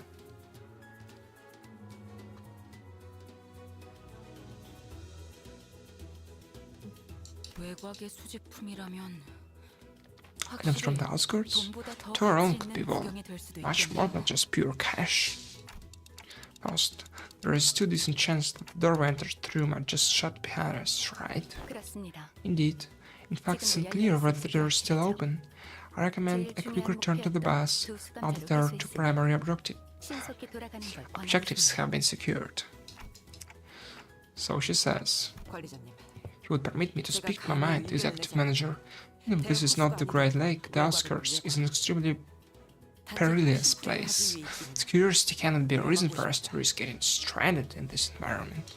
Items from the outskirts? To our own people, much more than just pure cash. First, there is still decent chance that the doorway entered through might just shut behind us, right? Indeed. In fact, it's unclear whether the door is still open. I recommend a quick return to the bus now that our two primary objectives have been secured. So she says. He would permit me to speak my mind to his active manager. Even if this is not the Great Lake, the outskirts is an extremely perilous place. Its curiosity cannot be a reason for us to risk getting stranded in this environment.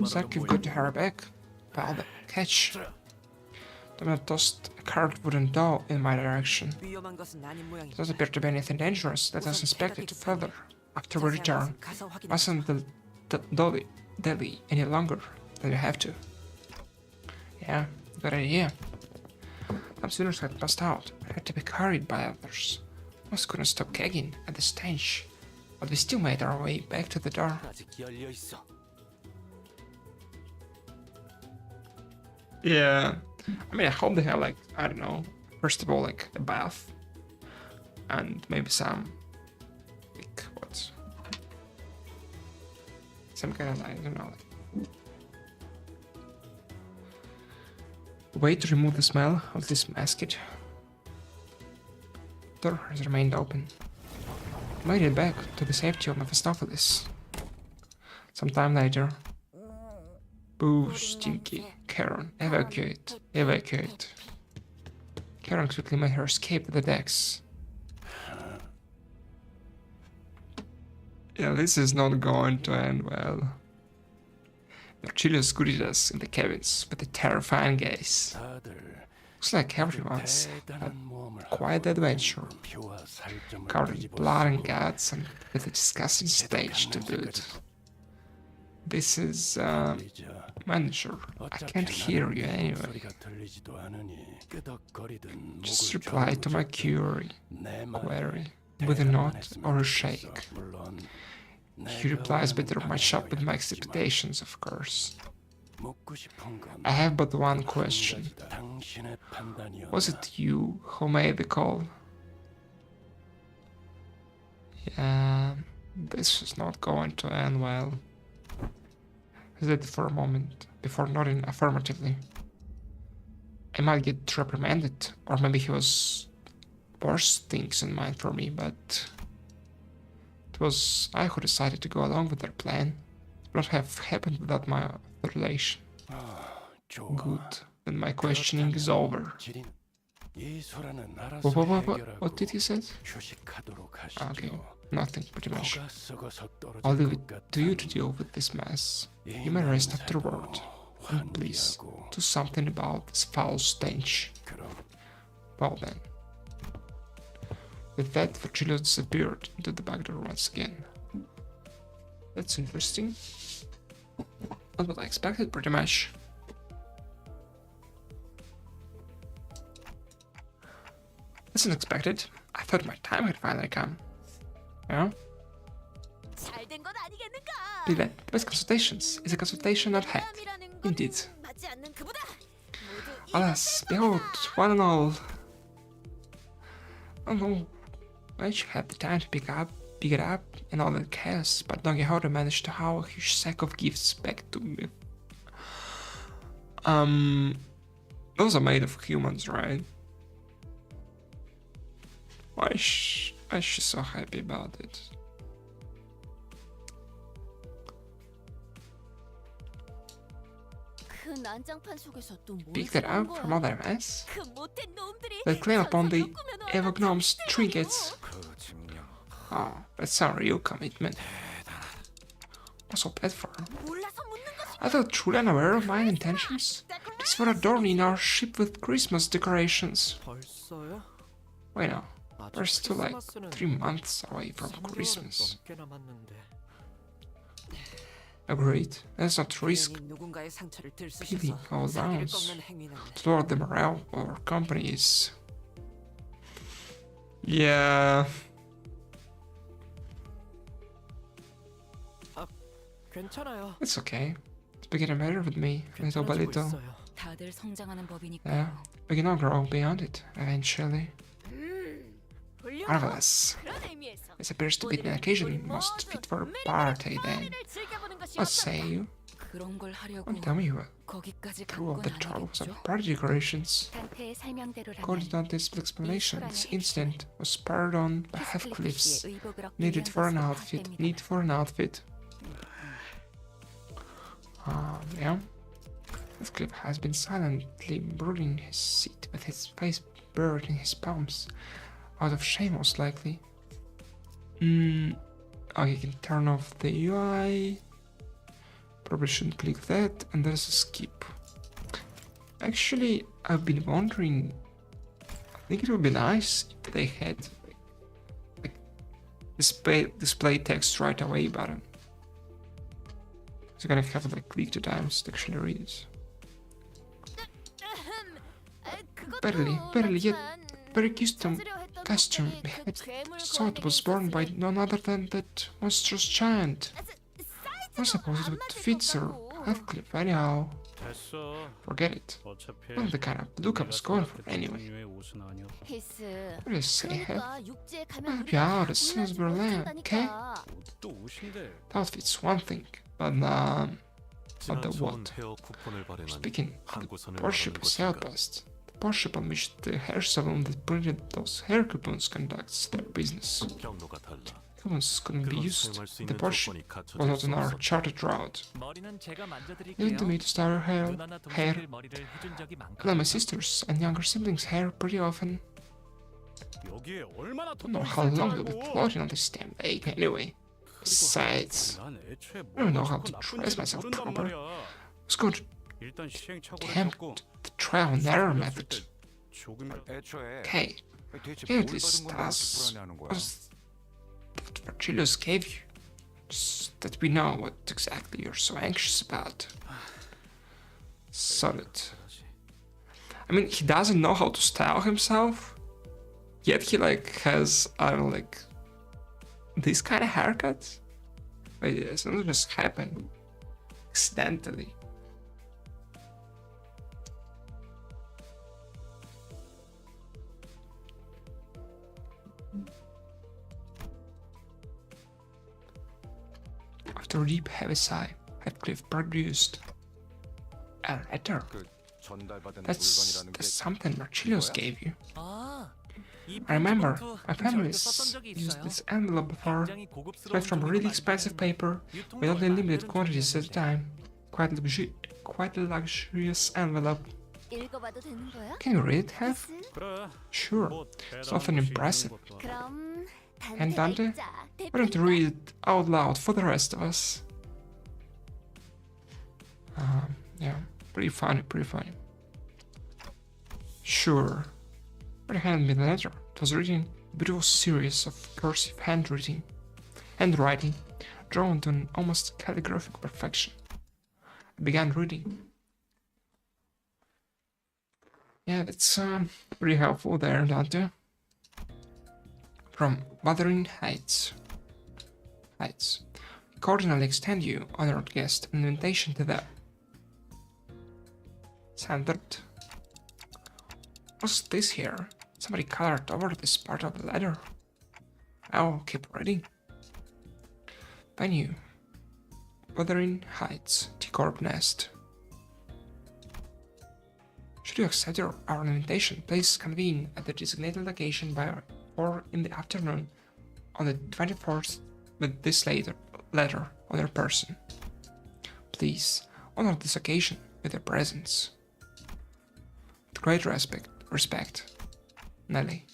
Looks like you've got to hurry back. Well, the catch. Domino tossed a carved wooden doll in my direction. It doesn't appear to be anything dangerous. Let us inspect it further. After we return, mustn't delay any longer than you have to. Yeah, good idea. Some sinners had passed out and had to be carried by others. Most couldn't stop gagging at the stench, but we still made our way back to the door. Yeah, I mean, I hope they have, like, I don't know, First of all, like a bath, and maybe some, like what? Some kind of, I don't know, like, way to remove the smell of this basket. Door has remained open. Made it back to the safety of Mephistopheles. Sometime later. Boo, stinky. Karen, evacuate, evacuate. Karen quickly made her escape to the decks. Yeah, this is not going to end well. Virgilius greeted us in the cabins with a terrifying gaze. Looks like everyone's had quite the adventure. Covered in blood and guts and with a disgusting stage to boot. This is, manager. I can't hear you anyway. Just reply to my query with a nod or a shake. He replies better match up with my expectations, of course. I have but one question. Was it you who made the call? Yeah, this is not going to end well. Hesitated for a moment before nodding affirmatively. I might get reprimanded, or maybe he was worse things in mind for me, but it was I who decided to go along with their plan. It would not have happened without my authorization. Good, then my questioning is over. What did he say? Okay, nothing, pretty much. I'll leave it to you to deal with this mess. You may rest afterward. And please, do something about this foul stench. Well then. With that, Virgilio disappeared into the back door once again. That's interesting. Not what I expected, pretty much. That's unexpected. I thought my time had finally come. Yeah? The best consultations is a consultation not had. Indeed. Alas, behold, one and all. I don't know when she had the time to pick it up and all that chaos, but Don Quixote managed to haul a huge sack of gifts back to me. Those are made of humans, right? Why is she so happy about it? Pick that up from all that mess? They claim upon the Evognome's trinkets. Oh, that's some real commitment. What's so bad for? I thought truly unaware of my intentions. This for adorning our ship with Christmas decorations. Wait now, we're still like 3 months away from Christmas. Agreed, let's not risk peeling all rounds to lower the morale of our companies. Yeah. It's okay. It's beginning better with me, little by little. Yeah, we can all grow beyond it, eventually. Marvelous. This appears to be an occasion most fit for a party then. What say you? Don't tell me what through all the troubles of party decorations. According to Dante's explanation, this incident was spurred on by Heathcliff's need for an outfit. Yeah. Heathcliff has been silently brooding in his seat with his face buried in his palms. Out of shame, most likely. Oh, you can turn off the UI. Probably shouldn't click that, and there's a skip. Actually, I've been wondering. I think it would be nice if they had like display text right away button. So you're gonna have to like click 2 times to actually read it. Barely yet very custom we had thought was born by none other than that monstrous giant. I suppose it would fit Sir Heathcliff anyhow. 됐어. Forget it. 어차피 Not the kind of look I was going for anyway. 종류의 옷은 아니야. 필스. What do you say, Hev? 그러니까 육지에 가면 I'll be 우리가 out as soon as we're land, okay? 옷도 옷인데. The outfit's one thing, but 지난 the 좋은 what? 헤어 쿠폰을 발행한 Speaking of 한 the 곳선을 Porsche 말하는 sale 것인가? bust, the Porsche on which the hair salon that printed those hair coupons conducts their business. 경로가 달라. Coupons couldn't be 그건 used. 사용할 수 The 있는 Porsche 조건이 was 갖춰질 not 수 on our 없었다. charted route. 머리는 제가 만져드릴게요. Leave to me to style her hair, 누나나 hair. 동생들 머리를 해준 적이 I 많거든요. let my sisters and younger siblings' hair pretty often. 여기에 얼마나 I don't know how long they'll be 알고. floating on this damn lake anyway. Besides, 난 애초에 I don't know 뭐가 how 좋고 to dress 나쁜지도 myself 모른단 proper. 말이야. I was going to 일단 시행착오를 attempt 겪고 the trial and error 어렸을 method. 때 조금이라도 애초에 Okay, 대체 can you 뭘 please 받은 건데 tell 그렇게 us 불안해하는 거야? what that Virgilius gave you? Just that we know what exactly you're so anxious about. Solid. I mean, he doesn't know how to style himself, yet he like has, I don't know, like this kind of haircut. Wait, it doesn't just happen accidentally. After a deep heavy sigh, Heathcliff produced a letter. 전달받은 That's 물건이라는 게 something Marcellus gave you. 아, 이 I remember 편지 my family 저희도 썼던 적이 used 있어요. this envelope before. 굉장히 고급스러운 Made from 종이로 really expensive 만든 paper 유통도 with only 얼마 안 limited 되는 quantities at a 종이었는데. time. Quite a luxurious envelope. 읽어봐도 되는 거야? Can you read it, Hev? 필스? 그래. Sure. 뭐 It's often impressive. 그럼 And Dante? 읽자. Why don't you read it out loud for the rest of us? Yeah, pretty funny, pretty funny. Sure. But he handed me the letter. It was written in a beautiful series of cursive handwriting, drawn to an almost calligraphic perfection. I began reading. Yeah, that's pretty helpful there, Dante. From Wuthering Heights. Cordially extend you, honored guest, an invitation to the Sandert. What's this here? Somebody colored over this part of the letter. I'll keep reading. Venue. Wuthering Heights, T-Corp Nest. Should you accept our invitation, please convene at the designated location by 4 in the afternoon on the 24th with this letter on your person. Please honor this occasion with your presence. With great respect, Nelly.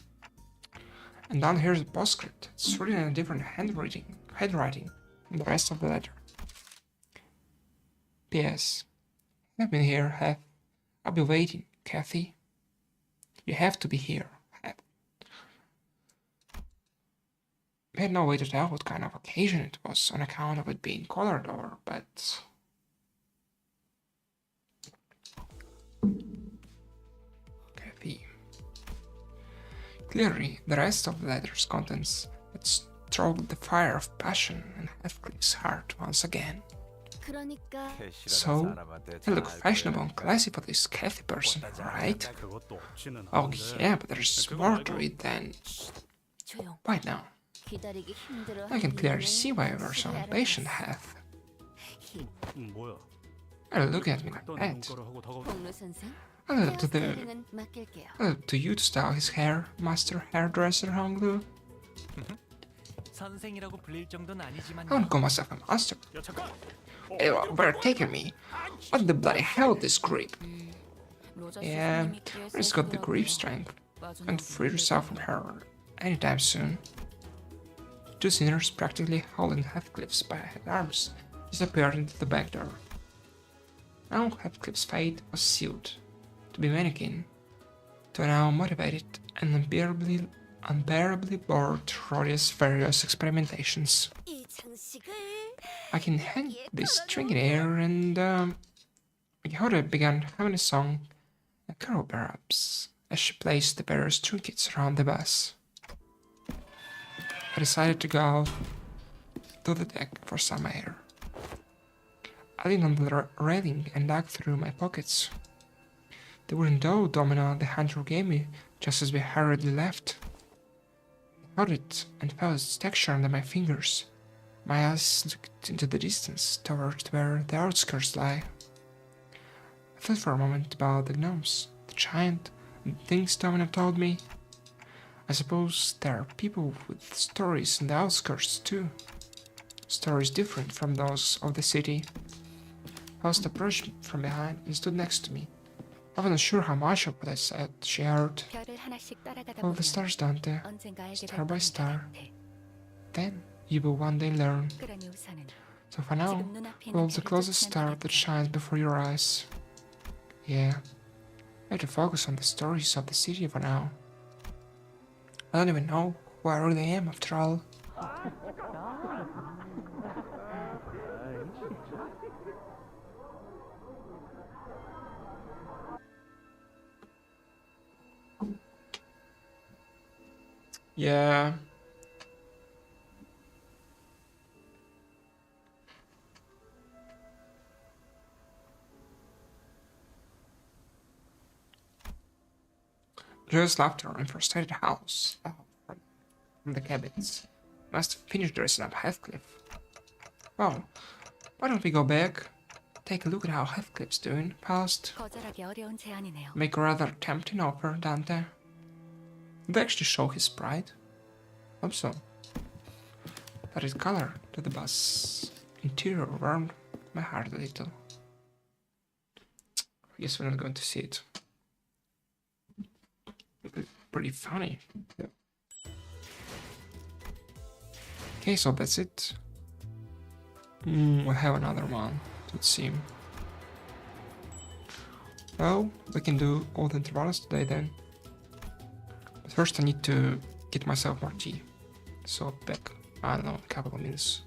And down here's a postscript. It's written in a different handwriting from the rest of the letter. P.S. I've been here, I'll be waiting, Kathy. You have to be here, Hef. We had no way to tell what kind of occasion it was on account of it being colored over, but... Kathy. Clearly, the rest of the letter's contents had stroked the fire of passion in Heathcliff's heart once again. 그러니까 So, I look fashionable and classy for this Kathy person, right? 그것도 없지는 Oh 않은데. yeah, but there's more to it than... 조용. Wait now, 기다리기 힘들어. I can clearly see why you were so impatient, Hef. 뭐야? Are you looking at me like 어떤 that? 눈가를 하고 다가오. 공루 선생. I leave it to the... 헤어스타일링은 맡길게요. I leave it to you to style his hair, master hairdresser Honglu. 선생이라고 불릴 정도는 아니지만 I wouldn't call myself a master. 야 잠깐. Hey, where taking me? What the bloody hell this grip? 로저 Yeah, 스님이 뒤에 where's got the 세시더라고요. grip strength? 마지막으로 And free yourself from her anytime soon. Two sinners practically holding Heathcliff's by arms disappeared into the back door. Now Heathcliff's fate was sealed. To be mannequin. To now motivated and unbearably bored Roddy's various experimentations. 이 장식을 I can hang this string in air and Yehuda began humming a song, a carol perhaps, as she placed the various trinkets around the bus. I decided to go to the deck for some air. I leaned on the railing and dug through my pockets. The wooden dough domino the hunter gave me just as we hurriedly left. I held it and felt its texture under my fingers. My eyes looked into the distance, towards where the outskirts lie. I thought for a moment about the gnomes, the giant, and the things Domino told me. I suppose there are people with stories in the outskirts too. Stories different from those of the city. Faust approached me from behind and stood next to me. I wasn't sure how much of what I said she heard. 별을 하나씩 따라가다 Follow the 보면 stars, Dante. 언젠가 알게 될 Star by 거니까, star. 단테. Then you will one day learn. 그러니 우선은 So for now, 지금 눈앞에 있는 follow the 별을 closest 쫓는 star 것 that 같아. shines before your eyes. Yeah, I have to focus on the stories of the city for now. I don't even know who I really am after all. Yeah. Joyous laughter and frustrated howls from the cabins. Must have finished dressing up Heathcliff. Well, why don't we go back? Take a look at how Heathcliff's doing. Past. 거절하기 어려운 제안이네요. Make a rather tempting offer, Dante. Did they actually show his pride? Hope so. That is color to the bus. Interior warmed my heart a little. Guess we're not going to see it. Pretty funny. Yeah. Okay, so that's it. We have another one, it would seem. Well, we can do all the intervals today then. But first I need to get myself more tea. So back, I don't know, a couple of minutes.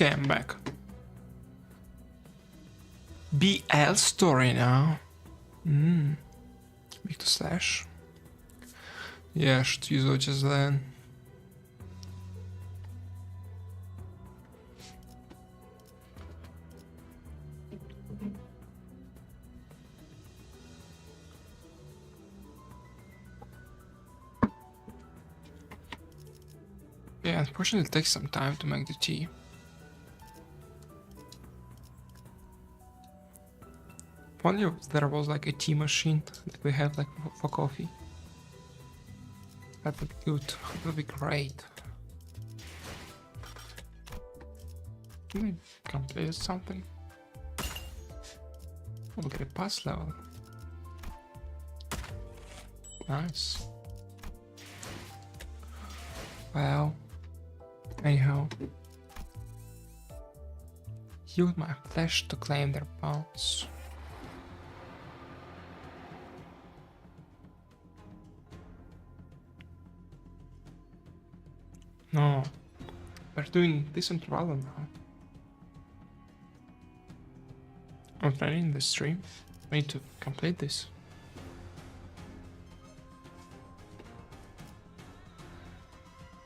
Okay, I'm back. BL story now. Back to slash. Yeah, should use just then. Yeah, unfortunately it takes some time to make the tea. If only if there was like a tea machine that we have like for coffee. That would be good. That would be great. Can we complete something? We'll get a pass level. Nice. Well, anyhow. Use my flesh to claim their bones. No, we're doing decent well now. I'm planning the stream. I need to complete this.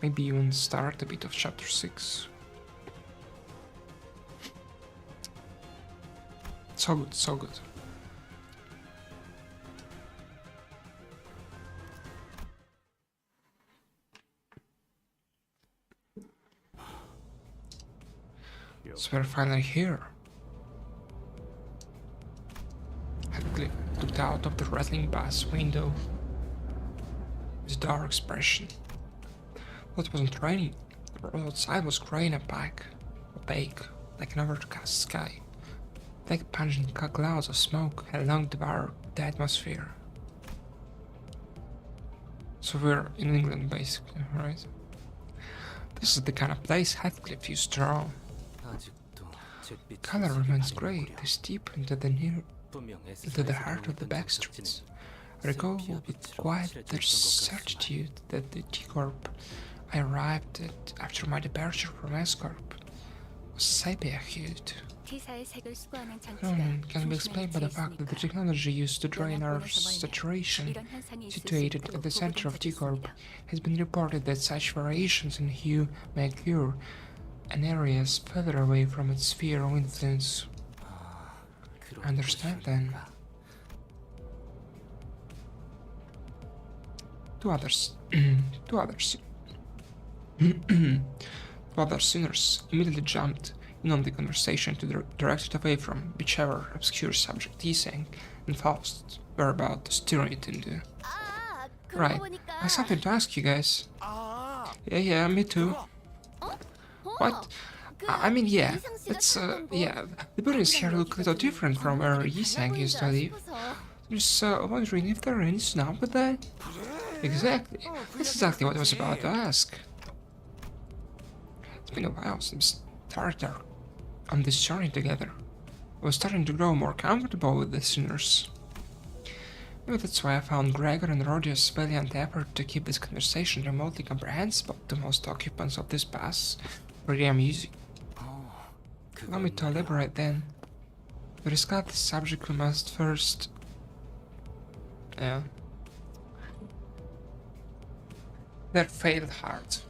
Maybe even start a bit of chapter 6. So good, so good. So we're finally here. Headcliff looked out of the rattling bass window with a dark expression. Well, it wasn't raining. The road outside was grey and opaque, like an overcast sky. Thick pungent clouds of smoke had long devoured the atmosphere. So we're in England, basically, right? This is the kind of place Heathcliff used to roam. Color remains grey, this deep into the heart of the backstreets. I recall with quite the certitude that the T-Corp I arrived at after my departure from S-Corp was sepia-hued. Can be explained by the fact that the technology used to drain our saturation, situated at the center of T-Corp, has been reported that such variations in hue may occur in areas further away from its sphere of influence. Understand then? Two other sinners immediately jumped in on the conversation to direct it away from whichever obscure subject Iseng and Faust were about to steer it into. Right, I have something to ask you guys. Yeah, me too. What? I mean, yeah, it's, yeah, the buildings here look a little different from where Iseng used to live. Just wondering if there are any snob with that? Exactly, that's exactly what I was about to ask. It's been a while since we started on this journey together. I was starting to grow more comfortable with the sinners. Maybe that's why I found Gregor and Rodia's valiant effort to keep this conversation remotely comprehensible to most occupants of this pass pretty amusing. Allow me to elaborate then. To discuss this subject we must first... Yeah. Their failed heart.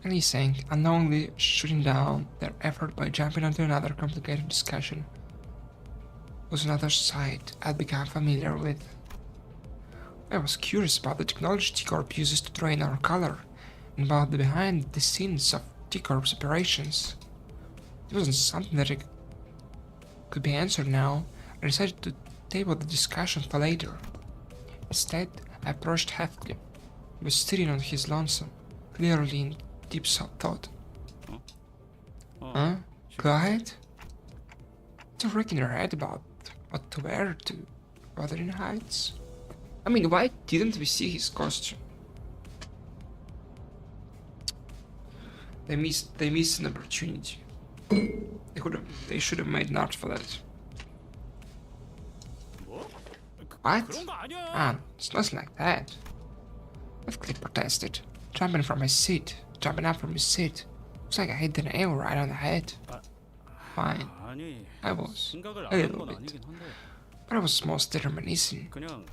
And he's saying, unknowingly shooting down their effort by jumping onto another complicated discussion, was another side I'd become familiar with. I was curious about the technology T-Corp uses to drain our color, and about the behind-the-scenes of T-Corp's operations. It wasn't something that could be answered now. I decided to table the discussion for later. Instead, I approached Heathcliff. He was sitting on his lonesome, clearly in deep thought. Huh? Go ahead? Still racking your head about what to wear to Wuthering Heights? I mean, why didn't we see his costume? They missed an opportunity. They should have made an art for that. What? Ah, it's not like that. Heathcliff protested, jumping from his seat jumping up from his seat. Looks like I hit the nail right on the head. Fine. 아니, I was. 생각을 A 안 한 little 건 bit. 아니긴 한데 But I was most determination. 그냥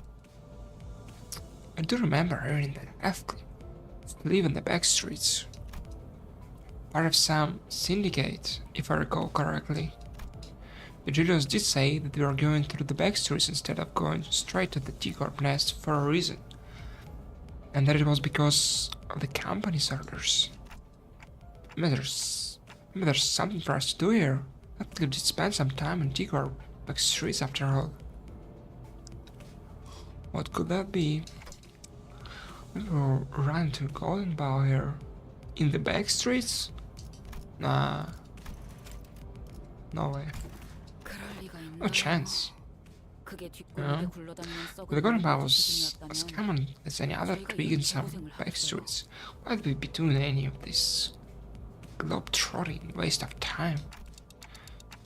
I do remember hearing that Athcliff live in the back streets. Part of some syndicate, if I recall correctly. The Julius did say that we were going through the back streets instead of going straight to the T-Corp nest for a reason. And that it was because of the company's orders. Maybe there's something for us to do here. Athcliff did spend some time in T-Corp back streets after all. What could that be? We will run to Golden Bow here. In the back streets? Nah. No way. No chance. Yeah. The Golden Bow was as common as any other twig in some back streets. Why would we be doing any of this globe-trotting waste of time?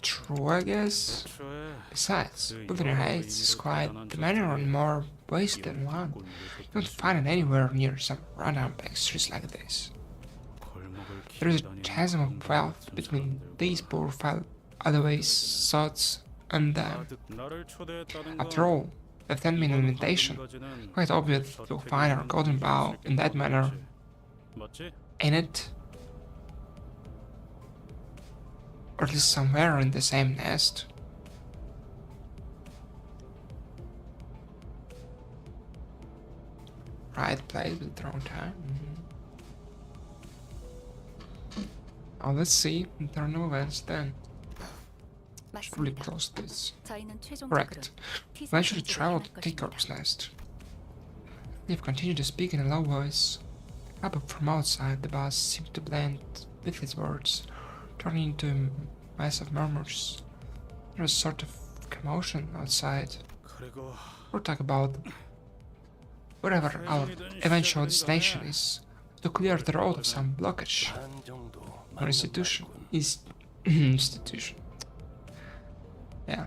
True, I guess. 애초에 Besides, Wilderness Heights is quite the manner on more ways than one. You don't find it anywhere near some rundown back streets like this. 골목을 There is a 기다리는 chasm of wealth between these poor otherwise sots and them. 가득 나를 초대했다는 After all, the 10-minute invitation, quite obvious that you'll find our golden bow in that manner, 맞지? ain't it? Or at least somewhere in the same nest. Right place at the wrong time. Oh, let's see. There are no events then. Should really 맞습니다. close this. 저희는 최종적으로 Correct. Eventually traveled to T-Corp's nest. They've continued to speak in a low voice. Up from outside, the buzz seemed to blend with his words, turning into a mass of murmurs. There was a sort of commotion outside. 그리고 We'll talk about wherever our eventual destination is, to clear the road of some blockage 반 정도 or institution. 만난 Is institution. Yeah.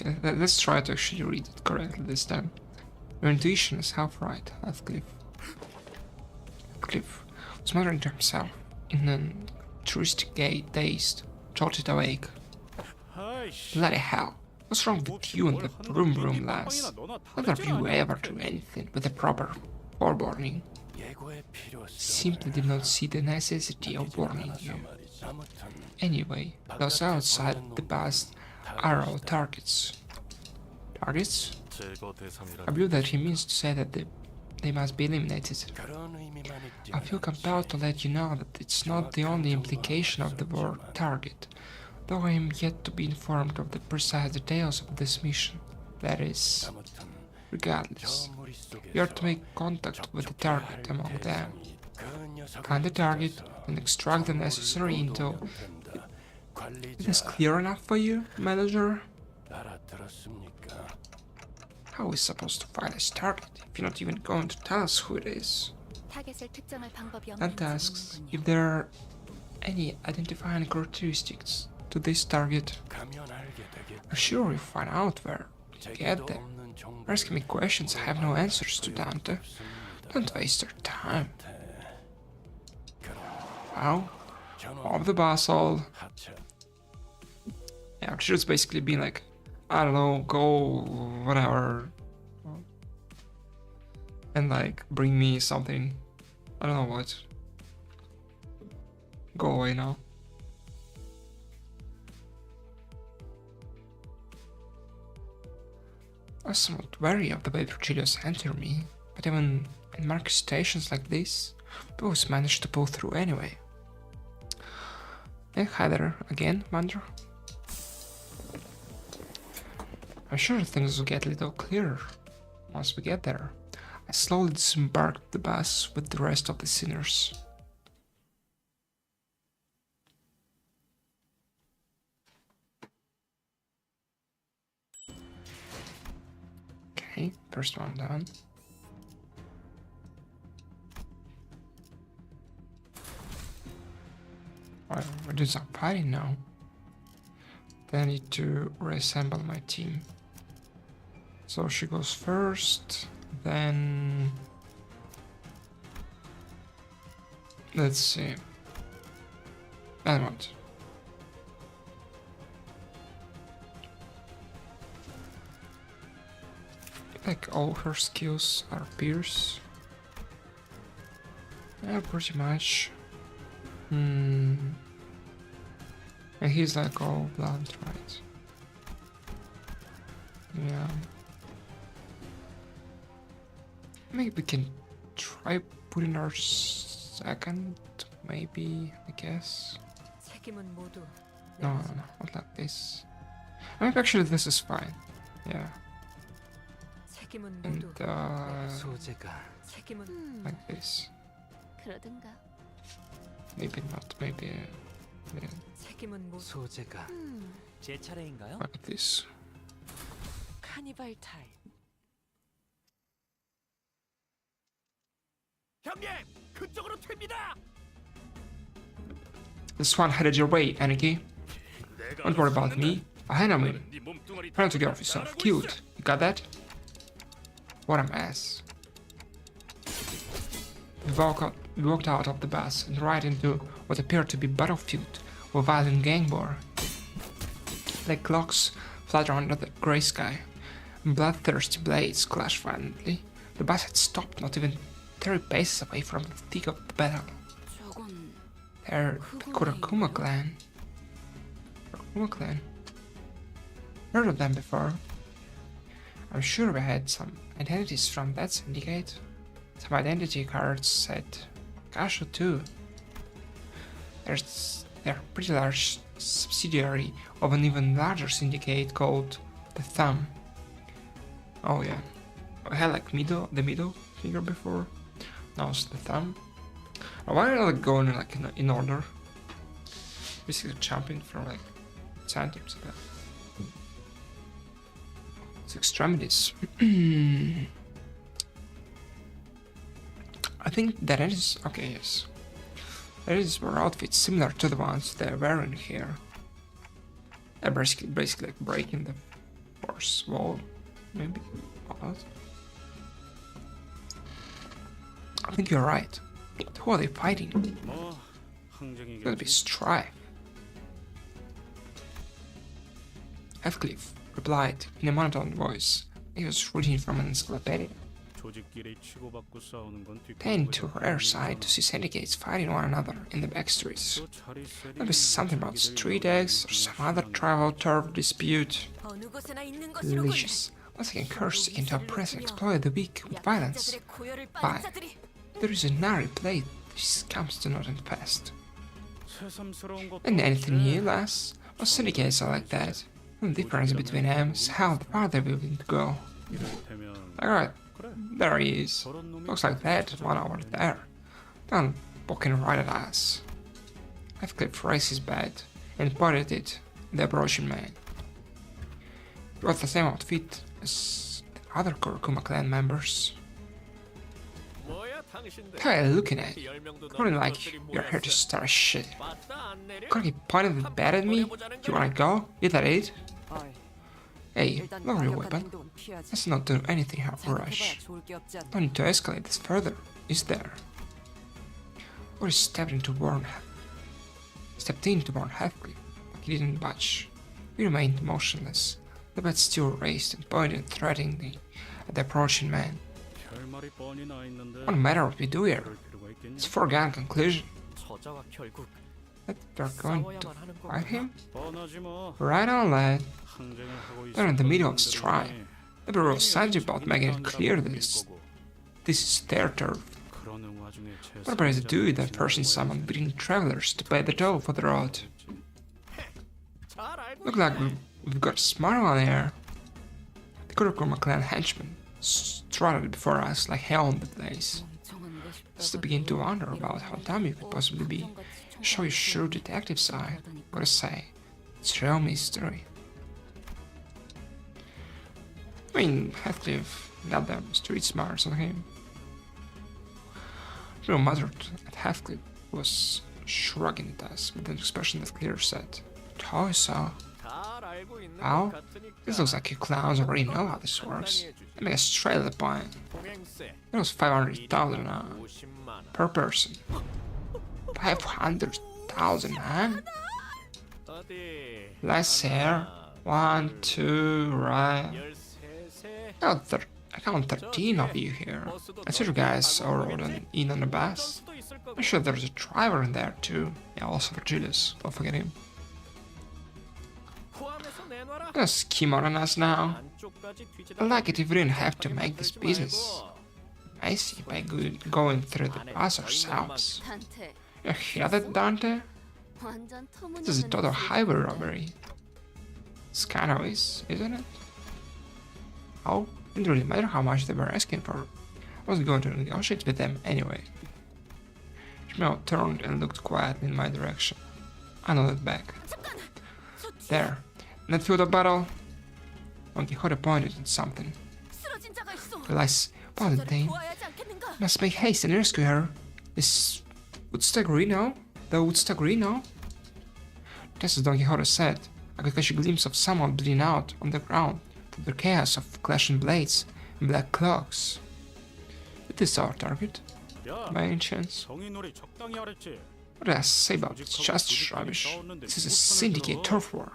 Okay, let's try to actually read it correctly this time. Your intuition is half right, Heathcliff. Heathcliff was muttering to himself in an altruistic dazed, jolted awake. 아이씨. Bloody hell, what's wrong with you and the room, lass? Never you ever do anything with the proper forewarning. 예고의 필요성. Simply did not see the necessity of warning you. 아무튼 Anyway, those outside the bus are all targets. Targets? 제거 대상이라. I believe that he means to say that they must be eliminated. 그런 의미만 있지 I feel compelled to let you know that it's not the only implication of the word target, though I am yet to be informed of the precise details of this mission. That is, 아무튼 regardless, 저 무리 속에서 you are to make contact with the target among them, 그 녀석을 find the target, 찾아서 and extract the necessary intel. 된다. Is this 관리자 clear enough for you, manager? 알아들었습니까? How are we supposed to find this target if you're not even going to tell us who it is? 타겟을 특정할 방법이 없는 Dante asks 질문이군요. if there are any identifying characteristics to this target. 가면 알게 되겠다. I'm sure we'll find out where to get them. 없는 정보 You're asking me questions I have no answers to, Dante. Don't waste your time. Wow, off the bus all. 하차. Yeah, Chiro's basically being like, I don't know, go whatever. And like, bring me something. I don't know what. Go away now. I was somewhat wary of the way Virgilius entered me, but even in market stations like this, we always managed to pull through anyway. Hey, hi there again, Mandra. I'm sure things will get a little clearer once we get there. I slowly disembarked the bus with the rest of the sinners. Okay, first one done. Well, we're doing some fighting now. Then I need to reassemble my team. So she goes first, then Let's see. And what? Like all her skills are pierce. Yeah, pretty much. And he's like all blunt, right? Yeah. Maybe we can try putting our second, maybe, I guess. No, not like this. I mean, actually, this is fine. Yeah. And, 소재가 like this. 그러든가. Maybe not, maybe, yeah, 소재가 제 차례인가요? like this. 카니발 타임. 형님, 그쪽으로 튑니다. This one headed your way, Aniki. Don't worry about me. I handle him. Try to get off yourself. Cute. You got that? What a mess. We walked out of the bus and right into what appeared to be battlefield or violent gang war. Like clocks flutter under the grey sky. Bloodthirsty blades clash violently. The bus had stopped not even 30 paces away from the thick of the battle. They're the Kurokuma clan. Kurokuma clan? Heard of them before. I'm sure we had some identities from that syndicate. Some identity cards said Kasho too. They're a pretty large subsidiary of an even larger syndicate called the Thumb. Oh yeah. I had like the middle finger before. Now it's the thumb. Why are they going like in order? Basically jumping from like center to that. It's extremities. I think that is okay. Yes, there is more outfits similar to the ones they're wearing here. They're basically like breaking the force wall, maybe. What? I think you're right. Who are they fighting? 뭐 항쟁이겠지. Gonna be strife. Heathcliff replied in a monotone voice. He was reading from an encyclopedia. 조직끼리 치고받고 싸우는 건 Tend to rare sight to see syndicates fighting one another in the backstreets. Maybe something about street eggs or some other tribal turf dispute. Delicious. Once again, curse seeking to oppress and exploit the weak with violence. Why? There is a nary blade these scums do not infest. 새삼스러운 것도 And anything new, lass? Most syndicates are like that. The difference between them is how far they're willing to go. 이를테면 Alright, 그래. there he is. 저런 놈이 Looks like that, one over there. Done poking right at us. Heathcliff raised his bat and pointed it at the approaching man. He was the same outfit as the other Kurokuma clan members. How are you looking at? Looking like you're here to start a shit. Gonna keep pointing the bat at me? You wanna go? Is that it? 어이, Hey, 일단 lower your 강력한 weapon. 행동은 피하지. Let's not do anything rush. 생각해봐야 좋을 게 없지 않나. Don't need to escalate this further, is there? Or stepped in to warn Heathcliff, but he didn't budge. He remained motionless, the bat still raised and pointed threateningly at the approaching man. 결말이 뻔히 나 있는데 What matter what we do here? 그럴 필요가 있겠니? It's a foregone conclusion 저자가 결국 that they're going to 싸워야만 하는 fight him? 뻔하지 뭐. Right on, lad. 항쟁을 하고 They're in the middle of 있었던 strife. 놈들이니 The bureau sent you about making it clear that 거고. this is their turf. 그러는 와중에 What better to do than forcing someone between travelers to pay the toll for the road? Look like we've got a smart one here. The Kurokuma clan henchman strutted before us like hell on the place. Just to begin to wonder about how dumb you could possibly be. Show your shrewd detective side. Gotta say, it's real mystery. I mean, Heathcliff got them street smarts on him. Real muttered at Heathcliff was shrugging at us with an expression that clearly said, "How so? How? This looks like you clowns already know how this works. Let me get straight to the point. It was 500,000 per person. 500,000, huh? 어디? Let's hear. 1, 2, right. 13세. I count 13 of you here. I see you guys are all in on the bus. I'm sure there's a driver in there too. Yeah, also Virgilius. Don't forget him. 포함해서 내놔라. Gonna scheme on us now. 안쪽까지 뒤지다. I like it if we didn't have to make this business. I see by going through the bus ourselves. 단테 You hear that, Dante? 완전 This is a 터무니없는 total 소리. highway robbery. It's kind of is, isn't it? Oh, didn't really matter how much they were asking for. I was going to negotiate with them anyway. Shmuel turned and looked quietly in my direction. I nodded back. There, in that field of battle, Don Quixote pointed at something. 쓰러진 자가 있어. Realized, what a dame. 도와야지 않겠는가? Must make haste and rescue her. Is Woodstock Reno? The Woodstock Reno? Just as Don Quixote said, I could catch a glimpse of someone bleeding out on the ground through the chaos of clashing blades and black cloaks. Is this our target, 야, by any chance? 성인놀이 적당히 하랬지. What did I say about this justice rubbish? This is a syndicate turf war.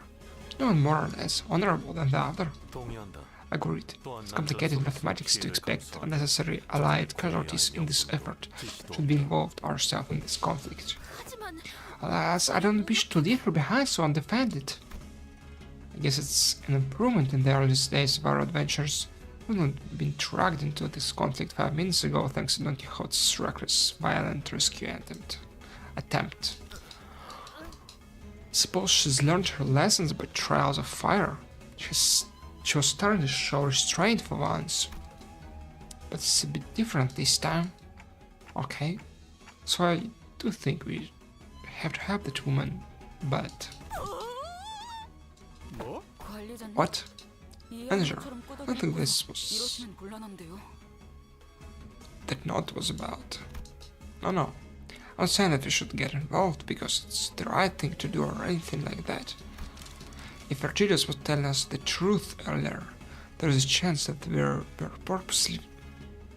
No one more or less honorable than the other. 동의한다. Agreed. It's complicated mathematics to expect unnecessary allied casualties in this effort. Should be involved ourselves in this conflict. 하지만 Alas, I don't wish to leave her behind so undefended. I guess it's an improvement in the earliest days of our adventures. We would have been dragged into this conflict 5 minutes ago thanks to Don Quixote's reckless, violent rescue attempt. Suppose she's learned her lessons by trials of fire. She was starting to show restraint for once. But it's a bit different this time. Okay, so I do think we have to help that woman, but... 뭐? 관리자님, What? 이 Manager, 양처럼 I don't think 꼬다길 this 거야. was... 이러시면 곤란한데요. that note was about. No. I'm saying that we should get involved because it's the right thing to do or anything like that. If Virgilius was telling us the truth earlier, there is a chance that we're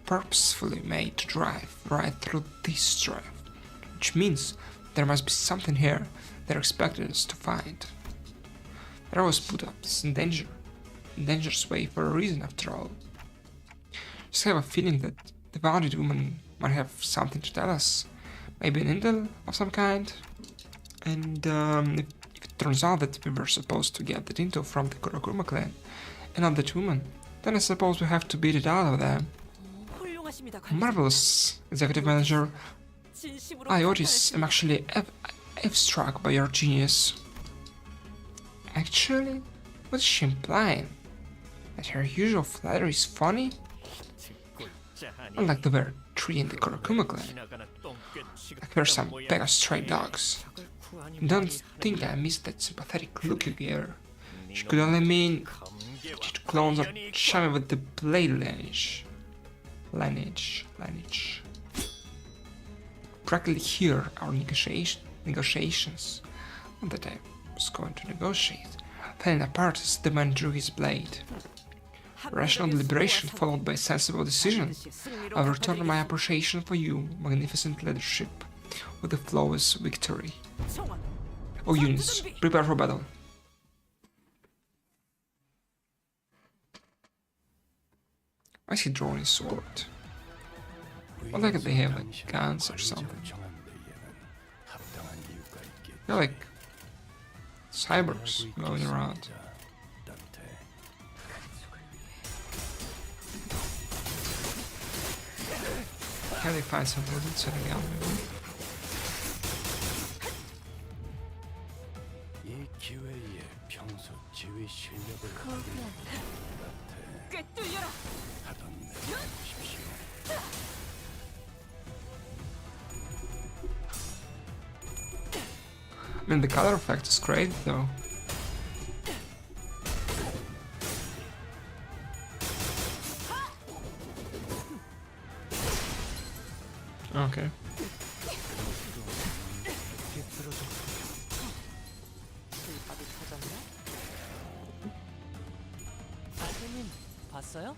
purposefully made to drive right through this drive, which means there must be something here they're expecting us to find. They always put us in dangerous way for a reason after all. Just have a feeling that the bounded woman might have something to tell us, maybe an intel of some kind. And if it turns out that we were supposed to get that intel from the Kurokuma clan and not that woman, then I suppose we have to beat it out of them. 훌륭하십니다. 관리자님. Marvelous, Executive Manager. 진심으로 I, Otis, am 감사했습니다. actually struck by your genius. Actually? What's she implying? That her usual flattery is funny? Unlike the very tree in the Kurokuma clan. Like we're some bag of stray dogs. Don't think I missed that sympathetic look you gave her. She could only mean that clones are chummy with the blade lineage. Practically here our negotiations. Not that I was going to negotiate. Falling apart as the man drew his blade. Rational deliberation followed by sensible decision. I'll return my appreciation for you, magnificent leadership, with a flawless victory. Oh, units, prepare for battle. Why is he drawing his sword? Well, like they have like guns or something. They're like cyborgs going around. Can they find some bullets in a gun maybe? 이 기회에 평소 지휘 실력을 꿰뚫려라. 하던 대로 하십시오. I mean, the color effect is great though. Okay. 불밥이 터졌네. 아드님 봤어요?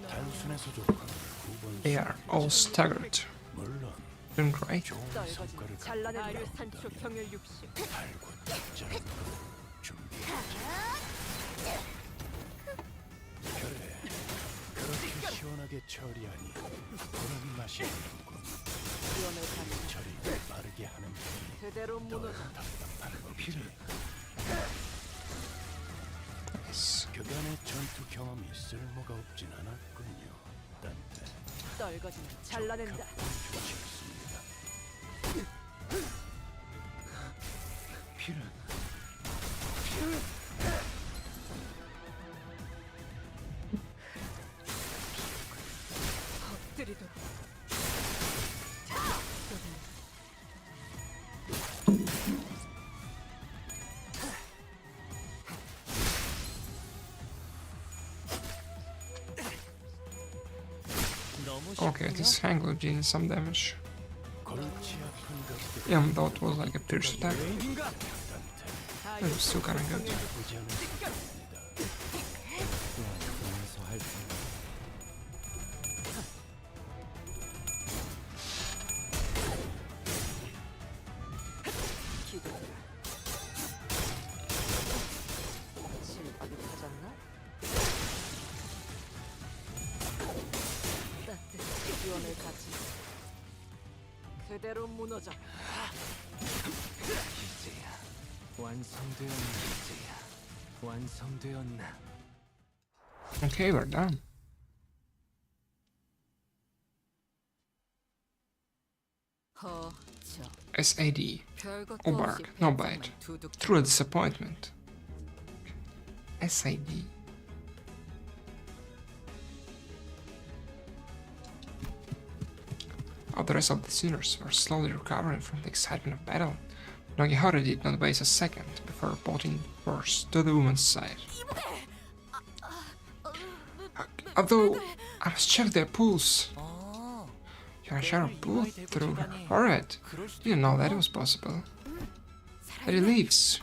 단순해서 좋고 두 번 They are all staggered. 물론 Doing great. 좋은 떨거지는 성과를 잘라낸 갖고 산초 경혈 60. 달고 특전으로 준비하자. 그래, 그렇게 시원하게 처리하니 그런 맛이 있는군. 지원을 받는 처리를 빠르게 하는 편이 그대로 무너져. 답답한 필요. Nice. 그간의 전투 경험이 쓸모가 없진 않았군요. 딴때 떨거지는 잘라낸다. 좋습니다. 필요. 엎드리도록. 너무 Okay, 쉽군요. this Hanglo deals some damage. 골치 아픈 것들 Even though it was like a pierce attack, 웨인인가? it was still kinda good. 보지 않을 수 없습니다. 그러면서 할 기도하라. 실밥이 터졌나? 따뜻한 지원을 가지. 그대로 무너져. 이제야 완성되었나 이제야 완성되었나. Okay, we're done. 허저. SAD. 별것도 Oh, 없이 bark, no 백성만 bite. 두둑 True a disappointment. SAD. While the rest of the sinners were slowly recovering from the excitement of battle, Nagihara did not waste a second before reporting first to the woman's side. Although I must check their pulse. 아, You can share a bullet through her forehead. Didn't know that was possible. But he leaves.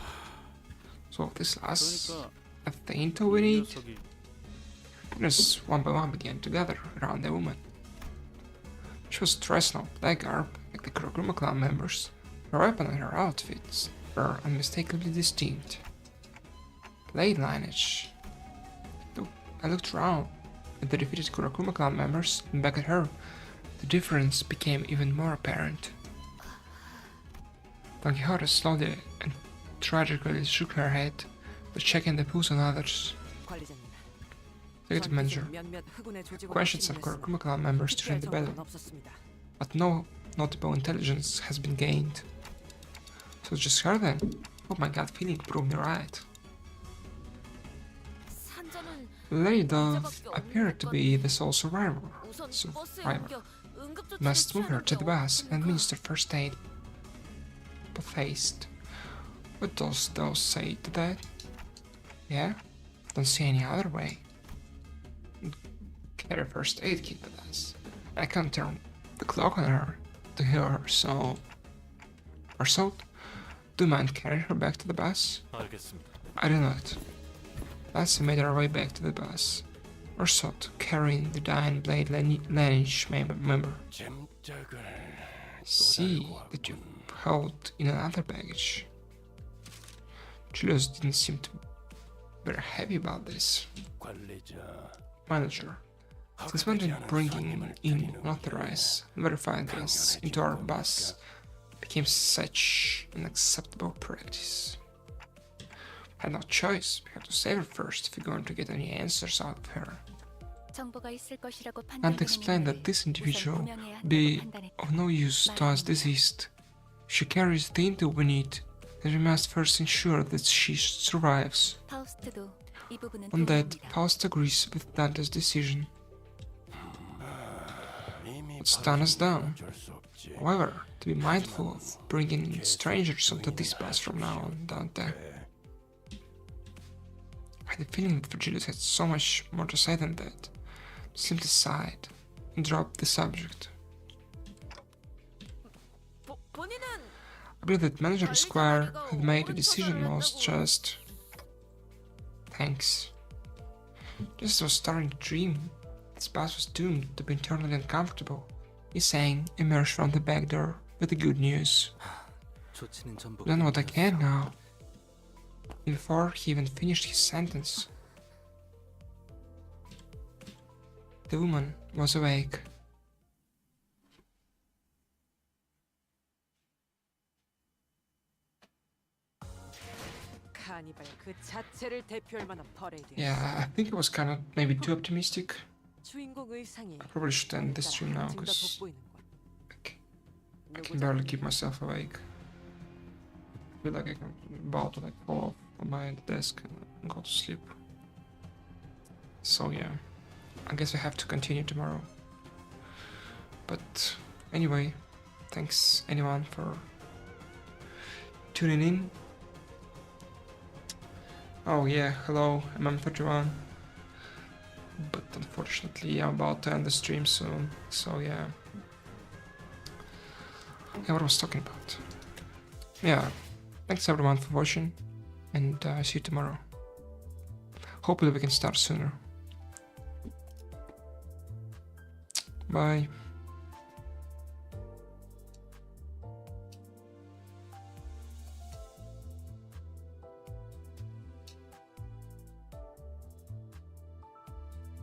So this last 그러니까 a feint we 이 need. 녀석이 Partners one by one began to gather around the woman. She was dressed in all black garb, like the Kuroguma clan members. Her weapon and her outfits were unmistakably distinct. Blade lineage. I looked around at the defeated Kuroguma clan members and back at her. The difference became even more apparent. Don Quixote slowly and tragically shook her head, but checking the pulse on others. 관리자님. Executive Manager 몇몇 흑운의 조직으로 questioned some 침입했으나 Kuroguma clan members during the 특별 battle, 정보는 없었습니다. but no notable intelligence has been gained. So just her then? Oh, my gut feeling proved me right. 산자는 The lady does appear to be the sole survivor. 우선 버스에 Survivor. 옮겨 응급조치를 Must move her 취하는 to the 게 bus and 어떤가? administer first aid. But-faced. What does those say to that? Yeah? Don't see any other way. Carry first aid kit with us. I can't turn the clock on her to hear her, so... Or so? Do you mind carrying her back to the bus? 알겠습니다. I do not. Lassie made her way back to the bus. Ursot carrying the dying blade lineage member. 짐짝을 See that you held in another baggage. Julius didn't seem to be very happy about this. 관리자 Manager, since when did bringing in unauthorized and verified guests into our bus became such an acceptable practice? Had no choice. We had to save her first if we're going to get any answers out of her. 정보가 있을 것이라고 And explained that this individual would be of no use to us deceased. If she carries the intel we need, then we must first ensure that she survives. 파우스트도 이 부분은 On that, 동의합니다. Faust agrees with Dante's decision. 이미 What's done is done. 어쩔 수 없지. However, to be mindful of bringing in strangers onto this bus from now on, Dante. I had the feeling that Virgilius had so much more to say than that. Simply sighed and dropped the subject. 본인은 I believe that Manager Squire had made a decision most just. Thanks. Just was starting to dream. This bus was doomed to be internally uncomfortable, he sang, emerged from the back door with the good news. 좋지는 전부 Done what I can 꿈이었어. now. Before he even finished his sentence, the woman was awake. 카니발 그 자체를 대표할 만한 퍼레이드였어. Yeah, I think it was kind of maybe too optimistic. 주인공 의상이 I probably should end this stream now 한층 더 because 돋보이는 것. I can barely keep myself awake. I feel like I'm about to like fall off on my desk and go to sleep. So yeah, I guess I have to continue tomorrow. But anyway, thanks anyone for tuning in. Oh yeah, hello, MM31. But unfortunately I'm about to end the stream soon, so yeah. Yeah, what I was talking about. Yeah, thanks everyone for watching, and see you tomorrow. Hopefully we can start sooner. Bye.